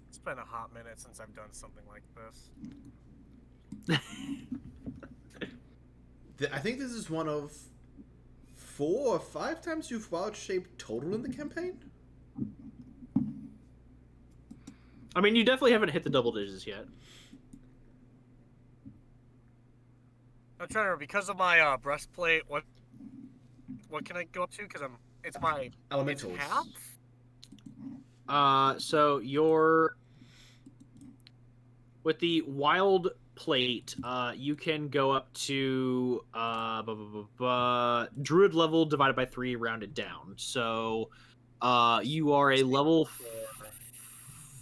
Speaker 5: It's been a hot minute since I've done something like this.
Speaker 3: I think this is one of 4 or 5 times you've wild shaped total in the campaign.
Speaker 1: I mean, you definitely haven't hit the double digits yet.
Speaker 5: I'm trying to remember, because of my breastplate. What can I go up to? Because it's my
Speaker 3: Elementals.
Speaker 5: It's half.
Speaker 1: So you're with the wild plate. You can go up to druid level divided by 3, rounded down. So, you are a level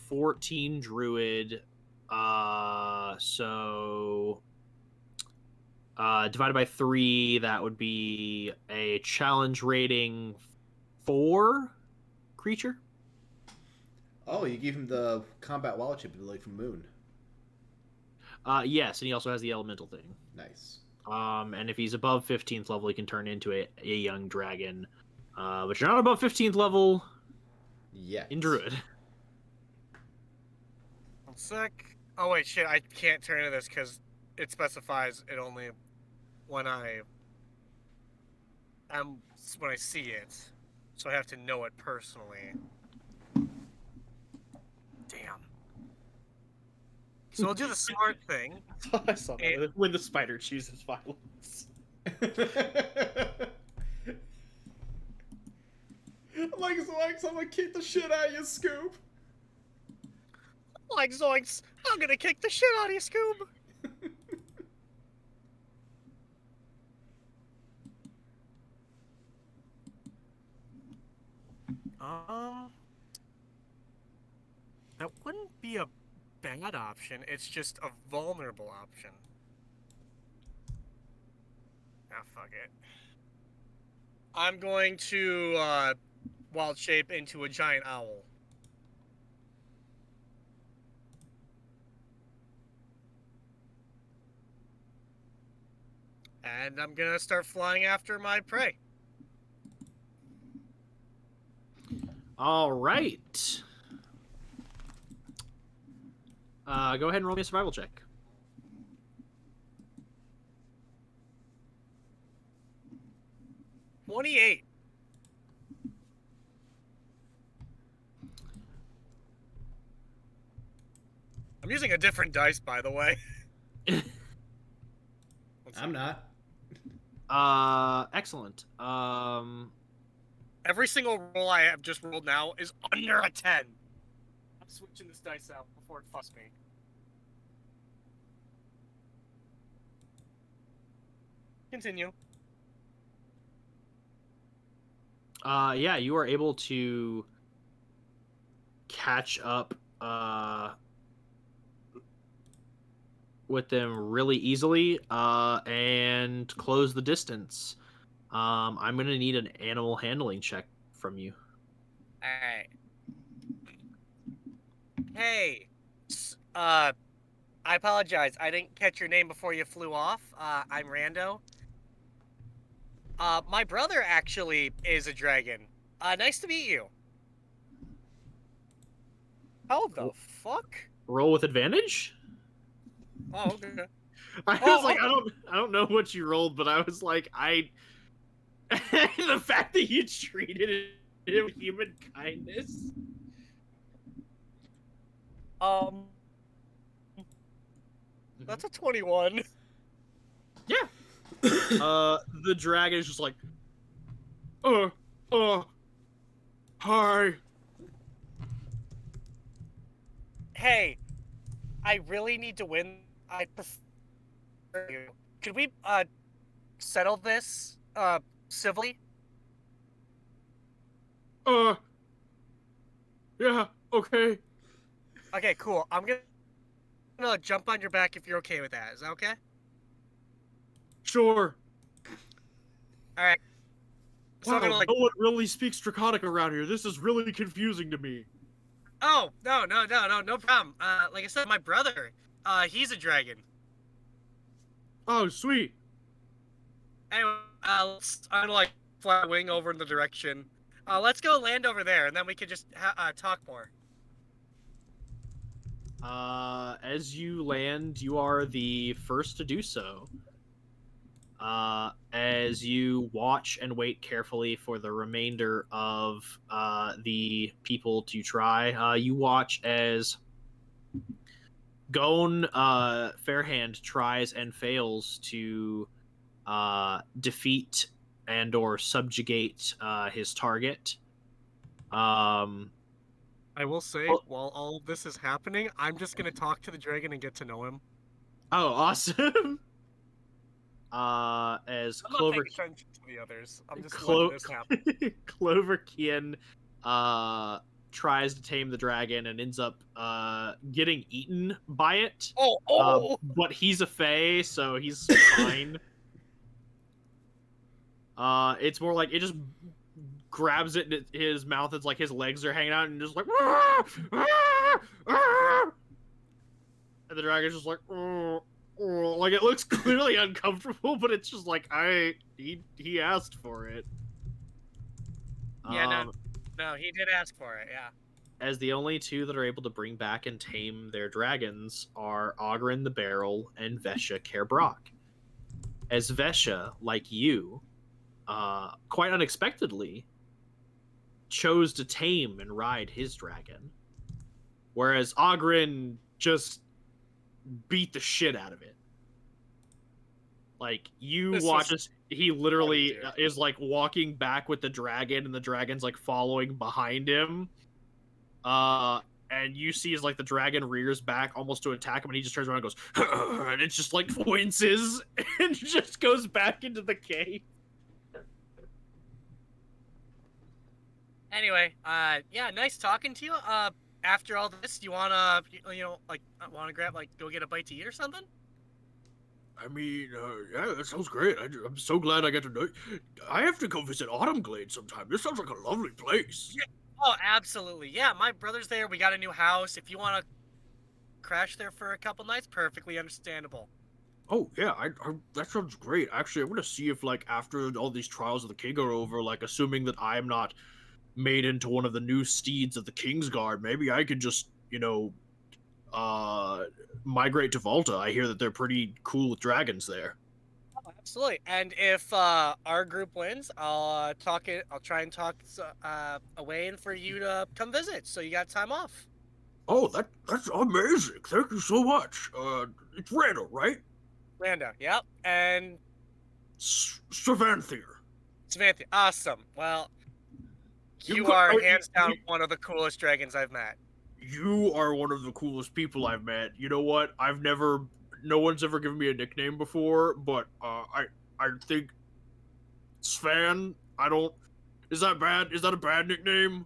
Speaker 1: 14 druid. So divided by 3, that would be a challenge rating 4 creature.
Speaker 3: Oh, you gave him the combat wild shape ability from Moon.
Speaker 1: Yes, and he also has the elemental thing.
Speaker 3: Nice.
Speaker 1: And if he's above 15th level, he can turn into a young dragon. But you're not above 15th level
Speaker 3: Yeah.
Speaker 1: in druid.
Speaker 5: 1 sec. Oh wait, shit! I can't turn into this because it specifies it only when I see it, so I have to know it personally. Damn. So we'll do the smart thing.
Speaker 1: I saw that when the spider chooses violence.
Speaker 3: Like Zoinks, I'm gonna kick the shit out of you, Scoob.
Speaker 5: Like Zoinks, I'm gonna kick the shit out of you, Scoob. That wouldn't be a bad option. It's just a vulnerable option. Ah, fuck it. I'm going to wild shape into a giant owl. And I'm gonna start flying after my prey.
Speaker 1: All right. Go ahead and roll me a survival check.
Speaker 5: $28. I'm using a different dice, by the way.
Speaker 3: I'm not.
Speaker 1: Excellent.
Speaker 5: Every single roll I have just rolled now is under a 10. I'm switching this dice out before it fuss me. Continue.
Speaker 1: Yeah, you are able to catch up with them really easily and close the distance. I'm gonna need an animal handling check from you.
Speaker 5: Alright. Hey, I apologize. I didn't catch your name before you flew off. I'm Rando. My brother actually is a dragon. Nice to meet you. How the fuck?
Speaker 1: Roll with advantage?
Speaker 5: Oh, okay.
Speaker 1: I was like, I don't know what you rolled, but I was like, the fact that you treated it with human kindness.
Speaker 5: That's a 21.
Speaker 1: Yeah. The dragon is just like, hi.
Speaker 5: Hey, I really need to win. I prefer you. Could we, settle this, civilly?
Speaker 1: Yeah, okay.
Speaker 5: Okay, cool. I'm gonna jump on your back if you're okay with that. Is that okay?
Speaker 1: Sure.
Speaker 5: Alright. So I'm
Speaker 1: Wow,
Speaker 5: gonna, like...
Speaker 1: no one really speaks Draconic around here. This is really confusing to me.
Speaker 5: Oh, no problem. Like I said, my brother, he's a dragon.
Speaker 1: Oh, sweet.
Speaker 5: Anyway, I'm gonna, like, fly a wing over in the direction. Let's go land over there, and then we can just talk more.
Speaker 1: As you land, you are the first to do so. As you watch and wait carefully for the remainder of the people to try, you watch as Gone Fairhand tries and fails to defeat and or subjugate his target.
Speaker 8: I will say,
Speaker 1: Well-
Speaker 8: while all of this is happening, I'm just gonna talk to the dragon and get to know him.
Speaker 1: Oh, awesome! As
Speaker 8: I'm not
Speaker 1: Clover
Speaker 8: paying attention to the others. I'm just
Speaker 1: Clo-
Speaker 8: letting this happen.
Speaker 1: Cloverkian tries to tame the dragon and ends up getting eaten by it. But he's a fae, so he's fine. It's more like it just grabs it in his mouth. It's like his legs are hanging out and just like, and the dragon's just like, like it looks clearly uncomfortable, but it's just like he asked for it.
Speaker 5: Yeah, no, he did ask for it. Yeah.
Speaker 1: As the only two that are able to bring back and tame their dragons are Oghren the Barrel and Vesha Caerbroch. As Vesha, like you, quite unexpectedly, chose to tame and ride his dragon, whereas Oghren just beat the shit out of it. Like, you
Speaker 5: This
Speaker 1: watch
Speaker 5: is-
Speaker 1: this, he literally
Speaker 5: Oh, dear.
Speaker 1: is like walking back with the dragon, and the dragon's like following behind him. And you see as like the dragon rears back almost to attack him, and he just turns around and goes, and it just like winces and just goes back into the cave.
Speaker 5: Anyway, yeah, nice talking to you. After all this, you wanna, wanna grab, go get a bite to eat or something?
Speaker 1: I mean, yeah, that sounds great. I'm so glad I got to know. I have to go visit Autumn Glade sometime. This sounds like a lovely place.
Speaker 5: Yeah. Oh, absolutely. Yeah, my brother's there. We got a new house. If you wanna crash there for a couple nights, perfectly understandable.
Speaker 1: Oh yeah, I that sounds great. Actually, I'm gonna see if like after all these trials of the king are over, like assuming that I'm not made into one of the new steeds of the Kingsguard, maybe I could just migrate to Volta. I hear that they're pretty cool with dragons there.
Speaker 5: Oh, absolutely. And if our group wins, I'll try and talk a way in for you to come visit. So you got time off.
Speaker 1: Oh, that's amazing. Thank you so much. It's Randall, right?
Speaker 5: Rando, yep. And
Speaker 1: Savanthier.
Speaker 5: Samantha, awesome. Well, you
Speaker 1: co-
Speaker 5: are
Speaker 1: you-
Speaker 5: hands down
Speaker 1: you-
Speaker 5: one of the coolest dragons I've met.
Speaker 1: You are one of the coolest people I've met. You know what? No one's ever given me a nickname before, but I think Svan. Is that bad? Is that a bad nickname?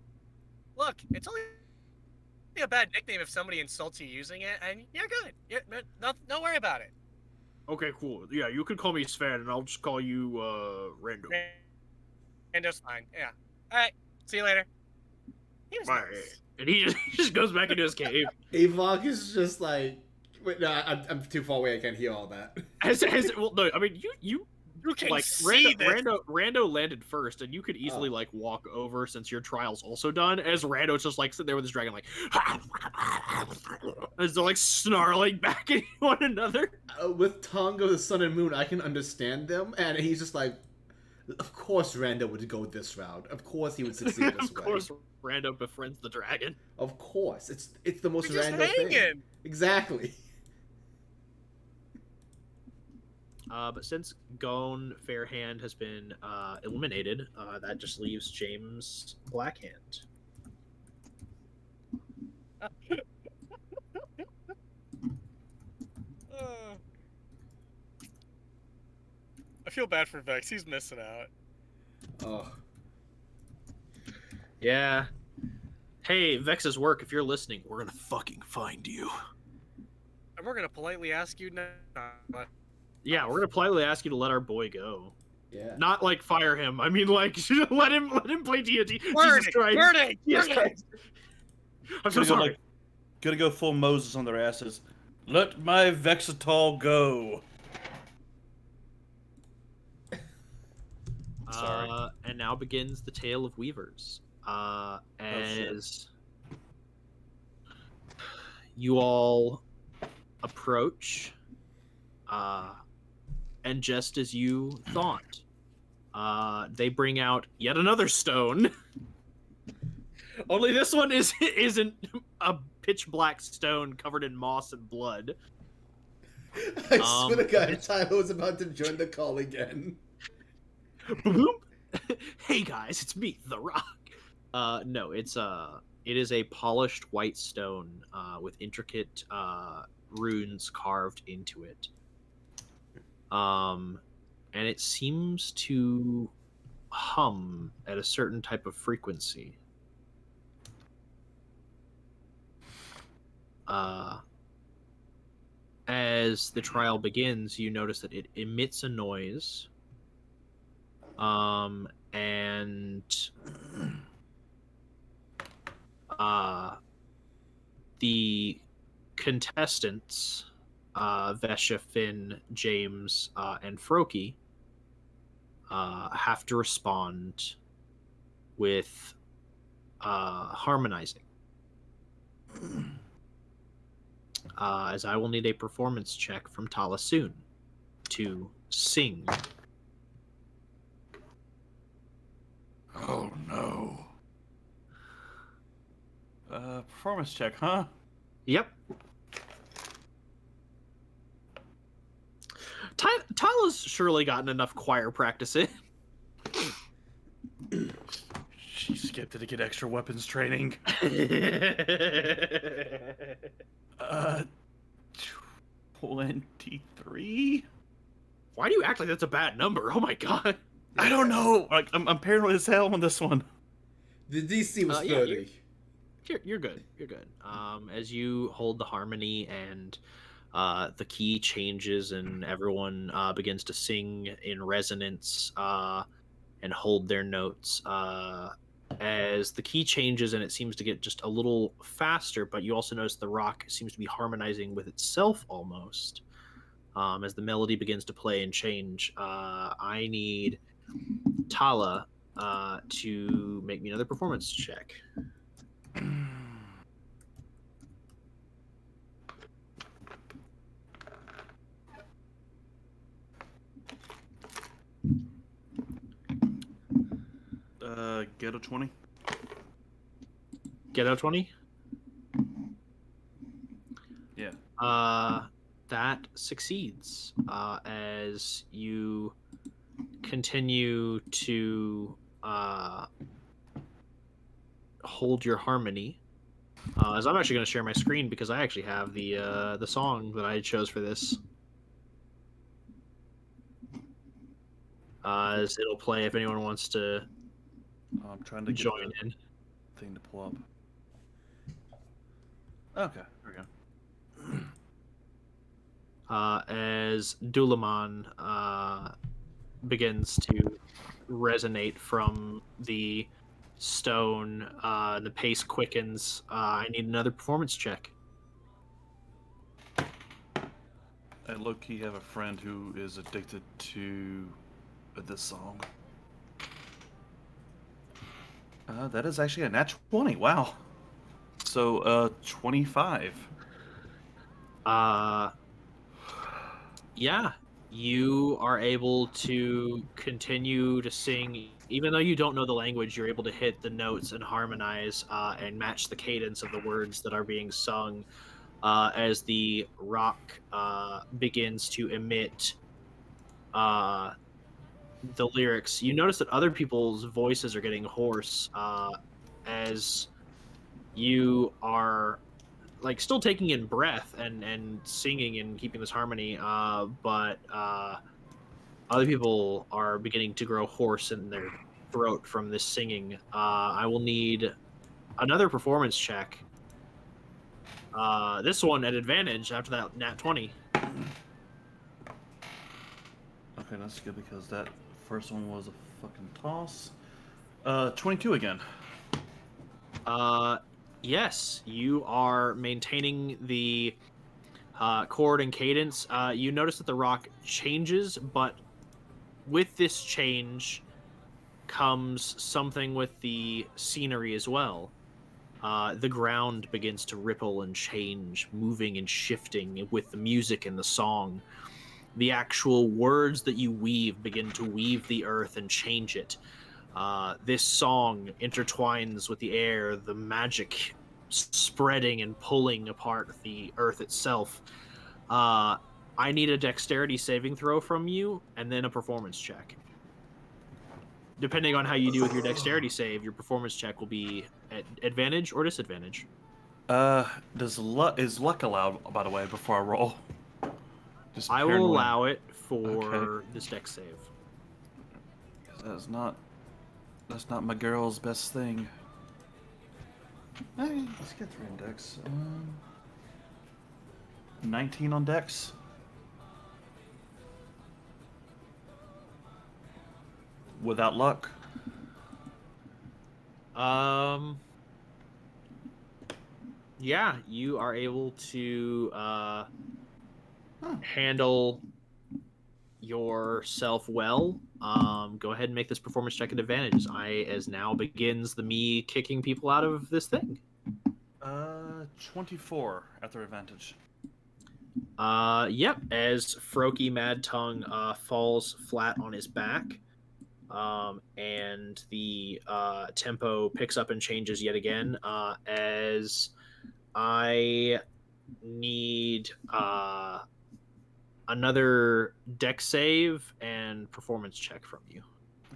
Speaker 5: Look, it's only a bad nickname if somebody insults you using it, and you're good. Don't worry about it.
Speaker 1: Okay, cool. Yeah, you can call me Svan, and I'll just call you Rando.
Speaker 5: Rando's fine. Yeah. All right. See you later. He was
Speaker 1: Bye.
Speaker 5: nice.
Speaker 1: And he just goes back into his cave.
Speaker 3: Avok is just like, wait, no, I'm too far away. I can't hear all that.
Speaker 1: Well, no, I mean you
Speaker 5: You can
Speaker 1: like
Speaker 5: see this.
Speaker 1: Rando landed first, and you could easily like walk over since your trial's also done. As Rando's just like sitting there with his dragon, like as they're like snarling back at one another.
Speaker 3: With tongue of the sun and moon, I can understand them, and he's just like, of course Rando would go this route. Of course he would succeed this
Speaker 1: Of course, Rando befriends the dragon.
Speaker 3: Of course, it's the most
Speaker 5: We're just
Speaker 3: Rando thing.
Speaker 5: hanging.
Speaker 3: Exactly.
Speaker 1: But since Gone Fairhand has been eliminated, that just leaves James Blackhand.
Speaker 5: I feel bad for Vex. He's missing out.
Speaker 3: Oh,
Speaker 1: Yeah. Hey, Vex's work, if you're listening, we're gonna fucking find you.
Speaker 5: And we're gonna politely ask you now.
Speaker 1: Yeah, we're gonna politely ask you to let our boy go.
Speaker 3: yeah.
Speaker 1: Not like fire him. I mean, like let him play D&D. Jesus
Speaker 5: Burning,
Speaker 1: Christ.
Speaker 5: burning,
Speaker 1: Jesus
Speaker 5: burning.
Speaker 1: Christ. I'm so
Speaker 9: Gonna go,
Speaker 1: sorry.
Speaker 9: gonna go full Moses on their asses. Let my Vexatol go. Sorry.
Speaker 1: And now begins the tale of Weavers.
Speaker 9: shit.
Speaker 1: As you all approach, and just as you thought, they bring out yet another stone. Only this one isn't a pitch black stone covered in moss and blood.
Speaker 3: I swear to God, Tyler was about to join the call again.
Speaker 1: Hey guys, it's me, The Rock. No, it is a polished white stone with intricate runes carved into it. And it seems to hum at a certain type of frequency. As the trial begins, you notice that it emits a noise, and the contestants, Vesha, Finn, James, and Froki, have to respond with harmonizing. As I will need a performance check from Tala soon to sing.
Speaker 9: Oh no. Performance check, huh?
Speaker 1: Yep. Tala's surely gotten enough choir practice in.
Speaker 9: She skipped it to get extra weapons training. 23?
Speaker 1: Why do you act like that's a bad number? Oh my god.
Speaker 9: I don't know. Like I'm paranoid as hell on this one.
Speaker 3: The DC was 30.
Speaker 1: You're good. You're good. As you hold the harmony and the key changes and everyone begins to sing in resonance and hold their notes. As the key changes and it seems to get just a little faster, but you also notice the rock seems to be harmonizing with itself almost. As the melody begins to play and change, I need Tala to make me another performance check.
Speaker 9: Get a 20.
Speaker 1: Get out 20?
Speaker 9: Yeah.
Speaker 1: That succeeds as you continue to hold your harmony. As I'm actually going to share my screen because I actually have the song that I chose for this. As it'll play if anyone wants to
Speaker 9: I'm trying to get
Speaker 1: join
Speaker 9: the
Speaker 1: in.
Speaker 9: thing to pull up. Okay, there we go.
Speaker 1: As Dulaman begins to resonate from the stone, the pace quickens. I need another performance check.
Speaker 9: I low-key have a friend who is addicted to this song. That is actually a nat 20. Wow. So, 25.
Speaker 1: Yeah, you are able to continue to sing. Even though you don't know the language, you're able to hit the notes and harmonize and match the cadence of the words that are being sung as the rock begins to emit the lyrics. You notice that other people's voices are getting hoarse as you are like still taking in breath and singing and keeping this harmony, but other people are beginning to grow hoarse in their throat from this singing. I will need another performance check. This one at advantage after that nat 20.
Speaker 9: Okay, that's good because that first one was a fucking toss. 22 again.
Speaker 1: Yes, you are maintaining the chord and cadence. You notice that the rock changes, but with this change comes something with the scenery as well. The ground begins to ripple and change, moving and shifting with the music and the song. The actual words that you weave begin to weave the earth and change it. This song intertwines with the air. The magic spreading and pulling apart the earth itself. I need a dexterity saving throw from you, and then a performance check. Depending on how you do with your dexterity save, your performance check will be at advantage or disadvantage.
Speaker 9: Is luck allowed, by the way, before I roll? Just
Speaker 1: I will
Speaker 9: paranoid.
Speaker 1: allow it for
Speaker 9: Okay.
Speaker 1: this dex save.
Speaker 9: That's not my girl's best thing. Hey, let's get 3 on dex. 19 on dex. Without luck.
Speaker 1: Yeah, you are able to handle yourself well. Go ahead and make this performance check at advantage. As now begins the me kicking people out of this thing.
Speaker 9: 24 at their advantage.
Speaker 1: Yep. As Froky Mad Tongue falls flat on his back, and the tempo picks up and changes yet again. As I need another dex save and performance check from you.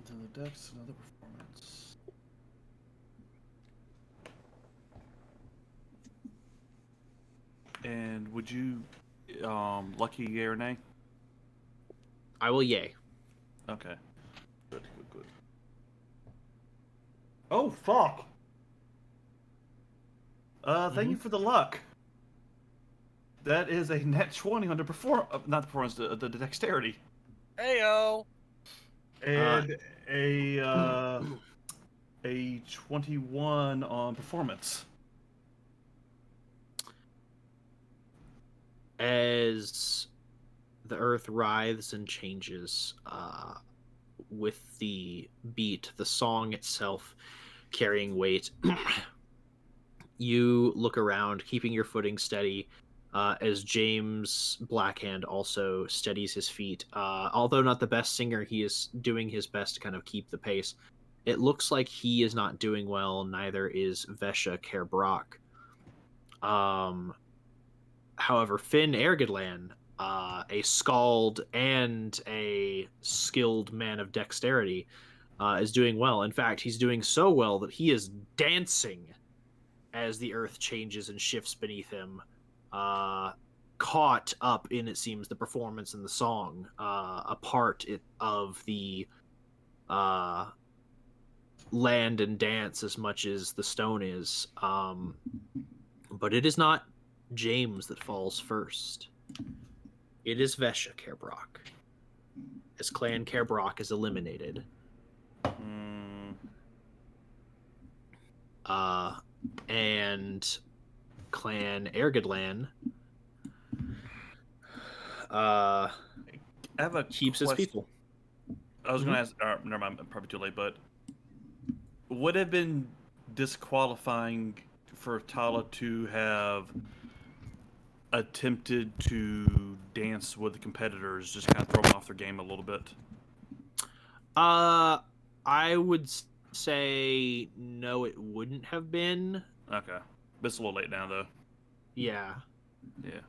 Speaker 9: Another dex, another performance. And would you, lucky yay or nay?
Speaker 1: I will yay.
Speaker 9: Okay. Good. Oh, fuck! Thank you for the luck. That is a net 20 on the not the performance, the dexterity.
Speaker 5: Heyo.
Speaker 9: And a 21 on performance.
Speaker 1: As the earth writhes and changes with the beat, the song itself carrying weight, you look around, keeping your footing steady, as James Blackhand also steadies his feet. Although not the best singer, he is doing his best to kind of keep the pace. It looks like he is not doing well, neither is Vesha Caerbroch. However, Clan Airgidlann, a skald and a skilled man of dexterity, is doing well. In fact, he's doing so well that he is dancing as the earth changes and shifts beneath him, caught up in, it seems, the performance and the song, a part of the land and dance as much as the stone is. But it is not James that falls first. It is Vesha Caerbroch, as Clan Caerbroch is eliminated. And Clan Airgidlann
Speaker 9: I have a
Speaker 1: keeps his
Speaker 9: question.
Speaker 1: people.
Speaker 9: I was going to ask, never mind, probably too late, but would it have been disqualifying for Tala to have attempted to dance with the competitors, just kind of throw them off their game a little bit?
Speaker 1: I would say no, it wouldn't have been.
Speaker 9: Okay. But it's a little late now, though.
Speaker 1: Yeah.
Speaker 9: Yeah.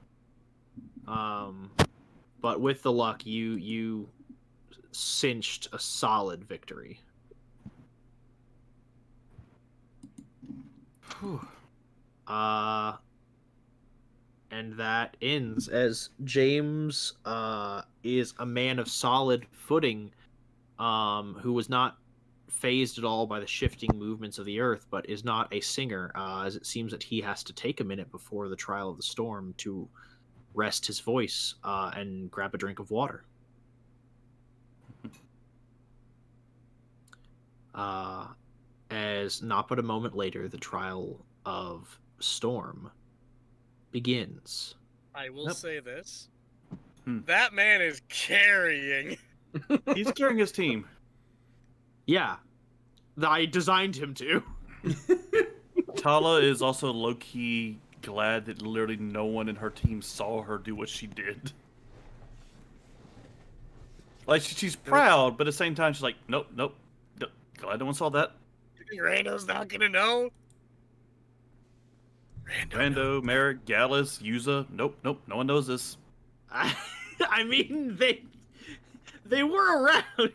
Speaker 1: But with the luck, you cinched a solid victory.
Speaker 9: Whew.
Speaker 1: And that ends as James is a man of solid footing, who was not phased at all by the shifting movements of the earth, but is not a singer, as it seems that he has to take a minute before the trial of the storm to rest his voice and grab a drink of water. As not but a moment later, the trial of storm begins.
Speaker 5: I will
Speaker 9: Yep.
Speaker 5: say this.
Speaker 9: Hmm.
Speaker 5: That man is carrying.
Speaker 9: He's carrying his team.
Speaker 1: Yeah, I designed him to.
Speaker 9: Tala is also low-key glad that literally no one in her team saw her do what she did. Like, she's proud, but at the same time, she's like, nope, glad no one saw that.
Speaker 5: You think Rando's not gonna know?
Speaker 9: Rando, Merrick, Gallus, Yuza. Nope. No one knows this.
Speaker 1: I mean, they were around.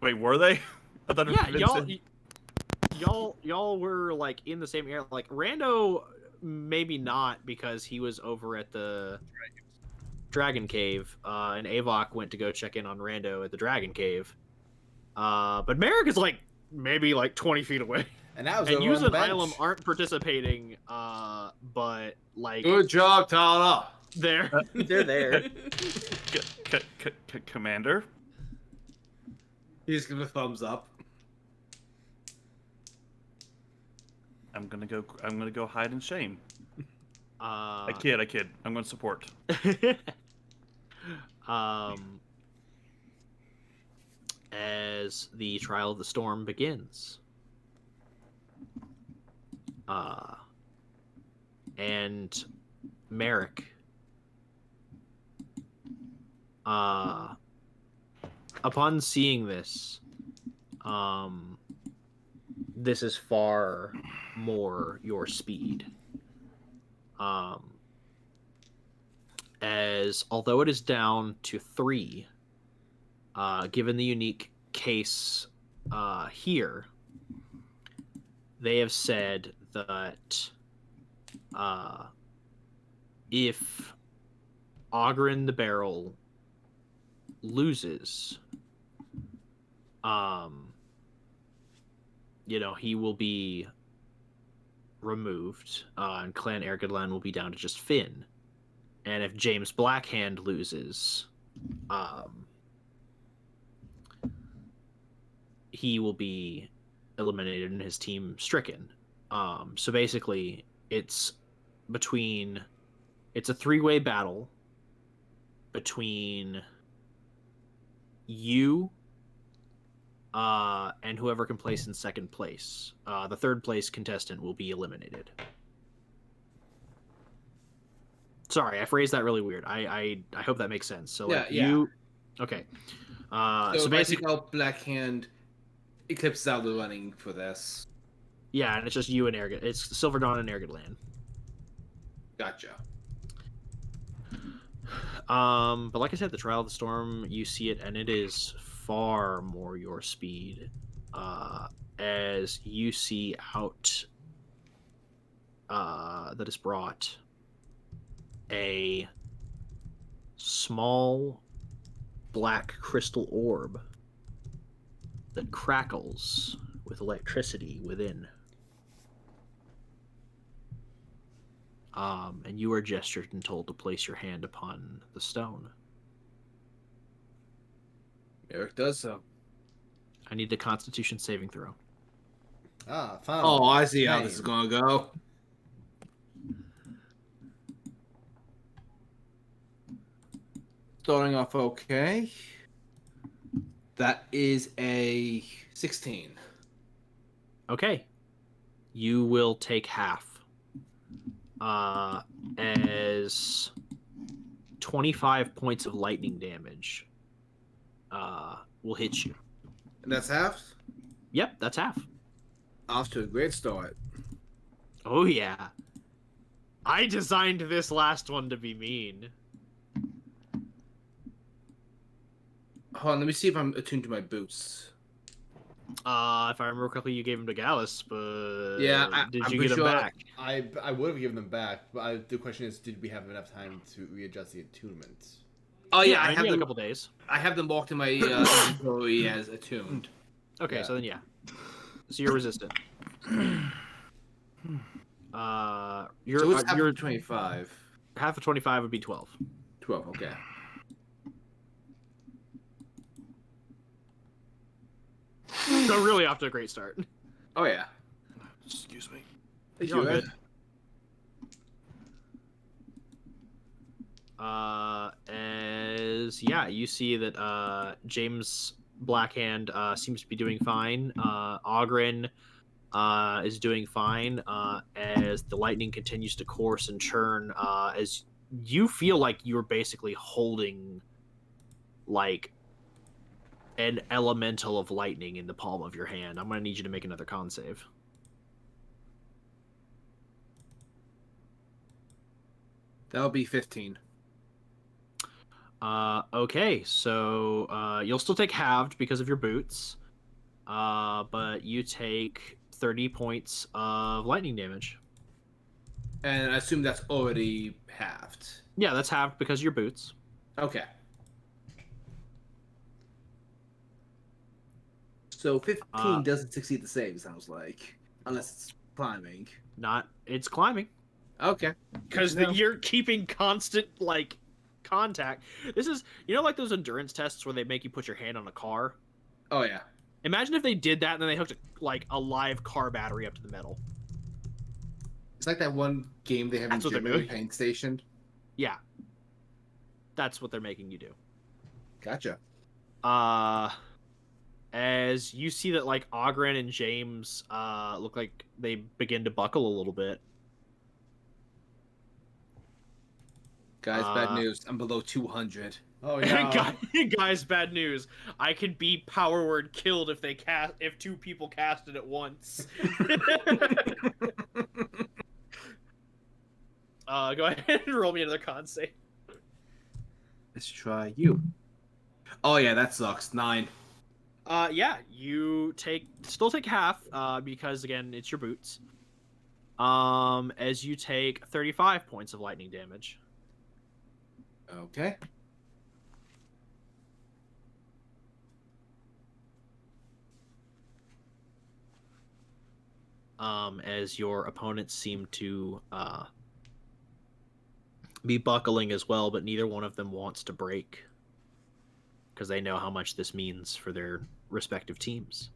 Speaker 9: Wait, were they? I thought
Speaker 1: Yeah,
Speaker 9: Vincent-
Speaker 1: y'all were like in the same area. Like Rando, maybe not because he was over at the Dragon Cave, and Avok went to go check in on Rando at the Dragon Cave. But Merrick is like maybe like 20 feet away.
Speaker 3: And that was
Speaker 1: And
Speaker 3: over on
Speaker 1: Yuz
Speaker 3: the
Speaker 1: and
Speaker 3: bench.
Speaker 1: Ilum aren't participating, but like
Speaker 6: Good job, Tala.
Speaker 1: they're there.
Speaker 9: Commander.
Speaker 6: He's giving a thumbs up.
Speaker 9: I'm gonna go hide in shame.
Speaker 1: Uh,
Speaker 9: I kid. I'm gonna support.
Speaker 1: As the Trial of the Storm begins. And Merrick, upon seeing this, this is far more your speed. As although it is down to 3, given the unique case here, they have said that if Ogren the Barrel loses, he will be removed, and Clan Airgidlann will be down to just Finn. And if James Blackhand loses, he will be eliminated and his team stricken. So basically, it's a 3-way battle between you and whoever can place in second place. The third place contestant will be eliminated. Sorry, I phrased that really weird. I hope that makes sense. So like you, okay. So basically,
Speaker 6: Blackhand Eclipse is out of the running for this.
Speaker 1: Yeah, and it's just you and Airgid. It's Silverdawn and Airgidlann.
Speaker 6: Gotcha.
Speaker 1: But like I said, the Trial of the Storm, you see it, and it is far more your speed. As you see out, that is brought a small black crystal orb that crackles with electricity within. And you are gestured and told to place your hand upon the stone.
Speaker 6: Eric does so.
Speaker 1: I need the Constitution saving throw.
Speaker 3: Ah, fine.
Speaker 6: Oh, I see how this is gonna go. Starting off okay. That is a 16.
Speaker 1: Okay. You will take half. As 25 points of lightning damage will hit you.
Speaker 6: And that's half?
Speaker 1: Yep, that's half.
Speaker 6: Off to a great start.
Speaker 1: Oh, yeah. I designed this last one to be mean.
Speaker 6: Hold on, let me see if I'm attuned to my boots.
Speaker 1: If I remember correctly, you gave them to Gallus, but
Speaker 6: Yeah,
Speaker 1: did
Speaker 6: I'm
Speaker 1: you
Speaker 6: pretty
Speaker 1: get them
Speaker 6: sure
Speaker 1: back?
Speaker 3: I would have given them back, but the question is, did we have enough time to readjust the attunement?
Speaker 6: Oh yeah,
Speaker 1: I
Speaker 6: I have
Speaker 1: a
Speaker 6: them.
Speaker 1: couple days.
Speaker 6: I have them locked in my inventory as attuned.
Speaker 1: Okay,
Speaker 3: Yeah.
Speaker 1: so then yeah. So you're resistant. You're
Speaker 6: So it's half
Speaker 1: you're
Speaker 6: of 25.
Speaker 1: half of 25 would be 12.
Speaker 6: 12, okay.
Speaker 1: So really off to a great start.
Speaker 6: Oh yeah.
Speaker 9: Excuse me.
Speaker 6: Thank
Speaker 1: You're all
Speaker 6: you, Ed.
Speaker 1: good. As you see that James Blackhand seems to be doing fine. Ogren is doing fine as the lightning continues to course and churn. As you feel like you're basically holding like an elemental of lightning in the palm of your hand. I'm gonna need you to make another con save.
Speaker 6: That'll be 15.
Speaker 1: Okay, so you'll still take halved because of your boots, but you take 30 points of lightning damage.
Speaker 6: And I assume that's already halved.
Speaker 1: Yeah, that's halved because of your boots.
Speaker 6: Okay. So 15 doesn't succeed the save, sounds like. Unless it's climbing.
Speaker 1: It's climbing.
Speaker 6: Okay.
Speaker 1: Because you're keeping constant, like, contact. This is, like those endurance tests where they make you put your hand on a car?
Speaker 6: Oh, yeah.
Speaker 1: Imagine if they did that and then they hooked, a live car battery up to the metal.
Speaker 6: It's like that one game they have
Speaker 1: That's
Speaker 6: in
Speaker 1: what they're
Speaker 6: Germany,
Speaker 1: doing.
Speaker 6: Paint Station.
Speaker 1: Yeah. That's what they're making you do.
Speaker 6: Gotcha.
Speaker 1: As you see that, like, Ogren and James look like they begin to buckle a little bit.
Speaker 6: Guys, bad news. I'm below 200.
Speaker 3: Oh yeah.
Speaker 1: Guys, bad news. I can be power word killed if two people cast it at once. Go ahead and roll me another con save.
Speaker 6: Let's try you. Oh yeah, that sucks. 9.
Speaker 1: Yeah, you still take half, because again, it's your boots. As you take 35 points of lightning damage.
Speaker 6: Okay.
Speaker 1: As your opponents seem to be buckling as well, but neither one of them wants to break because they know how much this means for their respective teams.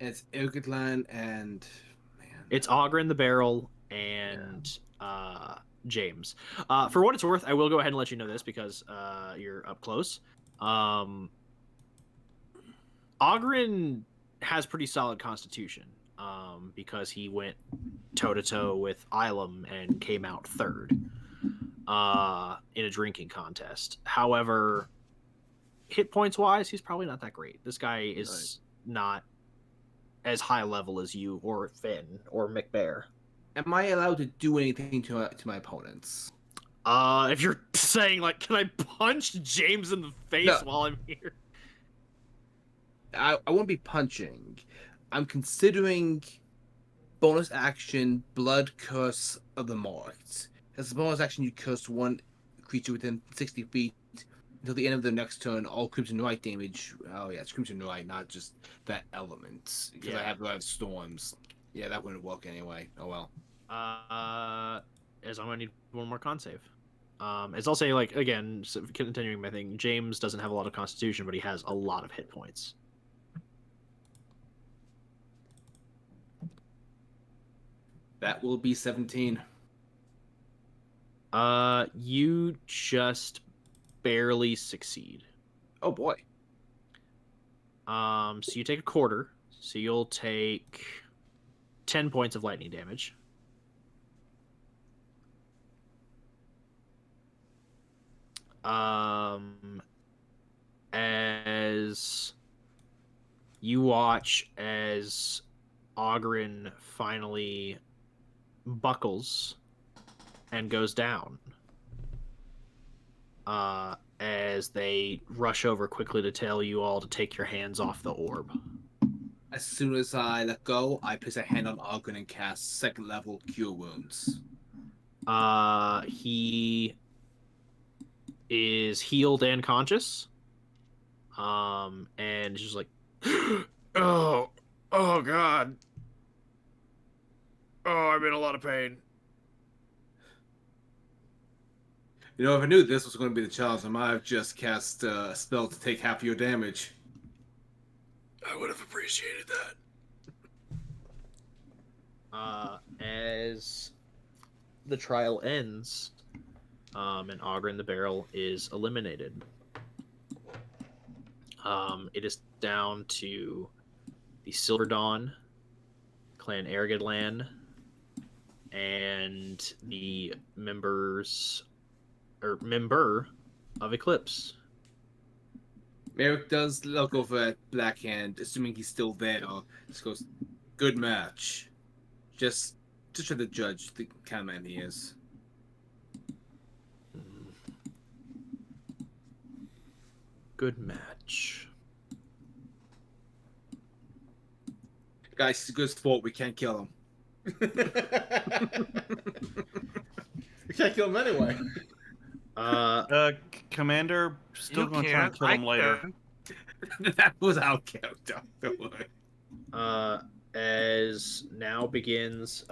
Speaker 6: It's Airgidlann and
Speaker 1: it's Ogren the Barrel and James. For what it's worth, I will go ahead and let you know this because you're up close. Ogren has pretty solid constitution because he went toe-to-toe with Ilum and came out third in a drinking contest. However, hit points wise, he's probably not that great. This guy is not as high level as you or Finn or McBear.
Speaker 6: Am I allowed to do anything to my opponents?
Speaker 1: If you're saying, like, can I punch James in the face while I'm here?
Speaker 6: I won't be punching. I'm considering bonus action Blood Curse of the Marked. As a bonus action, you curse one creature within 60 feet until the end of the next turn. All Crimson Knight damage. Oh yeah, it's Crimson Knight, not just that element. Because I have a lot of storms. Yeah, that wouldn't work anyway. Oh well.
Speaker 1: As I'm gonna need one more con save. As I'll say, like, again, continuing my thing, James doesn't have a lot of constitution, but he has a lot of hit points.
Speaker 6: That will be 17.
Speaker 1: You just barely succeed.
Speaker 6: Oh boy.
Speaker 1: So you take a quarter. So you'll take 10 points of lightning damage. As you watch as Ogren finally buckles and goes down, as they rush over quickly to tell you all to take your hands off the orb.
Speaker 6: As soon as I let go, I place a hand on Ogren and cast 2nd level Cure Wounds.
Speaker 1: He is healed and conscious. And just like, oh God. Oh, I'm in a lot of pain.
Speaker 6: You know, if I knew this was going to be the challenge, I might have just cast a spell to take half your damage.
Speaker 1: I would have appreciated that. As the trial ends, and Ogren the Barrel is eliminated. It is down to the Silverdawn, Clan Airgidlann, and the member of Eclipse.
Speaker 6: Merrick does look over at Blackhand, assuming he's still there. Just goes, "Good match." Just try to judge the kind of man he is.
Speaker 1: Good match.
Speaker 6: Guys, he's a good sport. We can't kill him.
Speaker 3: We can't kill him anyway.
Speaker 9: Commander, still
Speaker 8: You
Speaker 9: going to try and
Speaker 8: can't,
Speaker 9: kill
Speaker 8: I
Speaker 9: him later.
Speaker 8: can.
Speaker 6: That was our character. Don't worry.
Speaker 1: As now begins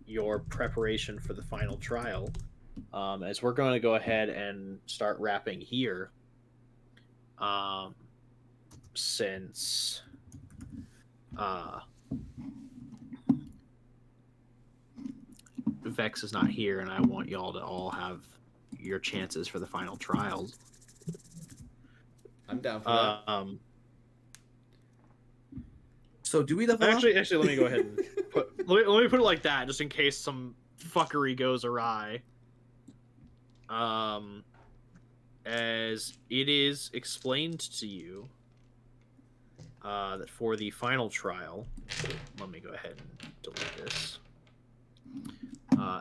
Speaker 1: your preparation for the final trial. As we're going to go ahead and start wrapping here. Since Vex is not here, and I want y'all to all have your chances for the final trials.
Speaker 3: I'm down for that.
Speaker 6: So do we level up?
Speaker 1: Actually, let me go ahead and let me put it like that, just in case some fuckery goes awry. As it is explained to you that for the final trial, let me go ahead and delete this.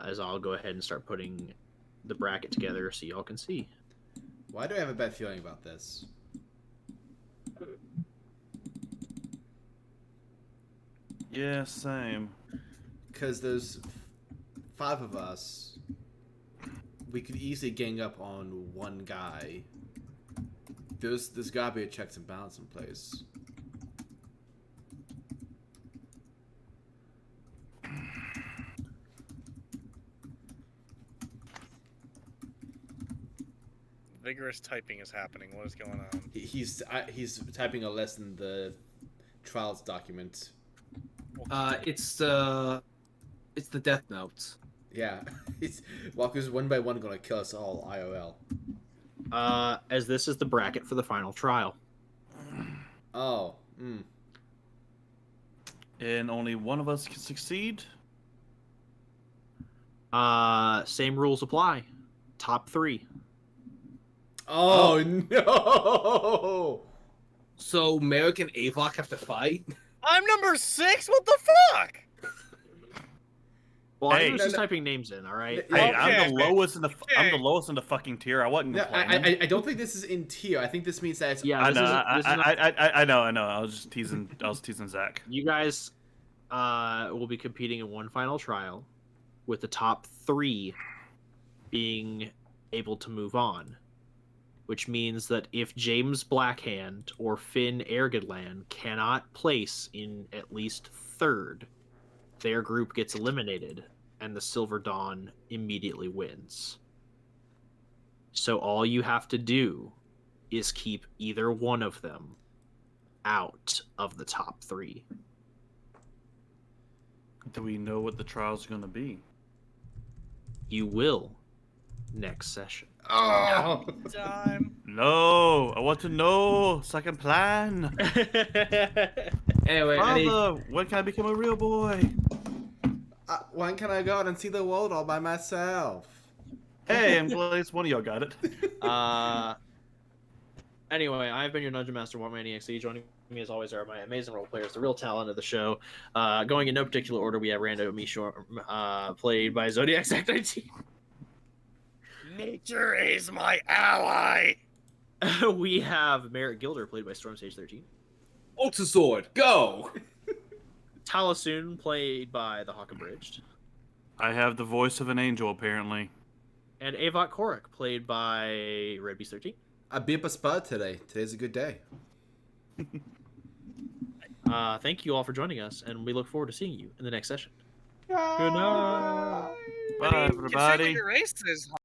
Speaker 1: As I'll go ahead and start putting the bracket together so y'all can see.
Speaker 3: Why do I have a bad feeling about this?
Speaker 9: Yeah, same.
Speaker 3: Because there's 5 of us. We could easily gang up on one guy. There's gotta be a checks and balance in place.
Speaker 5: Vigorous typing is happening. What is going on?
Speaker 3: He's typing a less in the trials document.
Speaker 6: It's the death notes.
Speaker 3: Yeah, Walker's one by one gonna kill us all. IOL.
Speaker 1: As this is the bracket for the final trial.
Speaker 3: Oh.
Speaker 9: And only one of us can succeed.
Speaker 1: Same rules apply. Top 3.
Speaker 3: Oh no!
Speaker 6: So Merrick and Avok have to fight?
Speaker 5: I'm number 6. What the fuck?
Speaker 1: Well,
Speaker 9: Hey.
Speaker 1: I was just typing names in. All right.
Speaker 9: Hey,
Speaker 5: Okay.
Speaker 9: I'm the lowest in the I'm the
Speaker 5: Okay.
Speaker 9: lowest in the fucking tier. I wasn't
Speaker 3: No,
Speaker 9: complaining.
Speaker 3: I don't think this is in tier. I think this means that it's
Speaker 1: Yeah,
Speaker 9: I
Speaker 1: this
Speaker 9: know,
Speaker 1: isn't- this is not-
Speaker 9: I know. I was just teasing. I was teasing Zach.
Speaker 1: You guys will be competing in one final trial, with the top 3 being able to move on. Which means that if James Blackhand or Finn Airgidlann cannot place in at least 3rd, their group gets eliminated, and the Silverdawn immediately wins. So all you have to do is keep either one of them out of the top 3.
Speaker 9: Do we know what the trial's going to be?
Speaker 1: You will next session.
Speaker 3: Oh.
Speaker 5: Time.
Speaker 9: No, I want to know so I can plan.
Speaker 6: Anyway,
Speaker 9: Father, when can I become a real boy?
Speaker 3: When can I go out and see the world all by myself?
Speaker 9: Hey, I'm glad at least one of y'all got it.
Speaker 1: Anyway, I've been your Dungeon Master, Warmaniac C. Joining me as always are my amazing role players, the real talent of the show. Going in no particular order, we have Rando Mishor, played by Zodiac Sack 19.
Speaker 5: Nature is my ally.
Speaker 1: We have Merritt Gilder, played by Storm Sage 13.
Speaker 6: Ultra Sword, go!
Speaker 1: Talasoon, played by the Hawk Abridged.
Speaker 9: I have the voice of an angel, apparently.
Speaker 1: And Avok Korik, played by Red Beast 13.
Speaker 3: I beat up a spud today. Today's a good day.
Speaker 1: Thank you all for joining us, and we look forward to seeing you in the next session.
Speaker 6: Good night!
Speaker 9: Bye,
Speaker 5: Considering what
Speaker 9: everybody.
Speaker 5: your race is,